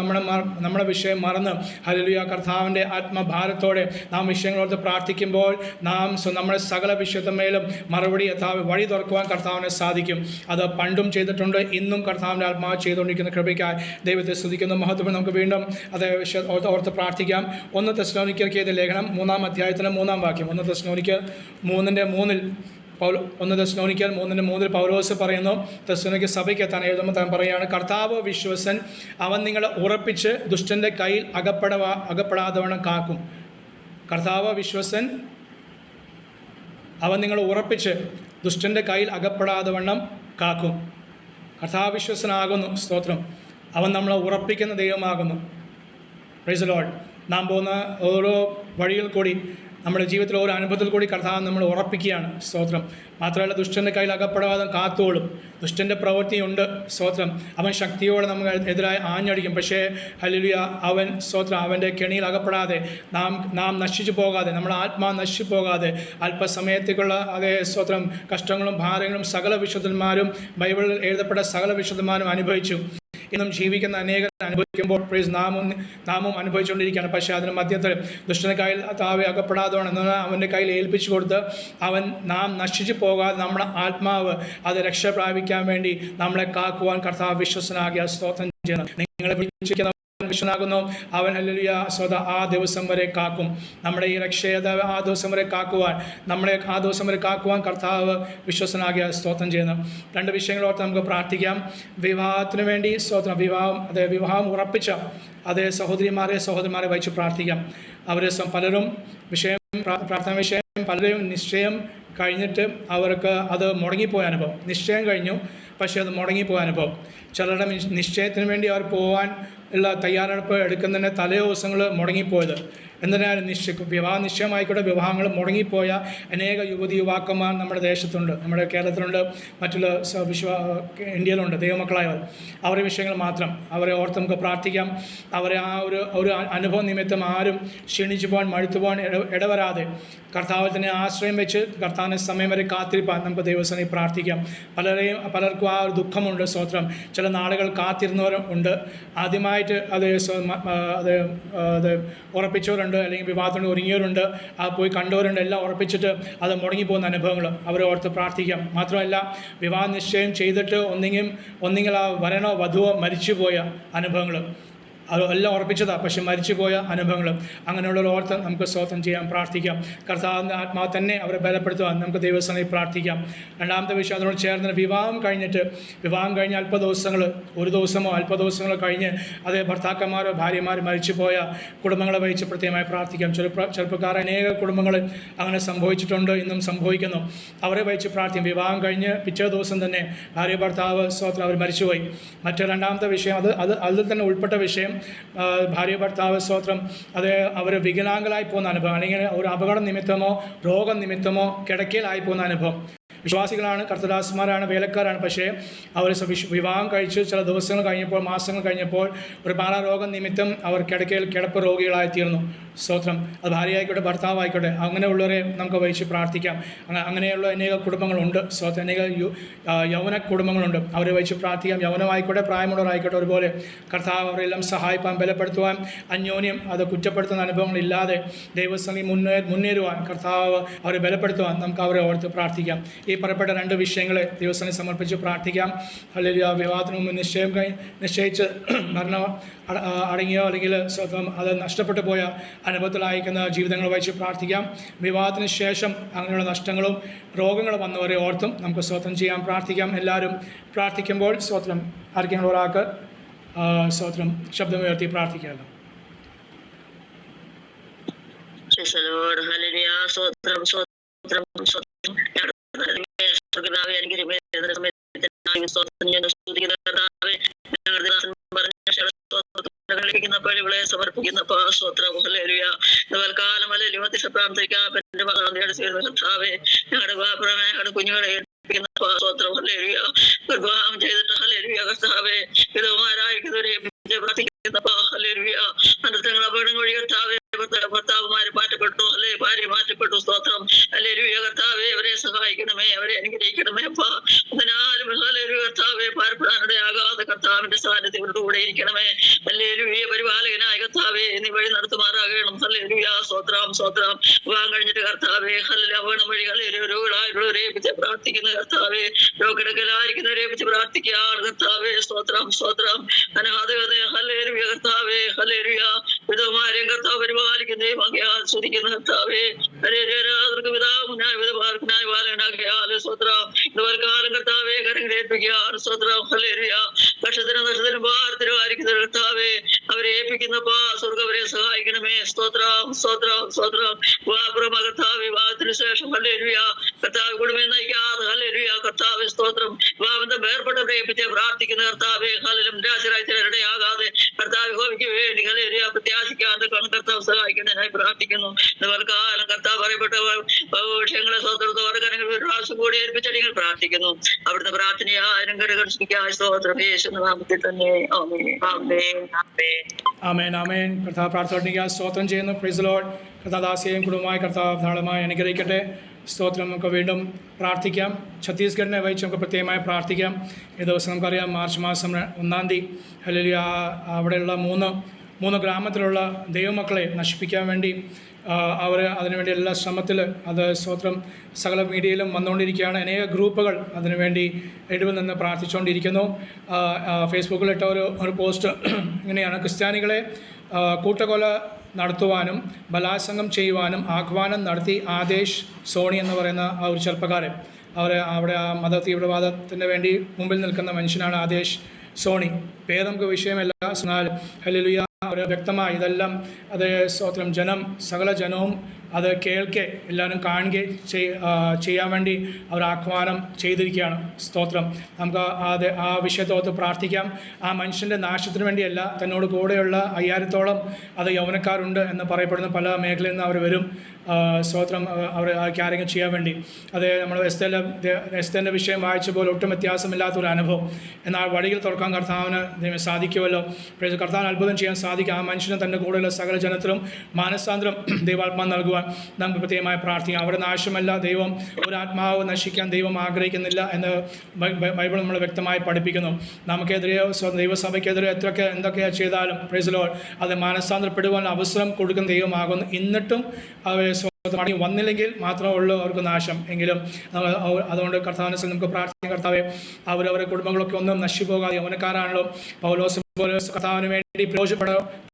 നമ്മുടെ വിഷയം മറന്ന് ഹല്ലേലൂയ കർത്താവിൻ്റെ ആത്മഭാരത്തോടെ നാം വിഷയങ്ങളോട് പ്രാർത്ഥിക്കുമ്പോൾ നാം നമ്മുടെ സകല വിഷയത്തിന്മേലും മറുപടി വഴി തുറക്കുവാൻ കർത്താവിനെ സാധിക്കും. അത് പണ്ടും ചെയ്തിട്ടുണ്ട്, ഇന്നും കർത്താവിൻ്റെ ആത്മാവ് ചെയ്തുകൊണ്ടിരിക്കുന്ന കൃപയ്ക്കായി ദൈവത്തെ സ്തുതിക്കുന്ന മഹത്വം നമുക്ക് വീണ്ടും അതേ വിഷയം ഓർത്ത് പ്രാർത്ഥിക്കാം. 1 തെസ്സലോനിക്കർക്ക് എഴുതിയ ലേഖനം 3-ാം അധ്യായത്തിലെ 3-ാം വാക്യം. 1 തെസ്സലോനിക്കർ 3:3 1 തെസ്സലോനിക്കർ 3:3 പൗലോസ് പറയുന്നു, തെസ്സലോനിക്ക സഭയ്ക്ക് താൻ എഴുതുമ്പോൾ താൻ പറയുകയാണ്, കർത്താവ് വിശ്വസൻ, അവൻ നിങ്ങളെ ഉറപ്പിച്ച് ദുഷ്ടൻ്റെ കയ്യിൽ അകപ്പെടാതവണ്ണം കാക്കും. കർത്താവ് വിശ്വസൻ, അവൻ നിങ്ങളെ ഉറപ്പിച്ച് ദുഷ്ടൻ്റെ കയ്യിൽ അകപ്പെടാതവണ്ണം കാക്കും. കർത്താവ് വിശ്വസനാകുന്നു. സ്തോത്രം. അവൻ നമ്മളെ ഉറപ്പിക്കുന്ന ദൈവമാകുന്നു. Praise the lord. നാം പോകുന്ന ഓരോ വഴിയിൽ കൂടി, നമ്മുടെ ജീവിതത്തിൽ ഓരോ അനുഭവത്തിൽ കൂടി കർത്താവ് നമ്മൾ ഉറപ്പിക്കുകയാണ്. സ്തോത്രം. മാത്രമല്ല, ദുഷ്ടൻ്റെ കയ്യിൽ അകപ്പെടാതെ കാത്തോളും. ദുഷ്ടൻ്റെ പ്രവൃത്തിയുണ്ട്. സ്തോത്രം. അവൻ ശക്തിയോടെ നമുക്ക് എതിരായി ആഞ്ഞടിക്കും. പക്ഷേ ഹല്ലേലൂയ, അവൻ സ്തോത്രം അവൻ്റെ കെണിയിൽ അകപ്പെടാതെ നാം നശിച്ചു പോകാതെ, നമ്മുടെ ആത്മാവ് നശിച്ചു പോകാതെ, അല്പസമയത്തേക്കുള്ള അതേ സ്തോത്രം കഷ്ടങ്ങളും ഭാരങ്ങളും സകല വിശുദ്ധന്മാരും, ബൈബിളിൽ എഴുതപ്പെട്ട സകല വിശുദ്ധന്മാരും അനുഭവിച്ചു. ഇന്നും ജീവിക്കുന്ന അനേകം അനുഭവിക്കുമ്പോൾ പ്രൈസ് നാമും അനുഭവിച്ചുകൊണ്ടിരിക്കുകയാണ്. പക്ഷേ അതിന് മധ്യത്തിൽ ദുഷ്ടൻ്റെ കയ്യിൽ താവെ അകപ്പെടാതെ അവൻ്റെ കയ്യിൽ ഏൽപ്പിച്ചു കൊടുത്ത് നാം നശിച്ചു പോകാതെ നമ്മുടെ ആത്മാവ് അത് രക്ഷ പ്രാപിക്കാൻ വേണ്ടി നമ്മളെ കാക്കുവാൻ കർത്താവ് വിശ്വസനാകിയ സ്തോത്രം ചെയ്യണം. നിങ്ങളെ വിളിച്ചിരിക്കുന്ന വിശ്വനാകുന്നു. അവൻ ഹല്ലേലൂയ സ്വത ആ ദിവസം വരെ കാക്കും. നമ്മുടെ ഈ രക്ഷയത ആ ദിവസം വരെ കാക്കുവാൻ, നമ്മളെ ആ ദിവസം വരെ കാക്കുവാൻ കർത്താവ് വിശ്വസനാകിയ സ്തോത്രം ചെയ്യുന്നു. 2 വിഷയങ്ങളോർത്ത് നമുക്ക് പ്രാർത്ഥിക്കാം. വിവാഹത്തിന് വേണ്ടി സ്തോത്രം. വിവാഹം ഉറപ്പിച്ച അതേ സഹോദരിമാരെ വഹിച്ച് പ്രാർത്ഥിക്കാം. അവരെ പലരും പ്രാർത്ഥന വിഷയം പലരും നിശ്ചയം കഴിഞ്ഞിട്ട് അവർക്ക് അത് മുടങ്ങിപ്പോയ അനുഭവം. നിശ്ചയം കഴിഞ്ഞു, പക്ഷേ അത് മുടങ്ങിപ്പോയ അനുഭവം. ചിലരുടെ നിശ്ചയത്തിന് വേണ്ടി അവർ പോകാൻ ഉള്ള തയ്യാറെടുപ്പ് എടുക്കുന്നതിന് തലേ ദിവസങ്ങൾ മുടങ്ങിപ്പോയത്. എന്തിനാലും വിവാഹ നിശ്ചയമായിക്കോട്ടെ, വിവാഹങ്ങൾ മുടങ്ങിപ്പോയ അനേക യുവാക്കന്മാർ നമ്മുടെ ദേശത്തുണ്ട്, നമ്മുടെ കേരളത്തിലുണ്ട്, മറ്റുള്ള ഇന്ത്യയിലുണ്ട്. ദൈവമക്കളായവർ, അവരുടെ വിഷയങ്ങൾ മാത്രം അവരെ ഓർത്ത് നമുക്ക് പ്രാർത്ഥിക്കാം. അവരെ ആ ഒരു അനുഭവ നിമിത്തം ആരും ക്ഷീണിച്ചു പോകാൻ, മടുത്തു പോകാൻ ഇടവരാതെ കർത്താവിൽ തന്നെ ആശ്രയം വെച്ച് കർത്താവിൻ്റെ സമയം വരെ കാത്തിരിപ്പാൻ നമുക്ക് ദൈവസേനയിൽ പ്രാർത്ഥിക്കാം. പലർക്കും ആ ഒരു ദുഃഖമുണ്ട്. സ്തോത്രം. ചില നാളുകൾ കാത്തിരുന്നവരും ഉണ്ട്. ആദ്യമായിട്ട് അത് ഉറപ്പിച്ചവരുണ്ട്, അല്ലെങ്കിൽ വിവാഹത്തിന് ഒരുങ്ങിയവരുണ്ട്, പോയി കണ്ടവരുണ്ട്. എല്ലാം ഉറപ്പിച്ചിട്ട് അത് മുടങ്ങിപ്പോകുന്ന അനുഭവങ്ങൾ അവരെ ഓർത്ത് പ്രാർത്ഥിക്കാം. മാത്രമല്ല, വിവാഹ നിശ്ചയം ചെയ്തിട്ട് ഒന്നെങ്കിൽ ആ വരനോ വധുവോ മരിച്ചുപോയ അനുഭവങ്ങൾ, അതെല്ലാം ഉറപ്പിച്ചതാണ്, പക്ഷെ മരിച്ചുപോയ അനുഭവങ്ങൾ, അങ്ങനെയുള്ളവർ ഓർത്ത് നമുക്ക് സ്തോത്രം ചെയ്യാൻ പ്രാർത്ഥിക്കാം. കർത്താവിൻ്റെ ആത്മാവ് തന്നെ അവരെ ബലപ്പെടുത്തുവാൻ നമുക്ക് ദൈവസേനയിൽ പ്രാർത്ഥിക്കാം. 2-ാമത്തെ വിഷയം അതിനോട് ചേർന്ന് വിവാഹം കഴിഞ്ഞ് അല്പ ദിവസങ്ങൾ, ഒരു ദിവസമോ അല്പ ദിവസങ്ങളോ കഴിഞ്ഞ് അതേ ഭർത്താക്കന്മാരോ ഭാര്യമാരോ മരിച്ചുപോയ കുടുംബങ്ങളെ വഹിച്ച് പ്രത്യേകമായി പ്രാർത്ഥിക്കാം. ചെറുപ്പക്കാർ അനേക കുടുംബങ്ങളിൽ അങ്ങനെ സംഭവിച്ചിട്ടുണ്ട്, ഇന്നും സംഭവിക്കുന്നു. അവരെ വഹിച്ച് പ്രാർത്ഥിക്കും. വിവാഹം കഴിഞ്ഞ് പിറ്റേ ദിവസം തന്നെ ഭാര്യ ഭർത്താവ് സ്തോത്രം അവർ മരിച്ചുപോയി. മറ്റേ 2-ാമത്തെ വിഷയം അതിൽ തന്നെ ഉൾപ്പെട്ട വിഷയം, ഭാര്യ ഭർത്താവ് സ്തോത്രം അവർ വികലാംഗരായി പോകുന്ന അനുഭവം, അല്ലെങ്കിൽ ഒരു അപകട നിമിത്തമോ രോഗനിമിത്തമോ കിടക്കയിലായി പോകുന്ന അനുഭവം. വിശ്വാസികളാണ്, കർത്തദാസന്മാരാണ്, വേലക്കാരാണ്. പക്ഷേ അവർ വിവാഹം കഴിച്ച് ചില ദിവസങ്ങൾ കഴിഞ്ഞപ്പോൾ, മാസങ്ങൾ കഴിഞ്ഞപ്പോൾ ഒരു മാറാരോഗം നിമിത്തം അവർ കിടപ്പ് രോഗികളായിത്തീർന്നു. സ്തോത്രം. അത് ഭാര്യയായിക്കോട്ടെ ഭർത്താവായിക്കോട്ടെ, അങ്ങനെയുള്ളവരെ നമുക്ക് വഹിച്ച് പ്രാർത്ഥിക്കാം. അങ്ങനെയുള്ള അനേക കുടുംബങ്ങളുണ്ട്. സ്തോത്രം. അനേക യൗവന കുടുംബങ്ങളുണ്ട്, അവരെ വഹിച്ച് പ്രാർത്ഥിക്കാം. യൗവനമായിക്കോട്ടെ പ്രായമുള്ളവരായിക്കോട്ടെ ഒരുപോലെ കർത്താവ് അവരെല്ലാം സഹായിപ്പാൻ, ബലപ്പെടുത്തുവാൻ, അന്യോന്യം അത് കുറ്റപ്പെടുത്തുന്ന അനുഭവങ്ങളില്ലാതെ ദൈവസേനയിൽ മുന്നേറുവാൻ കർത്താവ് അവരെ ബലപ്പെടുത്തുവാൻ നമുക്ക് അവരെ ഓർത്ത് പ്രാർത്ഥിക്കാം. ഈ പറയപ്പെട്ട 2 വിഷയങ്ങളെ ദൈവസേനയിൽ സമർപ്പിച്ച് പ്രാർത്ഥിക്കാം. ഹല്ലേലൂയ. വിവാഹത്തിന് മുമ്പ് നിശ്ചയിച്ച് മരണം അടങ്ങിയോ അല്ലെങ്കിൽ സ്വന്തം അത് നഷ്ടപ്പെട്ടു പോയ അനുഭവത്തിലായിരിക്കുന്ന ജീവിതങ്ങൾ വഹിച്ച് പ്രാർത്ഥിക്കാം. വിവാഹത്തിന് ശേഷം അങ്ങനെയുള്ള നഷ്ടങ്ങളും രോഗങ്ങളും വന്നവരെ ഓർത്തും നമുക്ക് സ്തോത്രം ചെയ്യാൻ പ്രാർത്ഥിക്കാം. എല്ലാവരും പ്രാർത്ഥിക്കുമ്പോൾ സ്തോത്രം ആർക്കെങ്കിലും ഒരാൾക്ക് സ്തോത്രം ശബ്ദമുയർത്തി പ്രാർത്ഥിക്കാമല്ലോ. സമർപ്പിക്കുന്ന ഞങ്ങളുടെ കുഞ്ഞുങ്ങളെ വിവാഹം ചെയ്തിട്ട് കർത്താവേ വിധവമാരായിരിക്കുന്നവരെ അനർത്ഥങ്ങൾ അപകടങ്ങൾ വഴി കർത്താവേ ഭർത്താവുമാര് മാറ്റപ്പെട്ടു, അല്ലെ ഭാര്യ മാറ്റപ്പെട്ടു. സ്തോത്രം. ഹല്ലേലൂയ. കർത്താവേ അവരെ സഹായിക്കണമേ, അവരെ അനുഗ്രഹിക്കണമേ. അപ്പ അതിനാലും ഹല്ലേലൂയ കർത്താവേ ഭാരപ്പെടാനിടയാകാതെ കർത്താവിന്റെ സാന്നിധ്യം ഇവരുടെ കൂടെ ഇരിക്കണമേ. ഹല്ലേലൂയ. പരിപാലകനായ കർത്താവേ നീ വഴി നടത്തുമാറാകണം. ഹല്ലേലൂയ. സ്തോത്രം. വിവാഹം കഴിഞ്ഞിട്ട് കർത്താവേ അപകടം വഴി ഹല്ലേലൂയ രോഗികളായിട്ടുള്ളവരെ ഏൽപ്പിച്ച് പ്രാർത്ഥിക്കുന്ന കർത്താവേ, രോഗക്കിടക്കലായിരിക്കുന്നവരെ ഏൽപ്പിച്ച് പ്രാർത്ഥിക്കുകയാണ് കർത്താവേ. സ്തോത്രം. അനാഥകത ഹല്ലേലൂയ കർത്താവേ. ഹല്ലേലൂയ. വിധവമാരെയും കർത്താവ് പരിപാലിക്കുന്ന പരിപാലിക്കുന്നേ മകയാൽ സ്തുതിക്കുന്ന കർത്താവേ കാലം കർത്താവേ കരങ്ങളേൽപ്പിക്കുക സ്തോത്രം ഹല്ലേലൂയ നക്ഷത്രം ഭാരത്തിലും ആയിരിക്കുന്ന കർത്താവേ അവരെ ഏൽപ്പിക്കുന്നപ്പാ സ്വർഗ്ഗം അവരെ സഹായിക്കണമേ സ്തോത്രം സ്തോത്രം സ്തോത്രം കർത്താവ് വിവാഹത്തിന് ശേഷം ഹല്ലേലൂയ കർത്താവ് കുടുംബം നയിക്കാതെ ഹല്ലേലൂയ കർത്താവ് സ്തോത്രം വിവാഹത്തെ വേർപെട്ടവരെ ഏൽപ്പിച്ച് പ്രാർത്ഥിക്കുന്ന കർത്താവേ ഹല്ലേലൂയ നിരാശരായിടയാകാതെ കർത്താവ് ഹോമിക്ക് വേണ്ടി ഹല്ലേലൂയ പ്രത്യാശിക്കാതെ കർത്താവ് സഹായിക്കുന്നതിനായി പ്രാർത്ഥിക്കുന്നു കാലം കർത്താവ് പറയപ്പെട്ട വിഷയങ്ങളെ സ്വതന്ത്രത്തോടെ കരങ്ങൾ ഒരു പ്രാവശ്യം കൂടി ഏൽപ്പിച്ചടികൾ പ്രാർത്ഥിക്കുന്നു അവിടുത്തെ പ്രാർത്ഥനയായിരം കരകർഷിക്കായി സ്തോത്രം യേശുവിന്റെ നാമത്തിൽ തന്നെ ആമേൻ ആമേൻ ആമേൻ ആമേൻ. കർത്താവ് പ്രാർത്ഥന സ്തോത്രം ചെയ്യുന്നു. Praise Lord. കർത്താദാസിയെയും കുടുംബമായി കർത്താവ് ധാരാളമായി അനുഗ്രഹിക്കട്ടെ. സ്തോത്രം. നമുക്ക് വീണ്ടും പ്രാർത്ഥിക്കാം. ഛത്തീസ്ഗഡിനെ വഹിച്ച് നമുക്ക് പ്രത്യേകമായി പ്രാർത്ഥിക്കാം. ഈ ദിവസം നമുക്കറിയാം മാർച്ച് മാസം 1-ാം തീയതി ഹല്ലേലൂയ അവിടെയുള്ള മൂന്ന് ഗ്രാമത്തിലുള്ള ദൈവമക്കളെ നശിപ്പിക്കാൻ വേണ്ടി അവർ അതിനുവേണ്ടി എല്ലാ ശ്രമത്തിൽ അത് സ്തോത്രം സകല മീഡിയയിലും വന്നുകൊണ്ടിരിക്കുകയാണ്. അനേക ഗ്രൂപ്പുകൾ അതിനുവേണ്ടി ഇടവിൽ നിന്ന് പ്രാർത്ഥിച്ചുകൊണ്ടിരിക്കുന്നു. ഫേസ്ബുക്കിലിട്ട ഒരു പോസ്റ്റ് ഇങ്ങനെയാണ്: ക്രിസ്ത്യാനികളെ കൂട്ടക്കൊല നടത്തുവാനും ബലാത്സംഗം ചെയ്യുവാനും ആഹ്വാനം നടത്തി ആദേശ് സോണി എന്ന് പറയുന്ന ആ ഒരു ചെറുപ്പക്കാരൻ. അവിടെ ആ മത തീവ്രവാദത്തിന് വേണ്ടി മുമ്പിൽ നിൽക്കുന്ന മനുഷ്യനാണ് ആദേശ് സോണി. പേര് നമുക്ക് വിഷയമല്ല. എന്നാൽ ഹല്ലേലൂയ അവർ വ്യക്തമായി ഇതെല്ലാം അത് സ്തോത്രം സകല ജനവും അത് കേൾക്കെ എല്ലാവരും കാണുകയും ചെയ്യാൻ വേണ്ടി അവർ ആഹ്വാനം ചെയ്തിരിക്കുകയാണ്. സ്തോത്രം. നമുക്ക് ആ വിഷയത്തോട്ട് പ്രാർത്ഥിക്കാം. ആ മനുഷ്യൻ്റെ നാശത്തിന് വേണ്ടിയല്ല, തന്നോട് കൂടെയുള്ള 5000-ഓളം അത് യൗവനക്കാരുണ്ട് എന്ന് പറയപ്പെടുന്ന പല മേഖലയിൽ നിന്ന് അവർ വരും. സ്തോത്രം. അവർ കാര്യങ്ങൾ ചെയ്യാൻ വേണ്ടി അത് നമ്മൾ എസ്തേൻ്റെ വിഷയം വായിച്ചപ്പോൾ ഒട്ടും വ്യത്യാസമില്ലാത്തൊരു അനുഭവം. എന്നാൽ വഴികൾ തുറക്കാൻ കർത്താവിന് സാധിക്കുമല്ലോ. കർത്താവിന് അത്ഭുതം ചെയ്യാൻ സാധിക്കും. ആ മനുഷ്യന് തൻ്റെ കൂടെയുള്ള സകല ജനത്തിലും മാനസാന്തരം ദൈവാത്മാവ് നൽകുവാൻ നമുക്ക് പ്രത്യേകമായി പ്രാർത്ഥിക്കാം. അവിടെ നാശമല്ല, ദൈവം ഒരാത്മാവ് നശിക്കാൻ ദൈവം ആഗ്രഹിക്കുന്നില്ല എന്ന് ബൈബിൾ നമ്മൾ വ്യക്തമായി പഠിപ്പിക്കുന്നു. നമുക്കെതിരെയോ ദൈവസഭയ്ക്കെതിരെ എന്തൊക്കെയാണ് ചെയ്താലും പ്രൈസ് ലോർഡ് അത് മാനസാന്തരപ്പെടുവാൻ അവസരം കൊടുക്കുന്ന ദൈവമാകുന്നു. എന്നിട്ടും അവർ മടങ്ങി വന്നില്ലെങ്കിൽ മാത്രമേ ഉള്ളൂ അവർക്ക് നാശം. എങ്കിലും അതുകൊണ്ട് കർത്താവിനെ നമുക്ക് പ്രാർത്ഥിക്കാം. കർത്താവെ അവരവരുടെ കുടുംബങ്ങളൊക്കെ ഒന്നും നശിച്ചുപോകാതെ യൗവനക്കാരാണല്ലോ പൗലോസ് കർത്താവിന് വേണ്ടി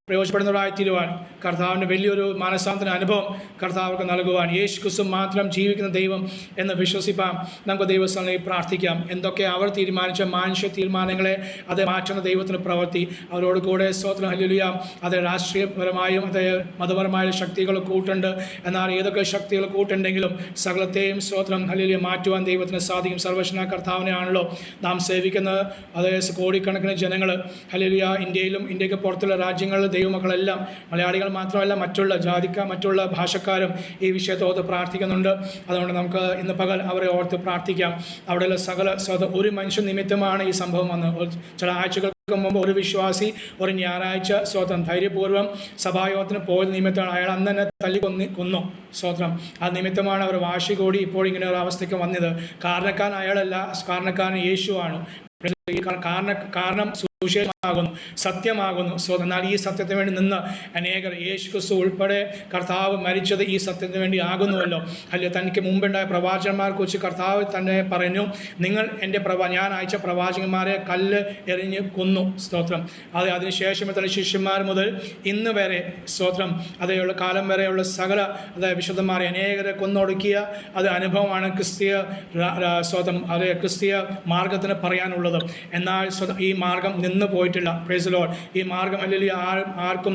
പ്രയോജനപ്പെടുന്നവരായി തീരുവാൻ കർത്താവിൻ്റെ വലിയൊരു മാനസാന്തര അനുഭവം കർത്താവർക്ക് നൽകുവാൻ യേശു ക്രിസ്തു മാത്രം ജീവിക്കുന്ന ദൈവം എന്ന് വിശ്വസിപ്പാൻ നമുക്ക് ദൈവസ്ഥലങ്ങളിൽ പ്രാർത്ഥിക്കാം. എന്തൊക്കെ അവർ തീരുമാനിച്ച മാനുഷ്യ തീരുമാനങ്ങളെ അത് മാറ്റുന്ന ദൈവത്തിന് പ്രവൃത്തി അവരോട് കൂടെ സ്തോത്രം ഹല്ലേലൂയ. അത് രാഷ്ട്രീയപരമായും അത് മതപരമായ ശക്തികൾ കൂട്ടുണ്ട്. എന്നാൽ ഏതൊക്കെ ശക്തികൾ കൂട്ടുണ്ടെങ്കിലും സകലത്തെയും സ്തോത്രം ഹല്ലേലൂയ മാറ്റുവാൻ ദൈവത്തിന് സാധിക്കും. സർവ്വശക്തനായ കർത്താവിനെ ആണല്ലോ നാം സേവിക്കുന്നത്. അതായത് കോടിക്കണക്കിന് ജനങ്ങൾ ഹല്ലേലൂയ ഇന്ത്യയിലും ഇന്ത്യക്ക് പുറത്തുള്ള രാജ്യങ്ങളിലെ ദൈവമക്കളെല്ലാം മലയാളികൾ മാത്രമല്ല മറ്റുള്ള ഭാഷക്കാരും ഈ വിഷയത്തോട് പ്രാർത്ഥിക്കുന്നുണ്ട്. അതുകൊണ്ട് നമുക്ക് ഇന്ന് പകൽ അവരെ ഓർത്ത് പ്രാർത്ഥിക്കാം. അവിടെയുള്ള സകല ഒരു മനുഷ്യ നിമിത്തമാണ് ഈ സംഭവം വന്നത്. ചില ആഴ്ചകൾക്ക് മുമ്പ് ഒരു വിശ്വാസി ഒരു ഞായറാഴ്ച സ്വതന്ത്രം ധൈര്യപൂർവ്വം സഭായോഗത്തിന് പോയ നിമിത്തമാണ് അയാൾ അന്ന് തന്നെ കൊന്നു. സ്വതന്ത്രം ആ നിമിത്തമാണ് അവർ വാശി കൂടി ഇപ്പോൾ ഇങ്ങനെ ഒരു അവസ്ഥയ്ക്ക് വന്നത്. കാരണക്കാരൻ അയാളല്ല, കാരണക്കാരൻ യേശുവാണ്. കാരണം സുവിശേഷമാകുന്നു, സത്യമാകുന്നു. എന്നാൽ ഈ സത്യത്തിന് വേണ്ടി നിന്ന് അനേകർ യേശു ക്രിസ്തു ഉൾപ്പെടെ കർത്താവ് മരിച്ചത് ഈ സത്യത്തിന് വേണ്ടി ആകുന്നുവല്ലോ. അല്ലെ തനിക്ക് മുമ്പുണ്ടായ പ്രവാചകന്മാരെ കുറിച്ച് കർത്താവ് തന്നെ പറഞ്ഞു, നിങ്ങൾ എൻ്റെ ഞാൻ അയച്ച പ്രവാചകന്മാരെ കല്ല് എറിഞ്ഞ് കൊന്നു. സ്തോത്രം. അതിനുശേഷം എത്ര ശിഷ്യന്മാർ മുതൽ ഇന്ന് വരെ സ്തോത്രം അതേയുള്ള കാലം വരെയുള്ള സകല വിശുദ്ധന്മാരെ അനേകരെ കൊന്നൊടുക്കിയ അനുഭവമാണ് ക്രിസ്തീയ സ്തോത്രം ക്രിസ്തീയ മാർഗത്തിന് പറയാനുള്ളത്. എന്നാൽ ഈ മാർഗം നിന്ന് പോയിട്ടില്ല. Praise Lord. ഈ മാർഗം അല്ലെങ്കിൽ ആർക്കും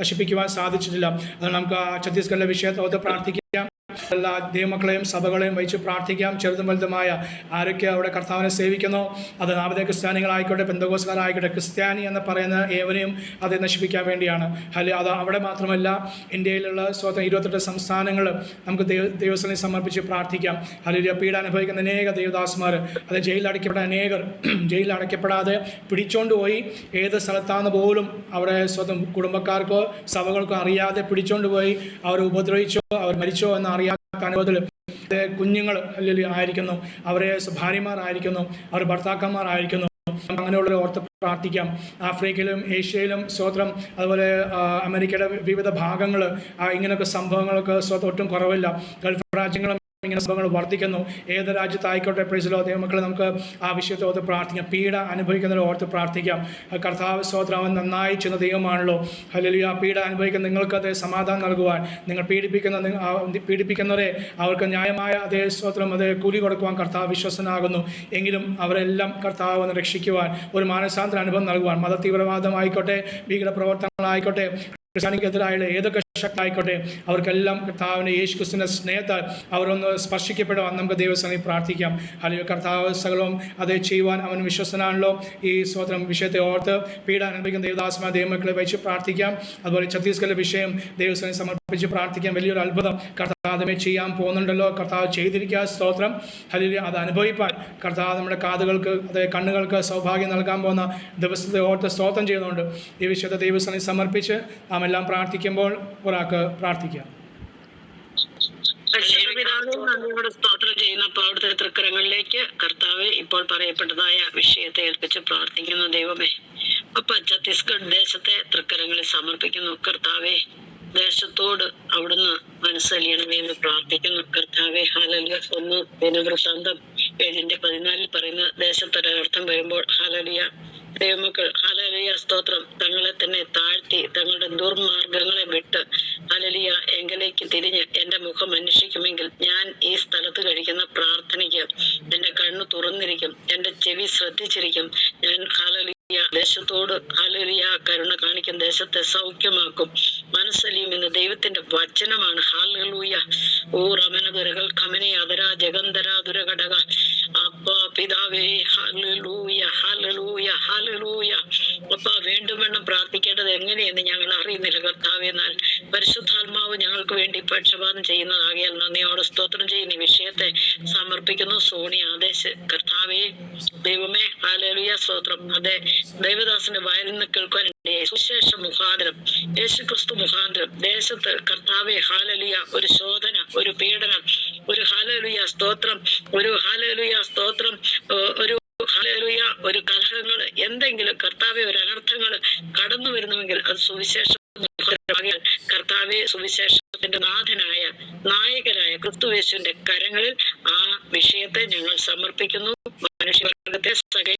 നശിപ്പിക്കുവാൻ സാധിച്ചിട്ടില്ല. അത് നമുക്ക് ഛത്തീസ്ഗഡിലെ വിഷയത്തോട് പ്രാർത്ഥിക്കാം. എല്ലാ ദൈവമക്കളെയും സഭകളെയും വഹിച്ച് പ്രാർത്ഥിക്കാം. ചെറുതും വലുതുമായ ആരൊക്കെ അവിടെ കർത്താവിനെ സേവിക്കുന്നു, അത് നാമധേയ ക്രിസ്ത്യാനികളായിക്കോട്ടെ പെന്തക്കോസ്തുകാരായിക്കോട്ടെ, ക്രിസ്ത്യാനി എന്ന് പറയുന്ന ഏവരെയും അത് നശിപ്പിക്കാൻ വേണ്ടിയാണ്. അത് അവിടെ മാത്രമല്ല, ഇന്ത്യയിലുള്ള 28 സംസ്ഥാനങ്ങൾ നമുക്ക് ദൈവസ്ഥലം സമർപ്പിച്ച് പ്രാർത്ഥിക്കാം. അല്ലെങ്കിൽ പീഡ അനുഭവിക്കുന്ന അനേക ദേവദാസന്മാർ, അത് ജയിലിൽ അടയ്ക്കപ്പെടാതെ പിടിച്ചോണ്ടുപോയി ഏത് സ്ഥലത്താണെന്ന് പോലും അവിടെ സ്വന്തം കുടുംബക്കാർക്കോ സഭകൾക്കോ അറിയാതെ പിടിച്ചോണ്ടുപോയി അവർ ഉപദ്രവിച്ചോ അവർ മരിച്ചോ എന്ന് അറിയാത്ത അനുഭവത്തിൽ കുഞ്ഞുങ്ങൾ അല്ലെങ്കിൽ ആയിരിക്കുന്നു, അവരെ ഭാര്യമാരായിരിക്കുന്നു, അവർ ഭർത്താക്കന്മാരായിരിക്കുന്നു. അങ്ങനെയുള്ളവരെ ഓർത്ത് പ്രാർത്ഥിക്കാം. ആഫ്രിക്കയിലും ഏഷ്യയിലും സ്തോത്രം അതുപോലെ അമേരിക്കയുടെ വിവിധ ഭാഗങ്ങൾ ഇങ്ങനെയൊക്കെ സംഭവങ്ങൾക്ക് ഒട്ടും കുറവില്ല. ഗൾഫ് രാജ്യങ്ങളും ഇങ്ങനെ സംഭവങ്ങൾ വർദ്ധിക്കുന്നു. ഏത് രാജ്യത്തായിക്കോട്ടെ പ്രൈസിലോ ദൈവമക്കളെ നമുക്ക് ആ വിഷയത്തെ ഓർത്ത് പ്രാർത്ഥിക്കാം. പീഡ അനുഭവിക്കുന്നവരെ ഓർത്ത് പ്രാർത്ഥിക്കാം. കർത്താവ് സ്തോത്രം, അവൻ നന്നായി ചെയ്യുന്ന ദൈവമാണല്ലോ. ഹല്ലേലൂയ. പീഡ അനുഭവിക്കുന്ന നിങ്ങൾക്ക് അതേ സമാധാനം നൽകുവാൻ, നിങ്ങൾ പീഡിപ്പിക്കുന്നവരെ അവർക്ക് ന്യായമായ അതേ സ്തോത്രം അതേ കൂലി കൊടുക്കുവാൻ കർത്താവ് വിശ്വസനാകുന്നു. എങ്കിലും അവരെല്ലാം കർത്താവ് ഒന്ന് രക്ഷിക്കുവാൻ, ഒരു മാനസാന്തര അനുഭവം നൽകുവാൻ, മത തീവ്രവാദമായിക്കോട്ടെ, ഭീകര പ്രവർത്തനങ്ങളായിക്കോട്ടെ, ക്രിസ്ത്യാനിക്കെതിരായുള്ള ഏതൊക്കെ ശക്തി ആയിക്കോട്ടെ, അവർക്കെല്ലാം കർത്താവിൻ്റെ യേശു ക്രിസ്തുവിൻ്റെ സ്നേഹത്താൽ അവരൊന്ന് സ്പർശിക്കപ്പെടുവാൻ നമുക്ക് ദൈവസന്നിധിയിൽ പ്രാർത്ഥിക്കാം. അല്ലെങ്കിൽ കർത്താവ് സകലവും അതേ ചെയ്യുവാൻ അവൻ വിശ്വസനാണല്ലോ. ഈ സ്തോത്രം വിഷയത്തെ ഓർത്ത് പീഡ അനുഭവിക്കുന്ന ദേവദാസന്മാർ ദൈവമക്കളെ വെച്ച് പ്രാർത്ഥിക്കാം. അതുപോലെ ഛത്തീസ്ഗഡിലെ വിഷയം ദൈവസന്നിധിയിൽ സമർപ്പിച്ച് പ്രാർത്ഥിക്കാം. വലിയൊരു അത്ഭുതം കർത്താവെ ചെയ്യാൻ പോകുന്നുണ്ടല്ലോ. കർത്താവ് ചെയ്തിരിക്കുക. സ്തോത്രം. ഹല്ലേലൂയ. അത് അനുഭവിപ്പാൻ കർത്താവ് നമ്മുടെ കാതുകൾക്ക് അതേ കണ്ണുകൾക്ക് സൗഭാഗ്യം നൽകാൻ പോകുന്ന ദിവസത്തെ ഓർത്ത് സ്തോത്രം ചെയ്യുന്നുണ്ട്. ഈ വിഷയത്തെ ദൈവസന്നിധിയിൽ സമർപ്പിച്ച് നാം എല്ലാം പ്രാർത്ഥിക്കുമ്പോൾ ഒരാൾക്ക് പ്രാർത്ഥിക്കാം. നന്ദിയോട് സ്തോത്രം ചെയ്യുന്നപ്പോൾ അവിടുത്തെ തൃക്കരങ്ങളിലേക്ക് കർത്താവ് ഇപ്പോൾ പറയപ്പെട്ടതായ വിഷയത്തെ ഏൽപ്പിച്ച് പ്രാർത്ഥിക്കുന്നു. ദൈവമേ, അപ്പൊ ഛത്തീസ്ഗഡ് ദേശത്തെ തൃക്കരങ്ങളിൽ സമർപ്പിക്കുന്നു. കർത്താവെ, ദേശത്തോട് അവിടുന്ന് മനസ്സലിയണമേ എന്ന് പ്രാർത്ഥിക്കുന്നു. കർത്താവെ, ഹല്ലേലൂയ. 1 ദിനവൃത്താന്തം 7:14 പറയുന്ന ദേശത്തൊരർത്ഥം വരുമ്പോൾ ഹല്ലേലൂയ ദൈവമക്കൾ ഹല്ലേലൂയ സ്തോത്രം തങ്ങളെ തന്നെ താഴ്ത്തി തങ്ങളുടെ ദുർമാർഗങ്ങളെ വിട്ട് ഹല്ലേലൂയ എങ്കിലേക്ക് തിരിഞ്ഞ് എന്റെ മുഖം അന്വേഷിക്കുമെങ്കിൽ ഞാൻ ഈ സ്ഥലത്ത് കഴിക്കുന്ന പ്രാർത്ഥനയ്ക്ക് എന്റെ കണ്ണ് തുറന്നിരിക്കും, എന്റെ ചെവി ശ്രദ്ധിച്ചിരിക്കും. ഞാൻ ഹല്ലേലൂയ ദേശത്തോട് ഹല്ലേലൂയ കരുണ കാണിക്കും, ദേശത്തെ സൗഖ്യമാക്കും, മനസ്സലിയും എന്ന് ദൈവത്തിന്റെ വചനമാണ്. ഹല്ലേലൂയ. ഓ റമനദുരകൾ ഖമനെ അതര ജഗന്ധര ദുരഘടക അപ്പ പിതാവേ ഹല്ലേലൂയ ഹല്ലേലൂയ ഹല്ലേലൂയ. അപ്പ വീണ്ടും വേണം പ്രാർത്ഥിക്കേണ്ടത് എങ്ങനെയെന്ന് ഞങ്ങൾ അറിയുന്നില്ല കർത്താവേ. എന്നാൽ പരിശുദ്ധാത്മാവ് ഞങ്ങൾക്ക് വേണ്ടി പക്ഷപാതം ചെയ്യുന്നതാകിയാൽ നന്ദിയോട് സ്തോത്രം ചെയ്യുന്ന ഈ വിഷയത്തെ സമർപ്പിക്കുന്നു. സോണി ആദേശ് കർത്താവേ ദൈവമേ ഹല്ലേലൂയ സ്തോത്രം. അതെ, ദൈവദാസന്റെ വായിൽ നിന്ന് കേൾക്കാൻ സുശേഷ മുഖാന്തരം യേശുക്രിസ്തു മുഖാന്തരം ദേശത്ത് കർത്താവെ ഹല്ലേലൂയ ഒരു ശോധന, ഒരു പീഡനം, ഒരു ഹല്ലേലൂയ സ്തോത്രം, ഒരു ഹല്ലേലൂയ സ്തോത്രം, ഒരു ഹല്ലേലൂയ ഒരു കലഹങ്ങള് എന്തെങ്കിലും കർത്താവെ ഒരു അനർത്ഥങ്ങള് കടന്നു വരുന്നുവെങ്കിൽ അത് സുവിശേഷ മുഖാന്തരമാകിയാൽ കർത്താവെ സുവിശേഷത്തിന്റെ നാഥനായ നായകനായ ക്രിസ്തുയേശുവിന്റെ കരങ്ങളിൽ ആ വിഷയത്തെ ഞങ്ങൾ സമർപ്പിക്കുന്നു. മനുഷ്യവർഗത്തെ സകല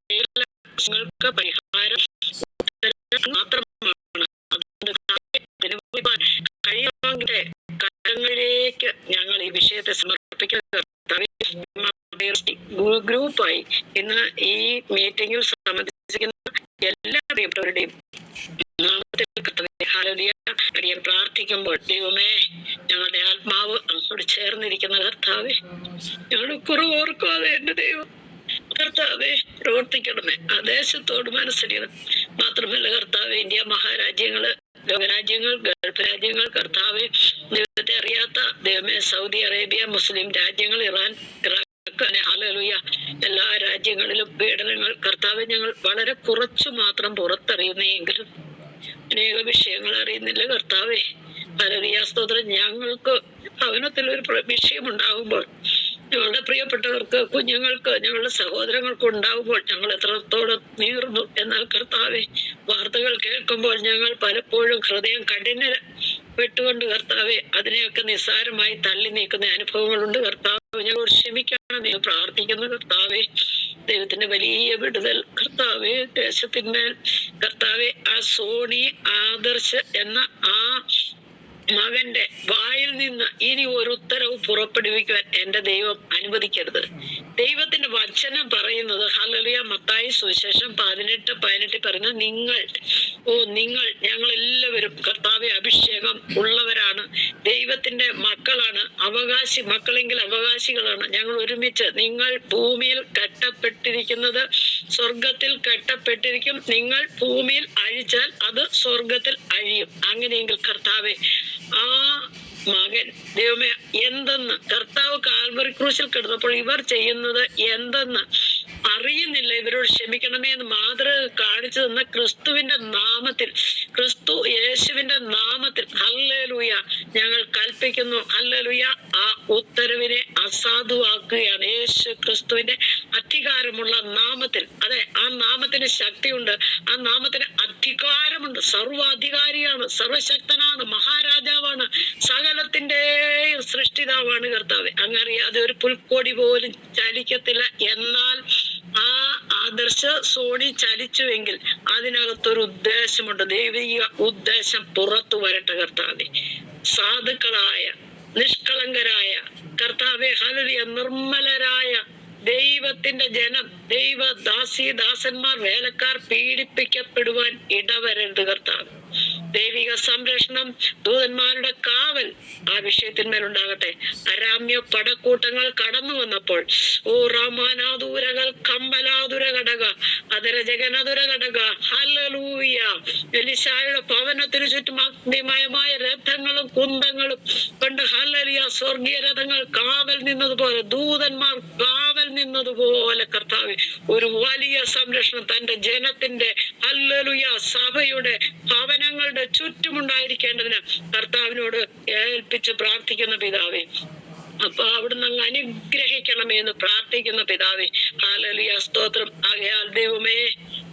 പരിഹാരം മാത്രമാണ്. കഴിയുമെങ്കിലെ കരങ്ങളിലേക്ക് ഞങ്ങൾ ഈ വിഷയത്തെ സമർപ്പിക്കുന്നത്. ഗ്രൂപ്പായി ഇന്ന് ഈ മീറ്റിംഗിൽ സംബന്ധിച്ചിരിക്കുന്ന എല്ലാ പ്രിയപ്പെട്ടവരുടെയും നാമത്തിൽ പ്രാർത്ഥിക്കുമ്പോൾ ദൈവമേ ഞങ്ങളുടെ ആത്മാവ് അങ്ങോട്ട് ചേർന്നിരിക്കുന്ന കർത്താവേ, ഞങ്ങളുടെ കുറവോർക്കാതെ എന്റെ ദൈവം കർത്താവെ പ്രവർത്തിക്കണമേ. ആ ദേശത്തോട് മനസ്സിലിയണം. മാത്രമല്ല കർത്താവെ, ഇന്ത്യ മഹാരാജ്യങ്ങള്, ലോകരാജ്യങ്ങൾ, ഗൾഫ് രാജ്യങ്ങൾ, കർത്താവെ ദൈവത്തെ അറിയാത്ത ദൈവമേ സൗദി അറേബ്യ, മുസ്ലിം രാജ്യങ്ങൾ, ഇറാൻ, ഇറാഖ്, ഹല്ലേലൂയ എല്ലാ രാജ്യങ്ങളിലും പീഡനങ്ങൾ കർത്താവെ ഞങ്ങൾ വളരെ കുറച്ചു മാത്രം പുറത്തറിയുന്നെങ്കിലും അനേക വിഷയങ്ങൾ അറിയുന്നില്ല കർത്താവെ. ഹല്ലേലൂയ സ്തോത്രം. ഞങ്ങൾക്ക് ഭവനത്തിലൊരു വിഷയമുണ്ടാകുമ്പോൾ ഞങ്ങളുടെ പ്രിയപ്പെട്ടവർക്ക്, കുഞ്ഞുങ്ങൾക്ക്, ഞങ്ങളുടെ സഹോദരങ്ങൾക്ക് ഉണ്ടാകുമ്പോൾ ഞങ്ങൾ എത്രത്തോളം നീർന്നു. എന്നാൽ കർത്താവെ വാർത്തകൾ കേൾക്കുമ്പോൾ ഞങ്ങൾ പലപ്പോഴും ഹൃദയം കഠിനപ്പെട്ടുകൊണ്ട് കർത്താവെ അതിനെയൊക്കെ നിസ്സാരമായി തള്ളി നീക്കുന്ന അനുഭവങ്ങളുണ്ട് കർത്താവ്. ഞങ്ങളോട് ക്ഷമിക്കണം എന്ന് പ്രാർത്ഥിക്കുന്നു കർത്താവെ. ദൈവത്തിന്റെ വലിയ വിടുതൽ കർത്താവെ ദേശത്തിന്മേൽ കർത്താവെ ആ സോണി ആദർശ് എന്ന ആ മകന്റെ വായിൽ നിന്ന് ഇനി ഒരു ഉത്തരവ് പുറപ്പെടുവിക്കുവാൻ എന്റെ ദൈവം അനുവദിക്കരുത്. ദൈവത്തിന്റെ വചനം പറയുന്നത് ഹല്ലേലൂയ മത്തായി സുവിശേഷം 18:18 പറയുന്നത് നിങ്ങൾ ഞങ്ങൾ എല്ലാവരും കർത്താവെ അഭിഷേകം ഉള്ളവരാണ്, ദൈവത്തിന്റെ മക്കളാണ്, മക്കളെങ്കിൽ അവകാശികളാണ്. ഞങ്ങൾ ഒരുമിച്ച് നിങ്ങൾ ഭൂമിയിൽ കെട്ടപ്പെട്ടിരിക്കുന്നത് സ്വർഗത്തിൽ കെട്ടപ്പെട്ടിരിക്കും, നിങ്ങൾ ഭൂമിയിൽ അഴിച്ചാൽ അത് സ്വർഗത്തിൽ അഴിയും. അങ്ങനെയെങ്കിൽ കർത്താവെ ആ മകൻ ദൈവമേ എന്തെന്ന് കർത്താവ് കാൽവറി ക്രൂശിൽ കിടന്നപ്പോൾ ഇവർ ചെയ്യുന്നത് എന്തെന്ന് അറിയുന്നില്ല. ഇവരോട് ക്ഷമിക്കണമേ എന്ന് മാതൃക കാണിച്ചു തന്ന ക്രിസ്തുവിന്റെ നാമത്തിൽ, ക്രിസ്തു യേശുവിന്റെ നാമത്തിൽ ഹല്ലേലൂയ ഞങ്ങൾ കൽപ്പിക്കുന്നു. ഹല്ലേലൂയ ആ ഉത്തരവിനെ അസാധുവാക്കുകയാണ് യേശു ക്രിസ്തുവിന്റെ അധികാരമുള്ള നാമത്തിൽ. അതെ, ആ നാമത്തിന് ശക്തിയുണ്ട്, ആ നാമത്തിന് അധികാരമുണ്ട്. സർവാധികാരിയാണ്, സർവശക്തനാണ്, മഹാരാജാവാണ്, സകലത്തിന്റെയും സൃഷ്ടി പിതാവാണ് കർത്താവ്. അങ്ങറിയാതെ ഒരു പുൽക്കൊടി പോലും ചലിക്കത്തില്ല. എന്നാൽ ആ ആദർശ സോണി ചലിച്ചുവെങ്കിൽ അതിനകത്തൊരു ഉദ്ദേശമുണ്ട്. ദൈവിക ഉദ്ദേശം പുറത്തു വരട്ടെ കർത്താവെ. സാധുക്കളായ നിഷ്കളങ്കരായ കർത്താവെ, ഹല്ലേലൂയ, നിർമ്മലരായ ദൈവത്തിന്റെ ജനം, ദാസന്മാർ, വേലക്കാർ പീഡിപ്പിക്കപ്പെടുവാൻ ഇടവരരുത് കർത്താവ്. ദൈവിക സംരക്ഷണം, ദൂതന്മാരുടെ കാവൽ ആ വിഷയത്തിന്മേലുണ്ടാകട്ടെ. അരാമ്യ പടക്കൂട്ടങ്ങൾ കടന്നു വന്നപ്പോൾ റാമാനാദൂരകൾ കമ്പലാതുര ഘടക അതര ജഗനതുര ഘടക ഹല്ലേലൂയ, എലീശായുടെ ഭവനത്തിനു ചുറ്റും അഗ്നിമയമായ രഥങ്ങളും കുന്തങ്ങളും കൊണ്ട് ഹല്ലേലൂയ, സ്വർഗീയ രഥങ്ങൾ കാവൽ നിന്നതുപോലെ, ദൂതന്മാർ കാവൽ നിന്നതുപോലെ കർത്താവേ, ഒരു വലിയ സംരക്ഷണം തന്റെ ജനത്തിന്റെ ഹല്ലേലൂയ സഭയുടെ ഭവനങ്ങളുടെ ചുറ്റുമുണ്ടായിരിക്കേണ്ടതിന് കർത്താവിനോട് ഏൽപ്പിച്ച് പ്രാർത്ഥിക്കുന്ന പിതാവേ. അപ്പൊ അവിടുന്ന് അങ്ങ് അനുഗ്രഹിക്കണമേ എന്ന് പ്രാർത്ഥിക്കുന്ന പിതാവേ. ഹല്ലേലൂയ, സ്തോത്രം. ആകയാൽ ദൈവമേ,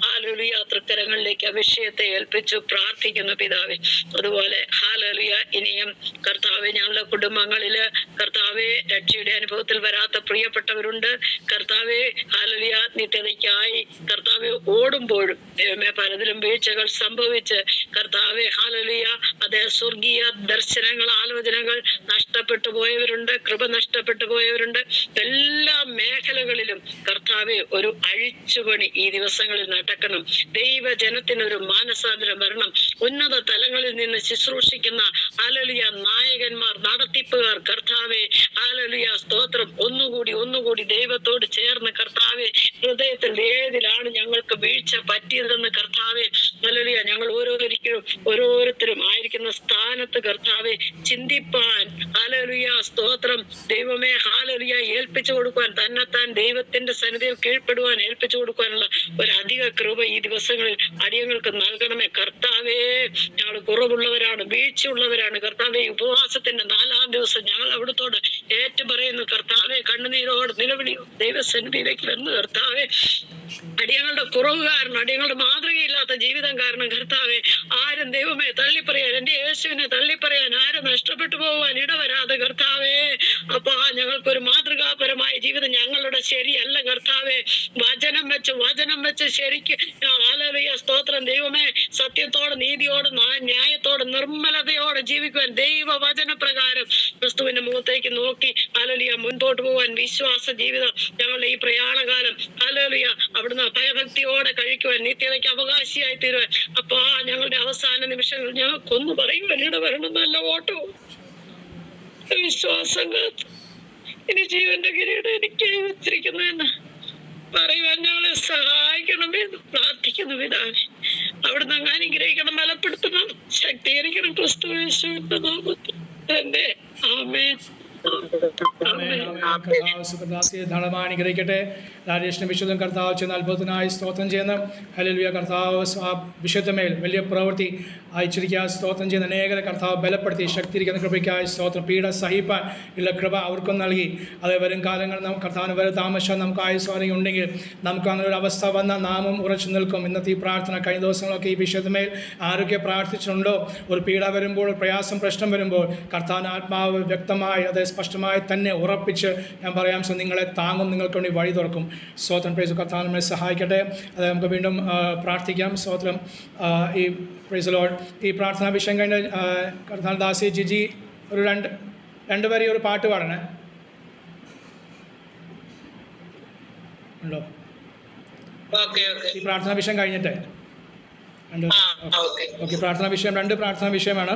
ഹല്ലേലൂയ, തൃക്കരങ്ങളിലേക്ക് ആ വിഷയത്തെ ഏൽപ്പിച്ചു പ്രാർത്ഥിക്കുന്ന പിതാവേ. അതുപോലെ ഹല്ലേലൂയ, ഇനിയും കർത്താവെ, ഞങ്ങളുടെ കുടുംബങ്ങളില് കർത്താവെ, രക്ഷയുടെ അനുഭവത്തിൽ വരാത്ത പ്രിയപ്പെട്ടവരുണ്ട് കർത്താവെ. ഹല്ലേലൂയ, നിത്യതയ്ക്കായി കർത്താവെ ഓടുമ്പോഴും ദൈവമേ പലതിലും വീഴ്ചകൾ സംഭവിച്ച് കർത്താവെ, ഹല്ലേലൂയ, അതേ സ്വർഗീയ ദർശനങ്ങൾ, ആലോചനകൾ നഷ്ടപ്പെട്ടു പോയവരുണ്ട്, കൃപ നഷ്ടപ്പെട്ടു പോയവരുണ്ട്. എല്ലാ മേഖലകളിലും കർത്താവെ ഒരു അഴിച്ചുപണി ഈ ദിവസങ്ങളിൽ നടക്കണം. ദൈവജനത്തിനൊരു മാനസാന്തരം വരണം. ഉന്നത തലങ്ങളിൽ നിന്ന് ശുശ്രൂഷിക്കുന്ന ഹല്ലേലൂയ നായകന്മാർ, നടത്തിപ്പുകാർ കർത്താവെ, ഹല്ലേലൂയ, സ്തോത്രം, ഒന്നുകൂടി ദൈവത്തോട് ചേർന്ന് കർത്താവെ, ഹൃദയത്തിൽ ഏതിലാണ് ഞങ്ങൾക്ക് വീഴ്ച പറ്റിയതെന്ന് കർത്താവെ, ഹല്ലേലൂയ, ഞങ്ങൾ ഓരോരുത്തരും ആയിരിക്കുന്ന സ്ഥാനത്ത് കർത്താവെ ചിന്തിപ്പാൻ, ഹല്ലേലൂയ, സ്തോത്രം, ദൈവമേ, ഹല്ലേലൂയ, ഏൽപ്പിച്ചു കൊടുക്കുവാൻ, തന്നെത്താൻ ദൈവത്തിന്റെ സന്നിധിയിൽ കീഴ്പ്പെടുവാൻ ഏൽപ്പിച്ചു കൊടുക്കുവാനുള്ള ഒരു അധിക കൃപ ഈ ദിവസങ്ങളിൽ അടിയങ്ങൾക്ക് നൽകണമേ കർത്താവേ. ഞങ്ങൾ കുറവുള്ളവരാണ്, വീഴ്ചയുള്ളവരാണ് കർത്താവെ. ഉപവാസത്തിന്റെ 4-ാം ദിവസം ഞങ്ങൾ അവിടുത്തോട് ഏറ്റുപറയുന്നു കർത്താവെ. കണ്ണുനീരോട് നിലവിളിയോ ദൈവസന്നിധിയിലേക്ക് വരുന്നു കർത്താവെ. അടിയങ്ങളുടെ കുറവ് കാരണം, അടിയങ്ങളുടെ മാതൃകയില്ലാത്ത ജീവിതം കാരണം കർത്താവെ, ആരും ദൈവമേ തള്ളിപ്പറയാൻ, എന്റെ യേശുവിനെ തള്ളിപ്പറയാൻ ആരും നഷ്ടപ്പെട്ടു പോകാൻ ഇടവരാതെ കർത്താവേ. അപ്പൊ ഞങ്ങൾക്കൊരു മാതൃകാപരമായ ജീവിതം ഞങ്ങളുടെ ശരിയല്ല കർത്താവെ. വചനം വെച്ച് ശരിക്ക് ഹല്ലേലൂയ, സ്തോത്രം, ദൈവമേ, സത്യത്തോട്, നീതിയോട്, ന്യായത്തോട്, നിർമ്മലതയോടെ ജീവിക്കുവാൻ, ദൈവവചന പ്രകാരം ക്രിസ്തുവിന്റെ മുഖത്തേക്ക് നോക്കി ഹല്ലേലൂയ മുൻപോട്ട് പോകാൻ വിശ്വാസ ജീവിതം ഞങ്ങളുടെ ഈ പ്രയാണകാലം ഹല്ലേലൂയ അവിടുന്ന് ഭയഭക്തിയോടെ കഴിക്കുവാൻ, നിത്യതയ്ക്ക് അവകാശിയായി തീരുവാൻ. അപ്പൊ ഞങ്ങളുടെ അവസാന നിമിഷങ്ങൾ ഞങ്ങൾക്കൊന്നു പറയുവാൻ ഇടവരണം. നല്ല ഓട്ടവും വിശ്വാസം കാത്ത് ഇനി ജീവന്റെ കിരീടം എനിക്ക് വെച്ചിരിക്കുന്നു എന്ന് പറയുവാൻ ഞങ്ങളെ സഹായിക്കണമെന്ന് പ്രാർത്ഥിക്കുന്നു പിതാവേ. അവിടുന്ന് അങ്ങ് അനുഗ്രഹിക്കണം, ബലപ്പെടുത്തണം, ശക്തീകരിക്കണം ക്രിസ്തു യേശുവിന്റെ നാമത്തിൽ തന്നെ. ആമേൻ. ധാരാളമായിരിക്കട്ടെ. രാജേഷിന്റെ വിശുദ്ധം കർത്താവ് ചെന്ന അത്ഭുതത്തിനായി സ്തോത്രം ചെയ്യുന്ന ഹല്ലേലൂയ. കർത്താവ് വിശുദ്ധമേൽ വലിയ പ്രവൃത്തി അയച്ചിരിക്കുക. സ്തോത്രം ചെയ്യുന്ന അനേകരെ കർത്താവ് ബലപ്പെടുത്തി ശക്തിയിരിക്കുന്ന കൃപയ്ക്കായി സ്തോത്രം. പീഡ സഹിപ്പാൻ ഉള്ള കൃപ അവർക്കും നൽകി. അതേ വരും കാലങ്ങളിൽ നമുക്ക് കർത്താവിന് വരെ താമസം നമുക്ക് ആയുസ്വാധീനം ഉണ്ടെങ്കിൽ നമുക്ക് അങ്ങനെ ഒരു അവസ്ഥ വന്ന നാമം ഉറച്ചു നിൽക്കും. ഇന്നത്തെ ഈ പ്രാർത്ഥന കഴിഞ്ഞ ദിവസങ്ങളൊക്കെ ഈ വിശുദ്ധമേൽ ആരൊക്കെ പ്രാർത്ഥിച്ചിട്ടുണ്ടോ, ഒരു പീഡ വരുമ്പോൾ, പ്രയാസം, പ്രശ്നം വരുമ്പോൾ കർത്താവിന് ആത്മാവ് വ്യക്തമായി അത് സ്പഷ്ടമായി തന്നെ ഉറപ്പിച്ച് ഞാൻ പറയാം, നിങ്ങളെ താങ്ങും, നിങ്ങൾക്ക് വേണ്ടി വഴി തുറക്കും. സ്തോത്രം. പ്രൈസ് കർത്താവ് നമ്മളെ സഹായിക്കട്ടെ. അത് നമുക്ക് വീണ്ടും പ്രാർത്ഥിക്കാം. സ്തോത്രം. ഈ പ്രൈസ് ലോർഡ്, ഈ പ്രാർത്ഥനാ വിഷയം കഴിഞ്ഞ് കർത്താവ് ദാസി ജിജി ഒരു രണ്ട് വരി ഒരു പാട്ട് പാടണേ ഉണ്ടോ? ഈ പ്രാർത്ഥനാ വിഷയം കഴിഞ്ഞിട്ട് ഓക്കെ. പ്രാർത്ഥനാ വിഷയം 2 പ്രാർത്ഥനാ വിഷയമാണ്.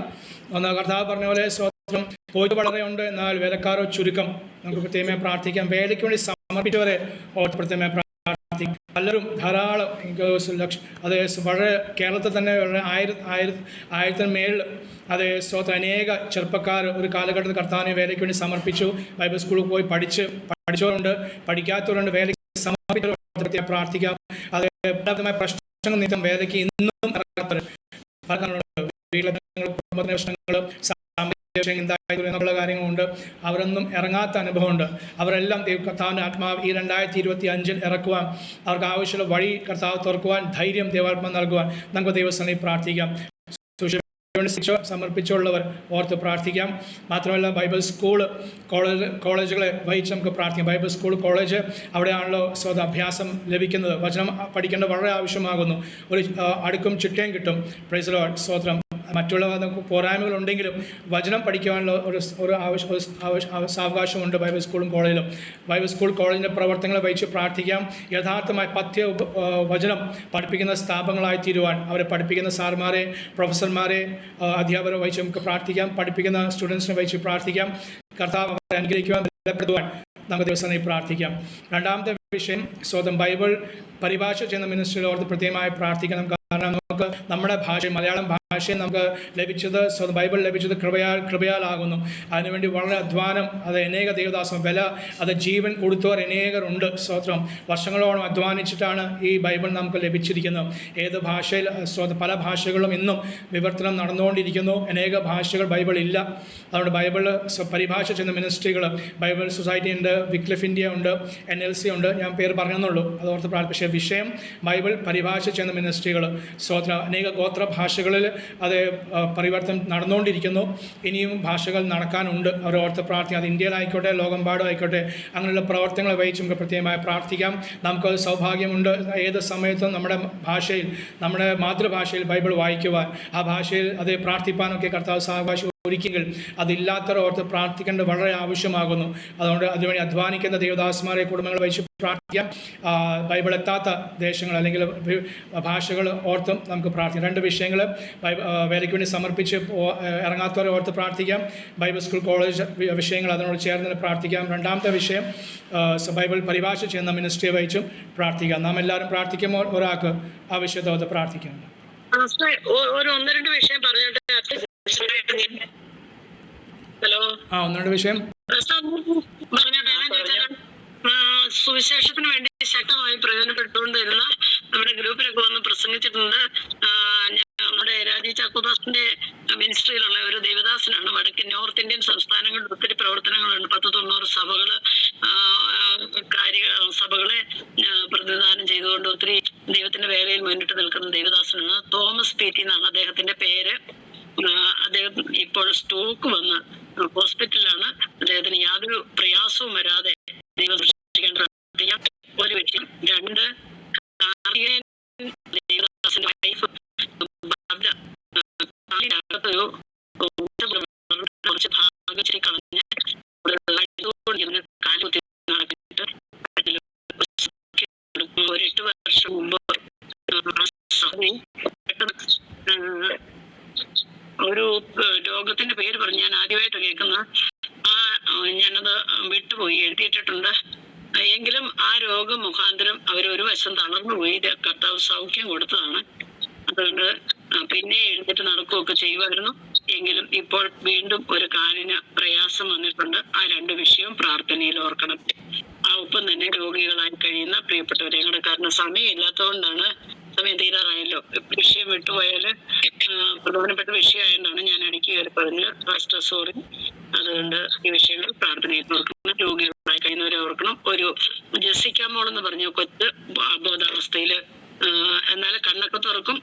ഒന്ന്, കർത്താവ് പറഞ്ഞ പോലെ സ്തോത്രം, പോയിട്ട് വളരെ ഉണ്ട്, എന്നാൽ വേലക്കാരോ ചുരുക്കം. നമുക്ക് പ്രത്യേകമായി പ്രാർത്ഥിക്കാം. വേലയ്ക്ക് വേണ്ടി സമർപ്പിച്ചവരെ പ്രത്യേകമായി പ്രാർത്ഥിക്കും. പലരും ധാരാളം അതേ വളരെ കേരളത്തിൽ തന്നെ 1000 മേളിൽ അതേ സ്തോത്രം അനേക ചെറുപ്പക്കാർ ഒരു കാലഘട്ടത്തിൽ കർത്താവിനെ വേലയ്ക്ക് വേണ്ടി സമർപ്പിച്ചു. ബൈബിൾ സ്കൂളിൽ പോയി പഠിച്ചവരുണ്ട്, പഠിക്കാത്തവരുണ്ട്. വേലയ്ക്ക് സമർപ്പിച്ചവർ പ്രാർത്ഥിക്കാം. അതേ പ്രശ്നങ്ങൾ നിമിത്തം വേലയ്ക്ക് ഇന്നും കുടുംബത്തിൻ്റെ പ്രശ്നങ്ങളും എന്നുള്ള കാര്യങ്ങളുണ്ട്. അവരൊന്നും ഇറങ്ങാത്ത അനുഭവമുണ്ട്. അവരെല്ലാം കർത്താവിൻ്റെ ആത്മാവ് ഈ 2025 ഇറക്കുവാൻ, അവർക്ക് ആവശ്യമുള്ള വഴി കർത്താവ് തുറക്കുവാൻ, ധൈര്യം ദൈവാത്മാവ് നൽകുവാൻ നമുക്ക് ദൈവസന്നിധിയിൽ പ്രാർത്ഥിക്കാം. സമർപ്പിച്ചുള്ളവർ ഓർത്ത് പ്രാർത്ഥിക്കാം. മാത്രമല്ല ബൈബിൾ സ്കൂള് കോളേജുകളെ വഹിച്ച് നമുക്ക് പ്രാർത്ഥിക്കാം. ബൈബിൾ സ്കൂൾ കോളേജ് അവിടെയാണല്ലോ അഭ്യാസം ലഭിക്കുന്നത്. വചനം പഠിക്കേണ്ടത് വളരെ ആവശ്യമാകുന്നു. ഒരു അടുക്കും ചിട്ടയും കിട്ടും. Price the Lord. സ്തോത്രം. മറ്റുള്ള പോരായ്മകളുണ്ടെങ്കിലും വചനം പഠിക്കുവാനുള്ള ഒരു സാവകാശമുണ്ട് ബൈബിൾ സ്കൂളും കോളേജിലും. ബൈബിൾ സ്കൂൾ കോളേജിൻ്റെ പ്രവർത്തനങ്ങളെ വഹിച്ച് പ്രാർത്ഥിക്കാം. യഥാർത്ഥമായി വചനം പഠിപ്പിക്കുന്ന സ്ഥാപനങ്ങളായി തീരുവാൻ അവരെ പഠിപ്പിക്കുന്ന സാർമാരെ, പ്രൊഫസർമാരെ, അധ്യാപകരെ വഹിച്ച് നമുക്ക് പ്രാർത്ഥിക്കാം. പഠിപ്പിക്കുന്ന സ്റ്റുഡൻസിനെ വഹിച്ച് പ്രാർത്ഥിക്കാം. കർത്താവ് അവരെ അനുഗ്രഹിക്കുവാൻ, ബലപ്പെടുത്തുവാൻ നമുക്ക് ദിവസമായി പ്രാർത്ഥിക്കാം. രണ്ടാമത്തെ വിഷയം സ്വന്തം ബൈബിൾ പരിഭാഷ ചെയ്യുന്ന മിനിസ്ട്രിയിൽ ഓർത്ത് പ്രത്യേകമായി പ്രാർത്ഥിക്കണം. കാരണം നമുക്ക് നമ്മുടെ ഭാഷ, മലയാളം ഭാഷയെ നമുക്ക് ലഭിച്ചത്, ബൈബിൾ ലഭിച്ചത് കൃപയാലാകുന്നു. അതിനുവേണ്ടി വളരെ അധ്വാനം, അത് അനേക ദേവദാസം വില, അത് ജീവൻ കൊടുത്തവർ അനേകരുണ്ട്. സ്തോത്രം. വർഷങ്ങളോളം അധ്വാനിച്ചിട്ടാണ് ഈ ബൈബിൾ നമുക്ക് ലഭിച്ചിരിക്കുന്നത്. ഏത് ഭാഷയിൽ പല ഭാഷകളും ഇന്നും വിവർത്തനം നടന്നുകൊണ്ടിരിക്കുന്നു. അനേക ഭാഷകൾ ബൈബിൾ ഇല്ല. അതുകൊണ്ട് ബൈബിൾ പരിഭാഷ ചെയ്യുന്ന മിനിസ്ട്രികൾ, ബൈബിൾ സൊസൈറ്റി ഉണ്ട്, വിക്ലിഫ് ഇന്ത്യ ഉണ്ട്, NLC ഉണ്ട്. ഞാൻ പേര് പറഞ്ഞെന്നുള്ളൂ, അത് ഓർത്ത് പക്ഷേ വിഷയം ബൈബിൾ പരിഭാഷ ചെയ്യുന്ന മിനിസ്ട്രികൾ. സ്തോത്രം. അനേക ഗോത്ര ഭാഷകളിൽ അത് പരിവർത്തനം നടന്നുകൊണ്ടിരിക്കുന്നു. ഇനിയും ഭാഷകൾ നടക്കാനുണ്ട്. അവർ ഓർത്ത് പ്രാർത്ഥിക്കാം. അത് ഇന്ത്യയിലായിക്കോട്ടെ, ലോകമെമ്പാടും ആയിക്കോട്ടെ, അങ്ങനെയുള്ള പ്രവർത്തനങ്ങളെ വഹിച്ച് നമുക്ക് പ്രത്യേകമായി പ്രാർത്ഥിക്കാം. നമുക്കത് സൗഭാഗ്യമുണ്ട് ഏത് സമയത്തും നമ്മുടെ ഭാഷയിൽ, നമ്മുടെ മാതൃഭാഷയിൽ ബൈബിൾ വായിക്കുവാൻ, ആ ഭാഷയിൽ അത് പ്രാർത്ഥിപ്പാനൊക്കെ കർത്താവ് സാവകാശം ഒരിക്കൽ അതില്ലാത്തവർ ഓർത്ത് പ്രാർത്ഥിക്കേണ്ടത് വളരെ ആവശ്യമാകുന്നു. അതുകൊണ്ട് അതിനുവേണ്ടി അധ്വാനിക്കുന്ന ദേവദാസന്മാരെ, കുടുംബങ്ങളെ വഹിച്ച് പ്രാർത്ഥിക്കാം. ബൈബിൾ എത്താത്ത ദേശങ്ങൾ അല്ലെങ്കിൽ ഭാഷകൾ ഓർത്തും നമുക്ക് പ്രാർത്ഥിക്കാം. രണ്ട് വിഷയങ്ങൾ വേലയ്ക്ക് വേണ്ടി സമർപ്പിച്ച് ഇറങ്ങാത്തവരെ ഓർത്ത് പ്രാർത്ഥിക്കാം. ബൈബിൾ സ്കൂൾ കോളേജ് വിഷയങ്ങൾ അതിനോട് ചേർന്ന് പ്രാർത്ഥിക്കാം. രണ്ടാമത്തെ വിഷയം ബൈബിൾ പരിഭാഷ ചെയ്യുന്ന മിനിസ്ട്രിയെ വഹിച്ചും പ്രാർത്ഥിക്കാം. നാം എല്ലാവരും പ്രാർത്ഥിക്കുമ്പോൾ ഒരാൾക്ക് ആ വിഷയത്തെ ഓർത്ത് പ്രാർത്ഥിക്കാം. ഒരു ഒന്ന് രണ്ട് വിഷയം പറഞ്ഞിട്ട് ഹലോ, ഒന്ന് രണ്ട് വിഷയം സുവിശേഷത്തിന് വേണ്ടി ശക്തമായി പ്രയോജനപ്പെട്ടുകൊണ്ടിരുന്ന നമ്മുടെ ഗ്രൂപ്പിലൊക്കെ വന്ന് പ്രസംഗിച്ചിട്ടുണ്ട്. നമ്മുടെ രാജീവ് ചാക്കോദാസിന്റെ മിനിസ്ട്രിയിലുള്ള ഒരു ദേവദാസനാണ്. വടക്കൻ നോർത്ത് ഇന്ത്യൻ സംസ്ഥാനങ്ങളിൽ ഒത്തിരി പ്രവർത്തനങ്ങളുണ്ട്. 10-90 സഭകളെ പ്രതിനിധാനം ചെയ്തുകൊണ്ട് ഒത്തിരി ദൈവത്തിന്റെ വേലയിൽ മുന്നിട്ട് നിൽക്കുന്ന ദേവദാസനാണ്. തോമസ് പി ടി എന്നാണ് അദ്ദേഹത്തിന്റെ പേര്. അദ്ദേഹം ഇപ്പോൾ സ്റ്റോക്ക് വന്ന് ഹോസ്പിറ്റലിലാണ്. അദ്ദേഹത്തിന് യാതൊരു പ്രയാസവും വരാതെ ദൈവം സൃഷ്ടിക്കാൻ പ്രാർത്ഥിക്കാം. ഒരു വിഷയം. രണ്ട്, ദേവദാസന്റെ വൈഫ് കുറച്ച് ഭാഗച്ചിരി കളഞ്ഞ് കാലുകുത്തി നടന്നിട്ട് ഒരു 8 വർഷം മുമ്പ് ഒരു രോഗത്തിന്റെ പേര് പറഞ്ഞ് ഞാൻ ആദ്യമായിട്ട് കേൾക്കുന്ന ഞാനത് വിട്ടുപോയി, എഴുതിയിട്ടിട്ടുണ്ട്. എങ്കിലും ആ രോഗം മുഖാന്തരം അവരൊരു വശം തളർന്നുപോയി. കർത്താവ് സൗഖ്യം കൊടുത്തതാണ്. അതുകൊണ്ട് പിന്നെ എഴുന്നേറ്റ് നടക്കുകയൊക്കെ ചെയ്യുമായിരുന്നു. എങ്കിലും ഇപ്പോൾ വീണ്ടും ഒരു കാലിന് പ്രയാസം വന്നിട്ടുണ്ട്. ആ 2 വിഷയവും പ്രാർത്ഥനയിൽ ഓർക്കണം. ആ ഒപ്പം തന്നെ രോഗികളായി കഴിയുന്ന പ്രിയപ്പെട്ടവരെ കൂടെ, കാരണം സമയമില്ലാത്തതുകൊണ്ടാണ്, സമയം തീരാറായല്ലോ. വിഷയം വിട്ടുപോയാൽ പ്രധാനപ്പെട്ട വിഷയമായതുകൊണ്ടാണ് ഞാൻ ഇടയ്ക്ക് കയറി പറഞ്ഞ് ഫാസ്റ്റർ സോറി. അതുകൊണ്ട് ഈ വിഷയങ്ങൾ പ്രാർത്ഥനയിൽ ഓർക്കണം. രോഗികളായി കഴിയുന്നവരെ ഓർക്കണം. ഒരു ജെസ്സിക്ക മോൾ എന്ന് പറഞ്ഞ കൊച്ച് അബോധാവസ്ഥയില്, എന്നാലും കണ്ണൊക്കെ തുറക്കും,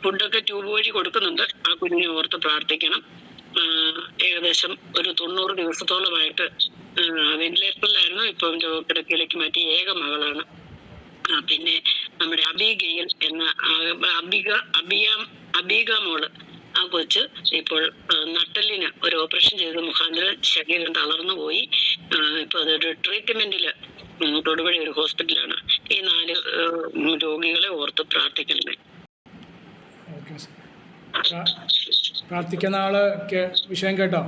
ഫുഡൊക്കെ ട്യൂബ് വഴി കൊടുക്കുന്നുണ്ട്. ആ കുഞ്ഞിനെ ഓർത്ത് പ്രാർത്ഥിക്കണം. ഏകദേശം ഒരു 90 ദിവസത്തോളമായിട്ട് വെന്റിലേറ്ററിലായിരുന്നു. ഇപ്പം രോഗക്കിടക്കയിലേക്ക് മാറ്റി. ഏക മകളാണ്. പിന്നെ നമ്മുടെ അബിഗയിൽ എന്ന അബീഗ മോള്, ആ കൊച്ച് ഇപ്പോൾ നട്ടലിന് ഒരു ഓപ്പറേഷൻ ചെയ്ത മുഖാന്തരം ശരീരം തളർന്നു പോയി. ഇപ്പൊ അതൊരു ട്രീറ്റ്മെന്റില് തൊടുപുഴ ഒരു ഹോസ്പിറ്റലാണ്. ഈ 4 രോഗികളെ ഓർത്ത് പ്രാർത്ഥിക്കണമേ. പ്രാർത്ഥിക്കുന്ന ആള് വിഷയം കേട്ടോ?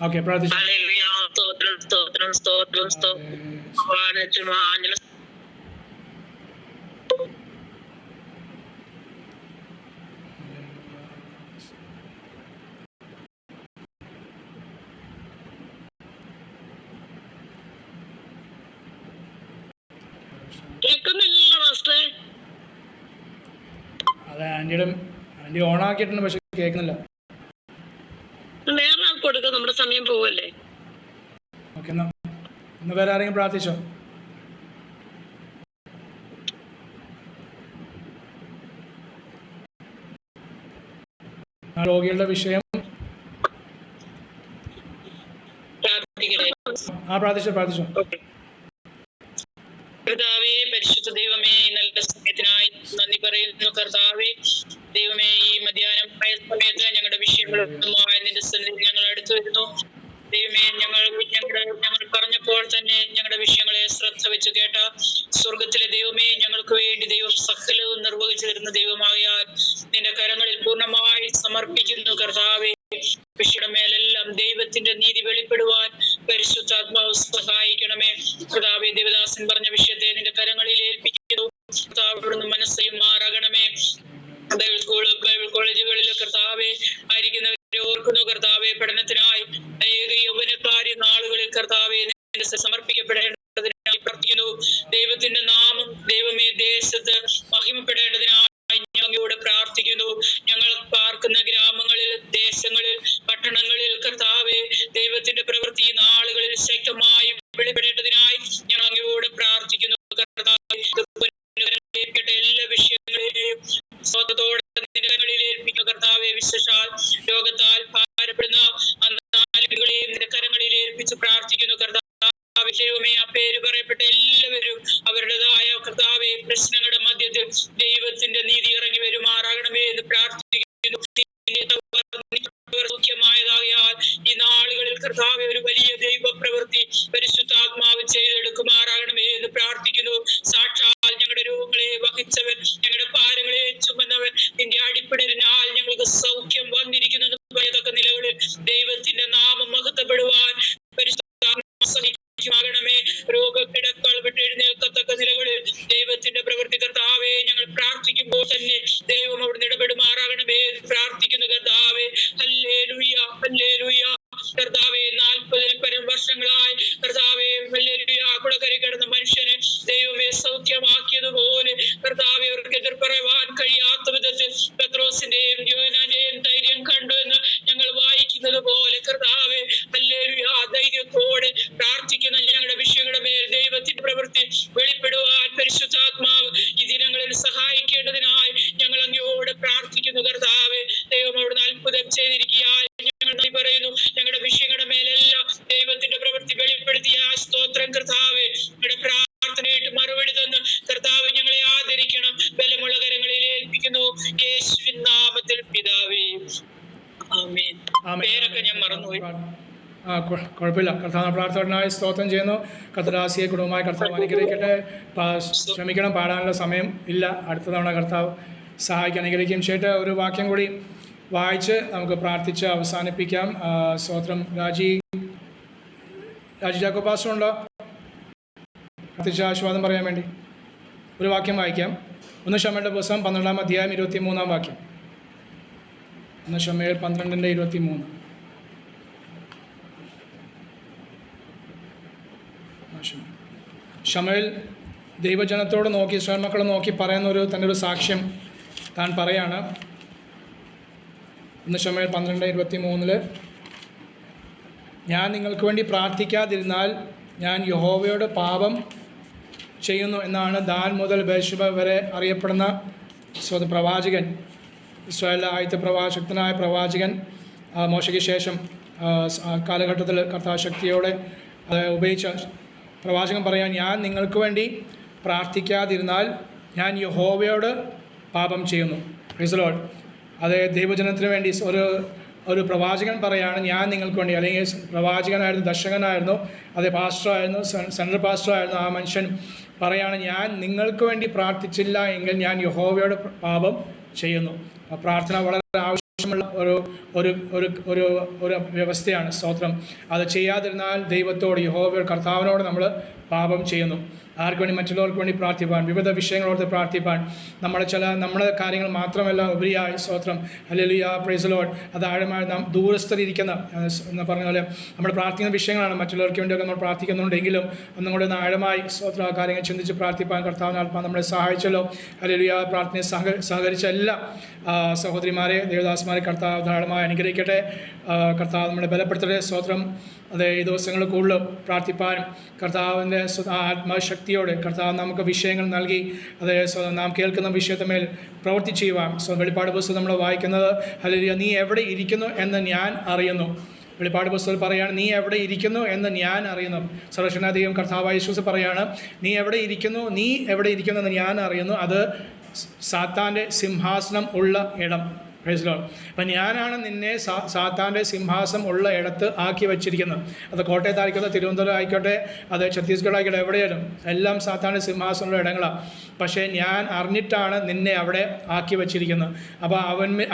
ഓക്കെ, പ്രാർത്ഥിച്ചു. അതെ, ആന്റി ഓണാക്കിയിട്ടുണ്ട്, പക്ഷെ കേൾക്കുന്നില്ല. വേറെ ആൾക്ക് കൊടുക്കാം, നമ്മുടെ സമയം പോവല്ലേ. ഓക്കെ, ഇന്ന് വേറെ ആരെങ്കിലും പ്രാർത്ഥിച്ചോ? രോഗികളുടെ വിഷയം പ്രാർത്ഥിച്ചു. കർത്താവേ, പരിശുദ്ധ ദൈവമേ, നല്ല സമയത്തിനായി നന്ദി പറയുന്നു. കർത്താവേ ദൈവമേ, ഈ മധ്യാഹ്നം ആയ സമയത്ത് ഞങ്ങളുടെ വിഷയങ്ങളുമായി നിന്റെ സന്നിധിയിൽ ഞങ്ങൾ അടുത്തു വരുന്നു. ദൈവമേ, ഞങ്ങൾ പറഞ്ഞപ്പോൾ തന്നെ ഞങ്ങളുടെ വിഷയങ്ങളെ ശ്രദ്ധ വെച്ച് കേട്ട സ്വർഗത്തിലെ ദൈവമേ, ഞങ്ങൾക്ക് വേണ്ടി ദൈവം സകലവും നിർവഹിച്ചു തരുന്ന ദൈവമായാൽ നിന്റെ കരങ്ങളിൽ പൂർണ്ണമായി സമർപ്പിക്കുന്നു. കർത്താവേ, വിഷയുടെ മേലെല്ലാം ദൈവത്തിന്റെ നീതി വെളിപ്പെടുവാൻ പരിശുദ്ധാത്മാവ് സഹായിക്കണമേ. കർത്താവേ, ദേവദാസൻ പറഞ്ഞ വിഷയത്തെ നിന്റെ കരങ്ങളിൽ ഏൽപ്പിക്കുന്നു. കർത്താവ് മനസ്സയും മാറാകണമേ. ബൈബിൾ കോളേജുകളിൽ കർത്താവെ ആയിരിക്കുന്നവരെ ഓർക്കുന്നു. കർത്താവെ, പഠനത്തിനായി അനേക യൗവനക്കാരി നാളുകളിൽ കർത്താവെ സമർപ്പിക്കപ്പെടേണ്ടതിനായി പ്രാർത്ഥിക്കുന്നു. ദൈവത്തിന്റെ നാമം ദൈവമേ ദേശത്ത് മഹിമപ്പെടേണ്ടതിനായി ഞങ്ങളോട് പ്രാർത്ഥിക്കുന്നു. ഞങ്ങൾ പാർക്കുന്ന ഗ്രാമങ്ങളിൽ, ദേശങ്ങളിൽ, പട്ടണങ്ങളിൽ കർത്താവെ ദൈവത്തിന്റെ പ്രവൃത്തി നാളുകളിൽ ശക്തമായി വെളിപ്പെടേണ്ടതിനായി ഞങ്ങൾ അങ്ങയോട് പ്രാർത്ഥിക്കുന്നു. കർത്താവെ, എല്ലാ വിഷയങ്ങളെയും സ്വതത്തോടെ ഏൽപ്പിക്കുക. കർത്താവെ, വിശേഷാൽ രോഗത്താൽ ഭാരപ്പെടുന്ന അന്നാലുകളെയും നിന്റെ കരങ്ങളിൽ ഏൽപ്പിച്ച് പ്രാർത്ഥിക്കുന്നു. കർത്താവെ, ആ പേര് പറയപ്പെട്ട എല്ലാവരും അവരുടേതായ കർത്താവെ പ്രശ്നങ്ങളുടെ മധ്യത്തിൽ ദൈവത്തിന്റെ നീതി ഇറങ്ങി വരുമാറാകണമേ എന്ന് പ്രാർത്ഥിക്കുന്നു. സൗഖ്യമായതായാൽ ഈ നാളുകളിൽ കർത്താവെ ഒരു വലിയ ദൈവ പ്രവൃത്തി പരിശുദ്ധാത്മാവ് ചെയ്തെടുക്കുമാറാകണമേ എന്ന് പ്രാർത്ഥിക്കുന്നു. സാക്ഷാൽ ഞങ്ങളുടെ രോഗങ്ങളെ വഹിച്ചവൻ, ഞങ്ങളുടെ ഭാരങ്ങളെ ചുമന്നവൻ, നിന്റെ അടിപ്പിടലിനാൽ ഞങ്ങൾക്ക് സൗഖ്യം വന്നിരിക്കുന്നു പറയത്തക്ക നിലകളിൽ ദൈവത്തിന്റെ നാമം മഹത്വപ്പെടുവാൻ പരിശുദ്ധാത്മാവ് സഹിക്കുമാകണമേ. രോഗക്കിടക്കൾ വിട്ടെഴുന്നേൽക്കത്തക്ക നിലകളിൽ ദൈവത്തിന്റെ പ്രവൃത്തി കർത്താവെ ഞങ്ങൾ പ്രാർത്ഥിക്കുമ്പോൾ തന്നെ ദൈവം അവിടുന്ന് ഇടപെടുമാറാകണമേ പ്രാർത്ഥിക്കുന്നു. കർത്താവെ, ഹല്ലേലൂയ, ഹല്ലേലൂയ. കർത്താവെ, 40 പരം വർഷങ്ങളായി കർത്താവെ കുളക്കരയിൽ കിടന്ന മനുഷ്യനെ ദൈവമേ സൗഖ്യമാക്കിയതുപോലെ കർത്താവെ അവർക്ക് എതിർ പറയാൻ കഴിയാത്ത വിധത്തിൽ പത്രോസിന്റെയും യോഹന്നാന്റെയും ധൈര്യം കണ്ടു എന്ന് ഞങ്ങൾ വായിക്കുന്നത് പോലെ കർത്താവെ, ഹല്ലേലൂയ, ധൈര്യത്തോടെ പ്രാർത്ഥിക്കുന്ന ഞങ്ങളുടെ വിഷയങ്ങളുടെ മേൽ ദൈവത്തിന്റെ പ്രവൃത്തി വെളിപ്പെടുവാൻ പരിശുദ്ധാത്മാവ് ഈ ദിനങ്ങളിൽ സഹായിക്കേണ്ടതിനായി ഞങ്ങൾ അങ്ങയോട് പ്രാർത്ഥിക്കുന്നു. കർത്താവെ, ദൈവം അവിടുന്ന് അത്ഭുതം ചെയ്തിരിക്കുകയാൽ ഞങ്ങൾ നന്ദി പറയുന്നു. ഞങ്ങളുടെ വിഷയങ്ങളുടെ മേലെല്ലാം ദൈവത്തിന്റെ പ്രവൃത്തി വെളിപ്പെടുത്തിയ സ്തോത്രം. കർത്താവെ, ഞങ്ങളുടെ പ്രാർത്ഥനയായിട്ട് മറുപടി തന്ന് കർത്താവ് ഞങ്ങളെ ആദരിക്കണം. ബലമുള്ള കരങ്ങളിൽ ഏൽപ്പിക്കുന്നു യേശുവിൻ നാമത്തിൽ പിതാവേ, ആമേൻ. പേരൊക്കെ ഞാൻ മറന്നുപോയി. കുഴപ്പമില്ല. കർത്താവ് പ്രാർത്ഥനയായി സ്തോത്രം ചെയ്യുന്നു. കർത്തദാസിയെ കുടുംബമായി കർത്താവ് അനുഗ്രഹിക്കട്ടെ. ക്ഷമിക്കണം, പാടാനുള്ള സമയം ഇല്ല. അടുത്ത തവണ കർത്താവ് സഹായിക്കാൻ അനുഗ്രഹിക്കുകയും ചെയ്യട്ടെ. ഒരു വാക്യം കൂടി വായിച്ച് നമുക്ക് പ്രാർത്ഥിച്ച് അവസാനിപ്പിക്കാം. സ്തോത്രം. രാജി ചാക്കോ പാസ്റ്റർ ഉണ്ടോ? പ്രാർത്ഥിച്ച ആശീർവാദം പറയാൻ വേണ്ടി ഒരു വാക്യം വായിക്കാം. 1 ശമൂവേലിന്റെ പുസ്തകം 12-ാം അധ്യായം 23-ാം വാക്യം. 1 ശമൂവേൽ 12:23. ശമൂവേൽ ദൈവജനത്തോട് നോക്കി, ഇസ്രായേൽ മക്കളെ നോക്കി പറയുന്ന തൻ്റെ ഒരു സാക്ഷ്യം താൻ പറയാണ്. 1 ശമൂവേൽ 12:23 ഞാൻ നിങ്ങൾക്ക് വേണ്ടി പ്രാർത്ഥിക്കാതിരുന്നാൽ ഞാൻ യഹോവയോട് പാപം ചെയ്യുന്നു എന്നാണ് ദാൻ മുതൽ ബേർശേബ വരെ അറിയപ്പെടുന്ന പ്രവാചകൻ, ഇസ്രായേലിലെ ആദ്യത്തെ ശക്തനായ പ്രവാചകൻ, മോശയ്ക്ക് ശേഷം കാലഘട്ടത്തിൽ കർത്താശക്തിയോടെ ഉപയോഗിച്ച പ്രവാചകൻ പറയാൻ, ഞാൻ നിങ്ങൾക്ക് വേണ്ടി പ്രാർത്ഥിക്കാതിരുന്നാൽ ഞാൻ യഹോവയോട് പാപം ചെയ്യുന്നു. Price the Lord. അത് ദൈവജനത്തിന് വേണ്ടി ഒരു പ്രവാചകൻ പറയാണ്, ഞാൻ നിങ്ങൾക്ക് വേണ്ടി, അല്ലെങ്കിൽ പ്രവാചകനായിരുന്നു, ദർശകനായിരുന്നു, അതേ പാസ്റ്ററായിരുന്നു, സെൻട്രൽ പാസ്റ്ററായിരുന്നു, ആ മനുഷ്യൻ പറയാണ്, ഞാൻ നിങ്ങൾക്ക് വേണ്ടി പ്രാർത്ഥിച്ചില്ല എങ്കിൽ ഞാൻ യഹോവയോട് പാപം ചെയ്യുന്നു. പ്രാർത്ഥന വളരെ ആവശ്യമുള്ള ഒരു വ്യവസ്ഥയാണ്. സ്തോത്രം. അത് ചെയ്യാതിരുന്നാൽ ദൈവത്തോട്, യഹോവയോട്, കർത്താവിനോട് നമ്മൾ പാപം ചെയ്യുന്നു. ആർക്ക് വേണ്ടി? മറ്റുള്ളവർക്ക് വേണ്ടി പ്രാർത്ഥിപ്പാൻ, വിവിധ വിഷയങ്ങളോട് പ്രാർത്ഥിപ്പാൻ, നമ്മുടെ കാര്യങ്ങൾ മാത്രമല്ല ഉപരിയായി. സ്തോത്രം. Hallelujah, price the Lord. അത് ആഴമായി നാം ദൂരസ്ഥരിയ്ക്കുന്ന എന്ന് പറഞ്ഞ പോലെ നമ്മൾ പ്രാർത്ഥിക്കുന്ന വിഷയങ്ങളാണ്. മറ്റുള്ളവർക്ക് വേണ്ടിയൊക്കെ നമ്മൾ പ്രാർത്ഥിക്കുന്നുണ്ടെങ്കിലും ഒന്നും കൂടെ ആഴമായി സ്തോത്രം ആ കാര്യങ്ങൾ ചിന്തിച്ച് പ്രാർത്ഥിപ്പാൻ കർത്താവിനാൽ നമ്മളെ സഹായിച്ചല്ലോ. ഹല്ലേലൂയ. പ്രാർത്ഥനയെ സഹകരിച്ച എല്ലാ സഹോദരിമാരെ, ദേവദാസന്മാരെ കർത്താവ് ധാരാളമായി അനുഗ്രഹിക്കട്ടെ. കർത്താവ് നമ്മളെ ബലപ്പെടുത്തട്ടെ. സ്തോത്രം. അതെ, ഈ ദിവസങ്ങൾ കൂടുതൽ പ്രാർത്ഥിപ്പാനും കർത്താവിൻ്റെ ആത്മശക്തി ശക്തിയോടെ കർത്താവ് നമുക്ക് വിഷയങ്ങൾ നൽകി. അതേ നാം കേൾക്കുന്ന വിഷയത്തിന്മേൽ പ്രവൃത്തി ചെയ്യുവാൻ വെളിപ്പാട് പുസ്തകം നമ്മൾ വായിക്കുന്നത്, ഹല്ലേലൂയ, നീ എവിടെ ഇരിക്കുന്നു എന്ന് ഞാൻ അറിയുന്നു. വെളിപ്പാട് പുസ്തകത്തിൽ പറയാണ്, നീ എവിടെ ഇരിക്കുന്നു എന്ന് ഞാൻ അറിയുന്നു. സർവ്വശക്തനായ കർത്താവായ യേശു പറയാണ്, നീ എവിടെ ഇരിക്കുന്നു എന്ന് ഞാൻ അറിയുന്നു. അത് സാത്താൻ്റെ സിംഹാസനം ഉള്ള ഇടം. Praise Lord. അപ്പം ഞാനാണ് നിന്നെ സാത്താൻ്റെ സിംഹാസനം ഉള്ള ഇടത്ത് ആക്കി വച്ചിരിക്കുന്നത്. അത് കോട്ടയത്തായിക്കോട്ടെ, തിരുവനന്തപുരം ആയിക്കോട്ടെ, അത് ഛത്തീസ്ഗഡ് ആയിക്കോട്ടെ, എവിടെയാലും എല്ലാം സാത്താൻ്റെ സിംഹാസനമുള്ള ഇടങ്ങളാണ്. പക്ഷേ ഞാൻ അറിഞ്ഞിട്ടാണ് നിന്നെ അവിടെ ആക്കി വച്ചിരിക്കുന്നത്. അപ്പോൾ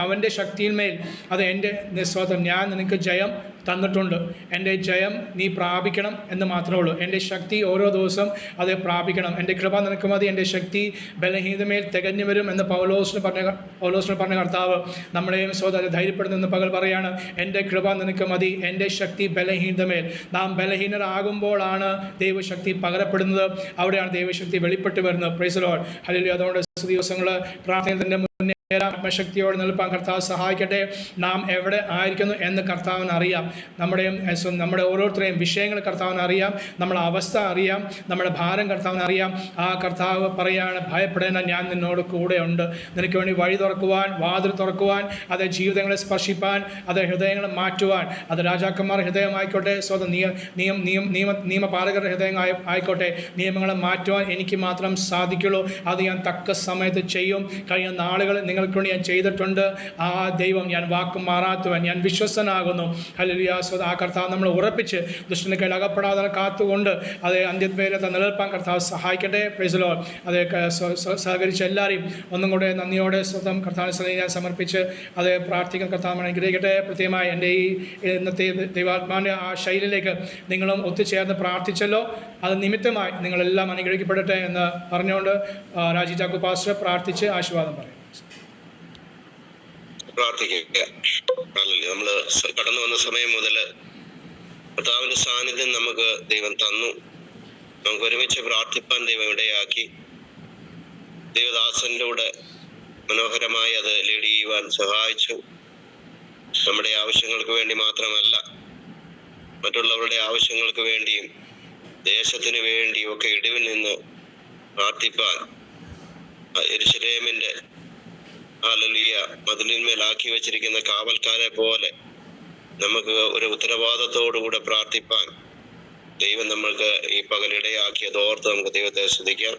അവൻ്റെ ശക്തിയിന്മേൽ അത് എൻ്റെ നിസ്വാതം ഞാൻ നിനക്ക് ജയം തന്നിട്ടുണ്ട്. എൻ്റെ ജയം നീ പ്രാപിക്കണം എന്ന് മാത്രമേ ഉള്ളൂ. എൻ്റെ ശക്തി ഓരോ ദിവസം അത് പ്രാപിക്കണം. എൻ്റെ കൃപ നിനക്ക് മതി, എൻ്റെ ശക്തി ബലഹീനതമേൽ തികഞ്ഞു വരും എന്ന് പൗലോസിന് പറഞ്ഞ കർത്താവ് നമ്മളെയും സോദര ധൈര്യപ്പെടുന്നെന്ന് പകൽ പറയാണ്, എൻ്റെ കൃപ നിനക്ക് മതി, എൻ്റെ ശക്തി ബലഹീനതമേൽ. നാം ബലഹീനരാകുമ്പോഴാണ് ദൈവശക്തി പകരപ്പെടുന്നത്, അവിടെയാണ് ദൈവശക്തി വെളിപ്പെട്ട് വരുന്നത്. Praise Lord, hallelujah. അതുകൊണ്ട് ദിവസങ്ങൾ പ്രാർത്ഥനയുടെ മുന്നേ ആത്മശക്തിയോടെ നിൽപ്പാൻ കർത്താവ് സഹായിക്കട്ടെ. നാം എവിടെ ആയിരിക്കുന്നു എന്ന് കർത്താവിന് അറിയാം. നമ്മുടെ ഓരോരുത്തരെയും വിഷയങ്ങൾ കർത്താവിന് അറിയാം, നമ്മുടെ അവസ്ഥ അറിയാം, നമ്മുടെ ഭാരം കർത്താവിന് അറിയാം. ആ കർത്താവ് പറയാണ്, ഭയപ്പെടേണ്ട, ഞാൻ നിന്നോട് കൂടെ ഉണ്ട്. നിനക്ക് വേണ്ടി വഴി തുറക്കുവാൻ, വാതിൽ തുറക്കുവാൻ, അത് ജീവിതങ്ങളെ സ്പർശിപ്പാൻ, അത് ഹൃദയങ്ങളെ മാറ്റുവാൻ, അത് രാജാക്കന്മാർ ഹൃദയമായിക്കോട്ടെ, സ്വന്തം നിയമപാലകരുടെ ഹൃദയം ആയിക്കോട്ടെ, നിയമങ്ങളെ മാറ്റുവാൻ എനിക്ക് മാത്രം സാധിക്കുള്ളൂ. അത് ഞാൻ തക്ക സമയത്ത് ചെയ്യും. കഴിഞ്ഞ നാളുകളിൽ നിങ്ങൾക്ക് വേണ്ടി ഞാൻ ചെയ്തിട്ടുണ്ട്. ആ ദൈവം, ഞാൻ വാക്കും മാറാത്തവൻ, ഞാൻ വിശ്വസ്തനാകുന്നു. ഹല്ലേലൂയ. ആ കർത്താവ് നമ്മൾ ഉറപ്പിച്ച് ദുഷ്ടന്റെ കയ്യിൽ അകപ്പെടാതെ കാത്തുകൊണ്ട് അത് അന്ത്യവരെ നിലനിൽപ്പാൻ കർത്താവ് സഹായിക്കട്ടെ. Price the Lord. അത് സഹകരിച്ച എല്ലാവരെയും ഒന്നും കൂടെ നന്ദിയോടെ സ്വന്തം കർത്താവിനെ ഞാൻ സമർപ്പിച്ച് അത് പ്രാർത്ഥിക്കുന്ന കർത്താവ് അനുഗ്രഹിക്കട്ടെ. പ്രത്യേകമായി എൻ്റെ ഈ ഇന്നത്തെ ദൈവാത്മാവിൻ്റെ ആ ശൈലിയിലേക്ക് നിങ്ങളും ഒത്തുചേർന്ന് പ്രാർത്ഥിച്ചല്ലോ, അത് നിമിത്തമായി നിങ്ങളെല്ലാം അനുഗ്രഹിക്കപ്പെടട്ടെ എന്ന് പറഞ്ഞുകൊണ്ട് രാജി ചാക്കോ പാസ്റ്റർ പ്രാർത്ഥിച്ച് ആശീർവാദം പറയും. പ്രാർത്ഥിക്കുക. നമ്മള് കടന്നു വന്ന സമയം മുതൽ കർത്താവിന്റെ സാന്നിധ്യം നമുക്ക് ദൈവം തന്നു. നമുക്ക് ഒരുമിച്ച് പ്രാർത്ഥിപ്പാൻ ദൈവം ഇടയാക്കി. ദൈവദാസന്റെ കൂടെ മനോഹരമായി അത് ലീഡ് ചെയ്യുവാൻ സഹായിച്ചു. നമ്മുടെ ആവശ്യങ്ങൾക്ക് വേണ്ടി മാത്രമല്ല, മറ്റുള്ളവരുടെ ആവശ്യങ്ങൾക്ക് വേണ്ടിയും ദേശത്തിന് വേണ്ടിയും ഒക്കെ ഇടിവിൽ നിന്ന് പ്രാർത്ഥിപ്പാൻ യെരൂശലേമിന്റെ ഹല്ലേലൂയ മതിലിന്മേലാക്കി വെച്ചിരിക്കുന്ന കാവൽക്കാരെ പോലെ നമുക്ക് ഒരു ഉത്തരവാദിത്തത്തോടുകൂടെ പ്രാർത്ഥിപ്പാൻ ദൈവം നമ്മൾക്ക് ഈ പകലിടയാക്കിയത് ഓർത്ത് നമുക്ക് ദൈവത്തെ സ്തുതിക്കാം.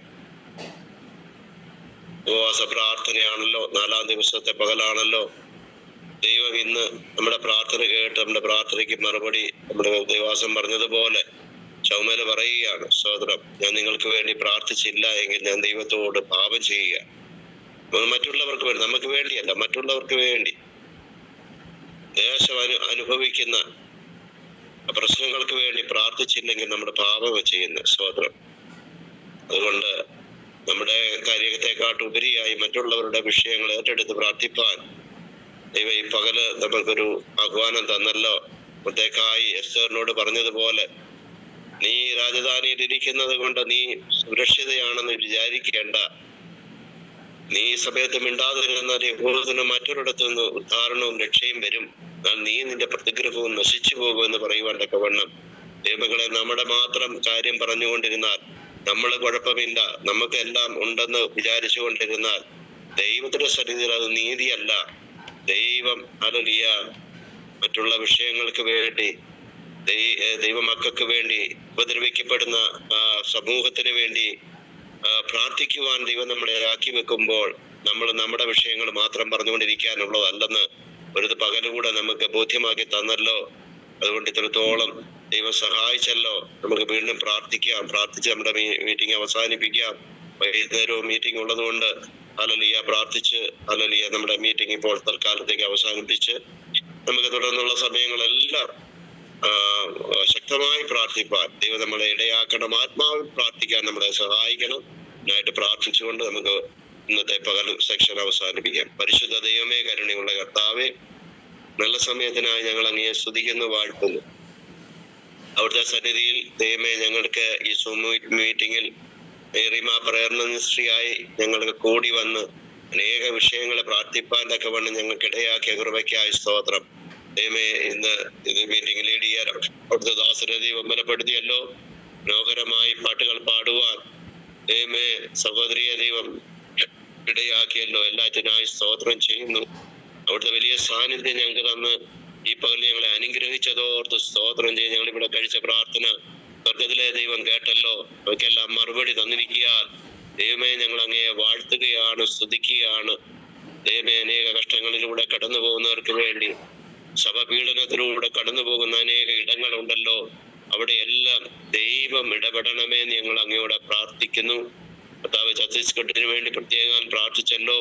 ഉപവാസ പ്രാർത്ഥനയാണല്ലോ, 4-ാം ദിവസത്തെ പകലാണല്ലോ. ദൈവം ഇന്ന് നമ്മുടെ പ്രാർത്ഥന കേട്ട് നമ്മുടെ പ്രാർത്ഥനയ്ക്ക് മറുപടി നമ്മുടെ ദൈവാസം പറഞ്ഞതുപോലെ ചൗമേല പറയുകയാണ്, സ്തോത്രം, ഞാൻ നിങ്ങൾക്ക് വേണ്ടി പ്രാർത്ഥിച്ചില്ല എങ്കിൽ ഞാൻ ദൈവത്തോട് പാപം ചെയ്യുക. മറ്റുള്ളവർക്ക് വേണ്ടി, നമുക്ക് വേണ്ടിയല്ല, മറ്റുള്ളവർക്ക് വേണ്ടി ദേശം അനുഭവിക്കുന്ന പ്രശ്നങ്ങൾക്ക് വേണ്ടി പ്രാർത്ഥിച്ചില്ലെങ്കിൽ നമ്മുടെ പാപം ചെയ്യുന്ന സ്തോത്രം. അതുകൊണ്ട് നമ്മുടെ കാര്യത്തെക്കാട്ടുപരിയായി മറ്റുള്ളവരുടെ വിഷയങ്ങൾ ഏറ്റെടുത്ത് പ്രാർത്ഥിപ്പാൻ ദൈവം ഈ പകല് നമുക്കൊരു ആഹ്വാനം തന്നല്ലോ. പ്രത്യേകമായി എസ്തേറിനോട് പറഞ്ഞതുപോലെ, നീ രാജധാനിയിൽ ഇരിക്കുന്നത് കൊണ്ട് നീ സുരക്ഷിതയാണെന്ന് വിചാരിക്കേണ്ട. നീ ഈ സമയത്ത് മിണ്ടാതിരുന്നാൽ യഹോവത്തിന് മറ്റൊരിടത്തു നിന്ന് ഉദ്ധാരണവും രക്ഷയും വരും. എന്നാൽ നീ നിന്റെ പ്രതിഗ്രഹവും നശിച്ചു പോകുമെന്ന് പറയുവാൻ തക്കവണ്ണം ദൈവങ്ങളെ നമ്മുടെ മാത്രം കാര്യം പറഞ്ഞുകൊണ്ടിരുന്നാൽ, നമ്മള് കുഴപ്പമില്ല, നമുക്ക് എല്ലാം ഉണ്ടെന്ന് വിചാരിച്ചു കൊണ്ടിരുന്നാൽ ദൈവത്തിന്റെ സന്നിധിയിൽ അത് നീതിയല്ല. ദൈവം ഹല്ലേലൂയ മറ്റുള്ള വിഷയങ്ങൾക്ക് വേണ്ടി, ദൈവമക്കൾക്ക് വേണ്ടി, ഉപദ്രവിക്കപ്പെടുന്ന സമൂഹത്തിന് വേണ്ടി പ്രാർത്ഥിക്കുവാൻ ദൈവം നമ്മളെ ആക്കി വെക്കുമ്പോൾ നമ്മൾ നമ്മുടെ വിഷയങ്ങൾ മാത്രം പറഞ്ഞുകൊണ്ടിരിക്കാനുള്ളതല്ലെന്ന് ഒരു പകലുകൂടെ നമുക്ക് ബോധ്യമാക്കി തന്നല്ലോ. അതുകൊണ്ട് ഇത്രത്തോളം ദൈവം സഹായിച്ചല്ലോ. നമുക്ക് വീണ്ടും പ്രാർത്ഥിക്കാം, പ്രാർത്ഥിച്ച് നമ്മുടെ മീറ്റിംഗ് അവസാനിപ്പിക്കാം. വൈകുന്നേരവും മീറ്റിംഗ് ഉള്ളതുകൊണ്ട് ഹല്ലേലൂയ പ്രാർത്ഥിച്ച് ഹല്ലേലൂയ നമ്മുടെ മീറ്റിംഗ് ഇപ്പോൾ തൽക്കാലത്തേക്ക് അവസാനിപ്പിച്ച് നമുക്ക് തുടർന്നുള്ള സമയങ്ങളെല്ലാം ശക്തമായി പ്രാർത്ഥിപ്പാൻ ദൈവം നമ്മളെ ഇടയാക്കണം. ആത്മാവിൽ പ്രാർത്ഥിക്കാൻ നമ്മളെ സഹായിക്കണം എന്നായിട്ട് പ്രാർത്ഥിച്ചുകൊണ്ട് നമുക്ക് ഇന്നത്തെ പകൽ സെക്ഷൻ അവസാനിപ്പിക്കാം. പരിശുദ്ധ ദൈവമേ, കരുണയുള്ള കർത്താവേ, നല്ല സമയത്തിനായി ഞങ്ങൾ അങ്ങയെ സ്തുതിക്കുന്നു, വാഴ്ത്തുന്നു. അവിടുത്തെ സന്നിധിയിൽ ദൈവമേ, ഞങ്ങൾക്ക് ഈ സൂം മീറ്റിംഗിൽ റിമ പ്രയർ മിനിസ്ട്രിയായി ഞങ്ങൾക്ക് കൂടി വന്ന് അനേക വിഷയങ്ങളെ പ്രാർത്ഥിപ്പാൻ തക്കവണ്ണം ഞങ്ങൾക്ക് ഇടയാക്കിയ കൃപയ്ക്കായി സ്തോത്രം. ദൈവമേ, ഇന്ന് ഇത് മീറ്റിംഗ് ലീഡ് ചെയ്യാൻ അവിടുത്തെ ദാസരെ ദൈവം ബലപ്പെടുത്തിയല്ലോ. മനോഹരമായി പാട്ടുകൾ പാടുവാൻ ദൈവമേ സഹോദരിയെ ദൈവം ഇടയാക്കിയല്ലോ. എല്ലാറ്റിനായി സ്തോത്രം ചെയ്യുന്നു. അവിടുത്തെ വലിയ സാന്നിധ്യം ഞങ്ങൾക്ക് തന്ന് ഈ പകൽ ഞങ്ങളെ അനുഗ്രഹിച്ചതോർത്ത് സ്തോത്രം ചെയ്ത് ഞങ്ങൾ ഇവിടെ കഴിച്ച പ്രാർത്ഥന സ്വർഗത്തിലെ ദൈവം കേട്ടല്ലോ. നമുക്കെല്ലാം മറുപടി തന്നിരിക്കാൻ ദൈവമേ ഞങ്ങൾ അങ്ങയെ വാഴ്ത്തുകയാണ്, സ്തുതിക്കുകയാണ്. ദൈവമേ അനേക കഷ്ടങ്ങളിലൂടെ കടന്നു പോകുന്നവർക്ക് വേണ്ടി, സഭപീഡനത്തിലൂടെ കടന്നു പോകുന്ന അനേക ഇടങ്ങളുണ്ടല്ലോ, അവിടെ എല്ലാം ദൈവം ഇടപെടണമേ ഞങ്ങൾ അങ്ങയോടെ പ്രാർത്ഥിക്കുന്നു. കർത്താവ് ഛത്തീസ്ഗഡിന് വേണ്ടി പ്രത്യേകം പ്രാർത്ഥിച്ചല്ലോ.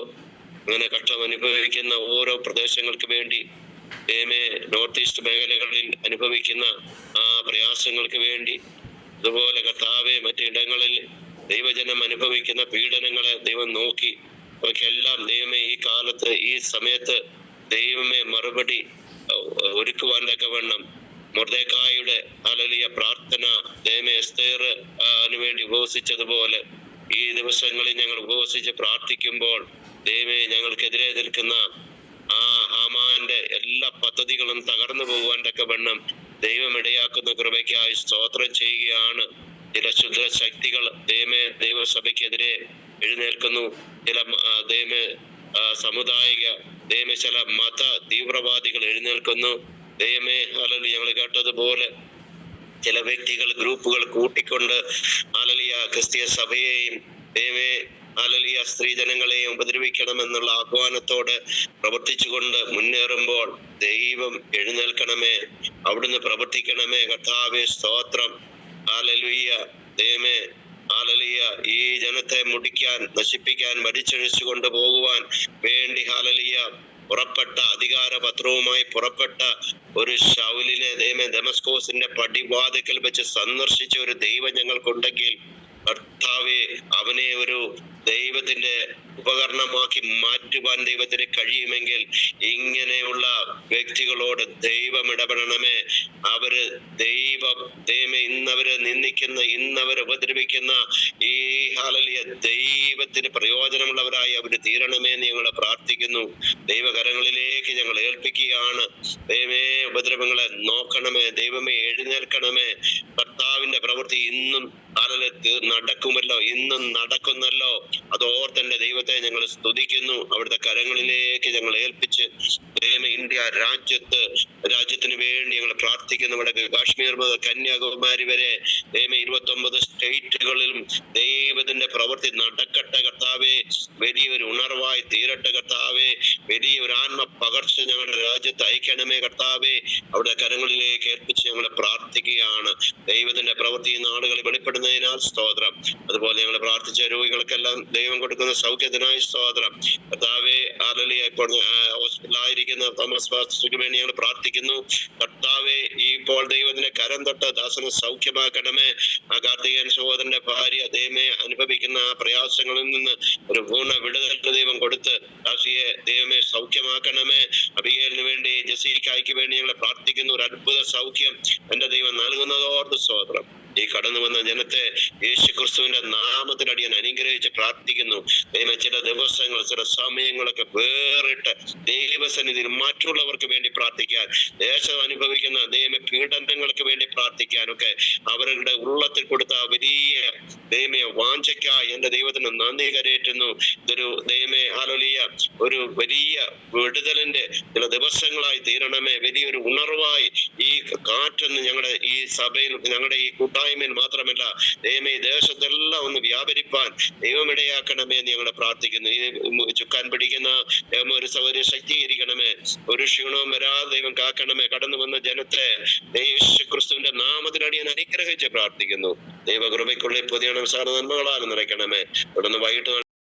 അങ്ങനെ കഷ്ടം അനുഭവിക്കുന്ന ഓരോ പ്രദേശങ്ങൾക്ക് വേണ്ടി, ദൈവമേ നോർത്ത് ഈസ്റ്റ് മേഖലകളിൽ അനുഭവിക്കുന്ന ആ പ്രയാസങ്ങൾക്ക് വേണ്ടി, അതുപോലെ കർത്താവെ മറ്റിടങ്ങളിൽ ദൈവജനം അനുഭവിക്കുന്ന പീഡനങ്ങളെ ദൈവം നോക്കി അവർക്കെല്ലാം ദൈവമേ ഈ കാലത്ത് ഈ സമയത്ത് ദൈവമേ മറുപടി ഒരുക്കുവാൻ തക്കവണ്ണം മൊർദെഖായിയുടെ ഹല്ലേലൂയ പ്രാർത്ഥന ദൈവമേ എസ്തേർ വേണ്ടി ഉപവസിച്ചതുപോലെ ഈ ദിവസങ്ങളിൽ ഞങ്ങൾ ഉപവസിച്ച് പ്രാർത്ഥിക്കുമ്പോൾ ദൈവമേ ഞങ്ങൾക്കെതിരെ നിൽക്കുന്ന ആ ഹാമാന്റെ എല്ലാ പദ്ധതികളും തകർന്നു പോകുവാൻ തക്കവണ്ണം ദൈവം ഇടയാക്കുന്ന കൃപയ്ക്കായി സ്തോത്രം ചെയ്യുകയാണ്. ചില ശുദ്ധ ശക്തികൾ ദൈവമേ ദൈവസഭയ്ക്കെതിരെ എഴുന്നേൽക്കുന്നു. ചില ദൈവമേ സാമുദായിക ദൈവമേ ചില മത തീവ്രവാദികൾ എഴുന്നേൽക്കുന്നു. ദൈവമേ ഹല്ലേലൂയ ഞങ്ങൾ കേട്ടതുപോലെ ചില വ്യക്തികൾ ഗ്രൂപ്പുകൾ കൂട്ടിക്കൊണ്ട് ഹല്ലേലൂയ ക്രിസ്തീയ സഭയെയും ദൈവമേ ഹല്ലേലൂയ സ്ത്രീജനങ്ങളെയും ഉപദ്രവിക്കണമെന്നുള്ള ആഹ്വാനത്തോട് പ്രവർത്തിച്ചുകൊണ്ട് മുന്നേറുമ്പോൾ ദൈവം എഴുന്നേൽക്കണമേ, അവിടുന്ന് പ്രവർത്തിക്കണമേ. കർത്താവേ സ്തോത്രം. ഹല്ലേലൂയ ദൈവമേ ഹല്ലേലൂയ ഈ ജനത്തെ മുടിക്കാൻ, നശിപ്പിക്കാൻ, വലിച്ചഴിച്ചു കൊണ്ടുപോകുവാൻ വേണ്ടി ഹല്ലേലൂയ പുറപ്പെട്ട അധികാരപത്രവുമായി പുറപ്പെട്ട ഒരു ശൗലിനെ ദൈവമേ ദമസ്കോസിന്റെ പടിവാതിക്കൽ വെച്ച് സന്ദർശിച്ച ഒരു ദൈവം ഞങ്ങൾക്കുണ്ടെങ്കിൽ കർത്താവേ അവനെ ഒരു ദൈവത്തിന്റെ ഉപകരണമാക്കി മാറ്റുവാൻ ദൈവത്തിന് കഴിയുമെങ്കിൽ ഇങ്ങനെയുള്ള വ്യക്തികളോട് ദൈവം ഇടപെടണമേ. അവര് ദൈവമേ ഇന്നവര് നിന്ദിക്കുന്ന, ഇന്നവര് ഉപദ്രവിക്കുന്ന ഈ ഹല്ലേലൂയ ദൈവത്തിന് പ്രയോജനമുള്ളവരായി അവര് തീരണമേ എന്ന് ഞങ്ങൾ പ്രാർത്ഥിക്കുന്നു. ദൈവകരങ്ങളിലേക്ക് ഞങ്ങൾ ഏൽപ്പിക്കുകയാണ്. ദൈവമേ ഉപദ്രവങ്ങളെ നോക്കണമേ, ദൈവമേ എഴുന്നേൽക്കണമേ. കർത്താവിന്റെ പ്രവൃത്തി ഇന്നും നടക്കുമല്ലോ, ഇന്നും നടക്കുന്നല്ലോ. അതോർത്തന്നെ ദൈവത്തെ ഞങ്ങൾ സ്തുതിക്കുന്നു. അവിടുത്തെ കരങ്ങളിലേക്ക് ഞങ്ങൾ ഏൽപ്പിച്ച് ദൈവമേ ഇന്ത്യ രാജ്യത്തിന് വേണ്ടി ഞങ്ങൾ പ്രാർത്ഥിക്കുന്നു. വടക്ക് കാശ്മീർ മുതൽ കന്യാകുമാരി വരെ ദൈവമേ 29 സ്റ്റേറ്റുകളിലും ദൈവത്തിന്റെ പ്രവൃത്തി നടക്കട്ടെ കർത്താവേ. വലിയൊരു ഉണർവായി തീരട്ടെ കർത്താവേ. വലിയൊരു ആത്മ പകർച്ച ഞങ്ങളുടെ രാജ്യത്ത് അയക്കണമേ കർത്താവേ. അവിടെ കരങ്ങളിലേക്ക് ഏൽപ്പിച്ച് ഞങ്ങൾ പ്രാർത്ഥിക്കുകയാണ്. ദൈവത്തിന്റെ പ്രവൃത്തി നാടുകളിൽ വെളിപ്പെടുന്നതിനാൽ സ്തോത്രം. അതുപോലെ ഞങ്ങൾ പ്രാർത്ഥിച്ച രോഗികൾക്കെല്ലാം ദൈവം കൊടുക്കുന്ന സൗഖ്യത്തിനായി സ്തോത്രം. കർത്താവേ ഹല്ലേലൂയ ഇപ്പോൾ ഹോസ്പിറ്റലായിരിക്കുന്ന തോമസ് പാസ്റ്റർക്ക് വേണ്ടി ഞങ്ങൾ പ്രാർത്ഥിക്കുന്നു. കർത്താവേ ഇപ്പോൾ ദൈവത്തിന്റെ കരം തൊട്ട് ദാസനെ സൗഖ്യമാക്കണമേ. ആ കാർത്തികൻ സഹോദരന്റെ ഭാര്യ ദൈവമേ അനുഭവിക്കുന്ന ആ പ്രയാസങ്ങളിൽ നിന്ന് ഒരു പൂർണ്ണ വിടുതൽ ദൈവം കൊടുത്ത് ദാസിയെ ദൈവമേ സൗഖ്യമാക്കണമേ. അബിയേലിന് വേണ്ടി, ജസീക്കായ്ക്ക് വേണ്ടി ഞങ്ങൾ പ്രാർത്ഥിക്കുന്നു. ഒരു അത്ഭുത സൗഖ്യം എന്റെ ദൈവം നൽകുന്നതോർത്ത് സ്തോത്രം. ഈ കടന്നു വന്ന ജനത്തെ യേശു ക്രിസ്തുവിന്റെ നാമത്തിലടിയാൻ അനുഗ്രഹിച്ച് പ്രാർത്ഥിക്കുന്നു. ദൈവം ചില ദിവസങ്ങൾ, ചില സമയങ്ങളൊക്കെ വേറിട്ട് ദൈവസന്നിധിയിൽ മറ്റുള്ളവർക്ക് വേണ്ടി പ്രാർത്ഥിക്കാൻ, ദേശം അനുഭവിക്കുന്ന ദൈവ പീഡനങ്ങൾക്ക് വേണ്ടി പ്രാർത്ഥിക്കാനൊക്കെ അവരുടെ ഉള്ളത്തിൽ കൊടുത്ത വലിയ ദൈവമേ വാഞ്ചയ്ക്കായി എന്റെ ദൈവത്തിന് നന്ദി കരയേറ്റുന്നു. ഇതൊരു ദൈവമേ ഹല്ലേലൂയ ഒരു വലിയ വിടുതലിന്റെ ചില ദിവസങ്ങളായി തീരണമേ. വലിയൊരു ഉണർവായി ഈ കാറ്റെന്ന് ഞങ്ങളുടെ ഈ സഭയിൽ, ഞങ്ങളുടെ ഈ കൂട്ടായ്മയിൽ മാത്രമല്ല ദൈവമേ ദേശത്തെല്ലാം ഒന്ന് വ്യാപരിപ്പാൻ ദൈവം ഇടയാക്കണമേ എന്ന് ഞങ്ങളെ പ്രാർത്ഥിക്കുന്നു. ഈ ചുക്കാൻ പിടിക്കുന്ന ഒരു സൗകര്യം ശക്തീകരിക്കണമേ. ഒരു ക്ഷീണവും വരാതെ ദൈവം കാക്കണമേ. കടന്നു വന്ന ജനത്തെ യേശു ക്രിസ്തുവിന്റെ നാമത്തിലടിയാൻ അനുഗ്രഹിച്ച് പ്രാർത്ഥിക്കുന്നു. ദൈവകൃപയ്ക്കുള്ളിൽ പുതിയ നന്മകളാൽ നിറയ്ക്കണമേ. തുടർന്ന് വൈകിട്ട്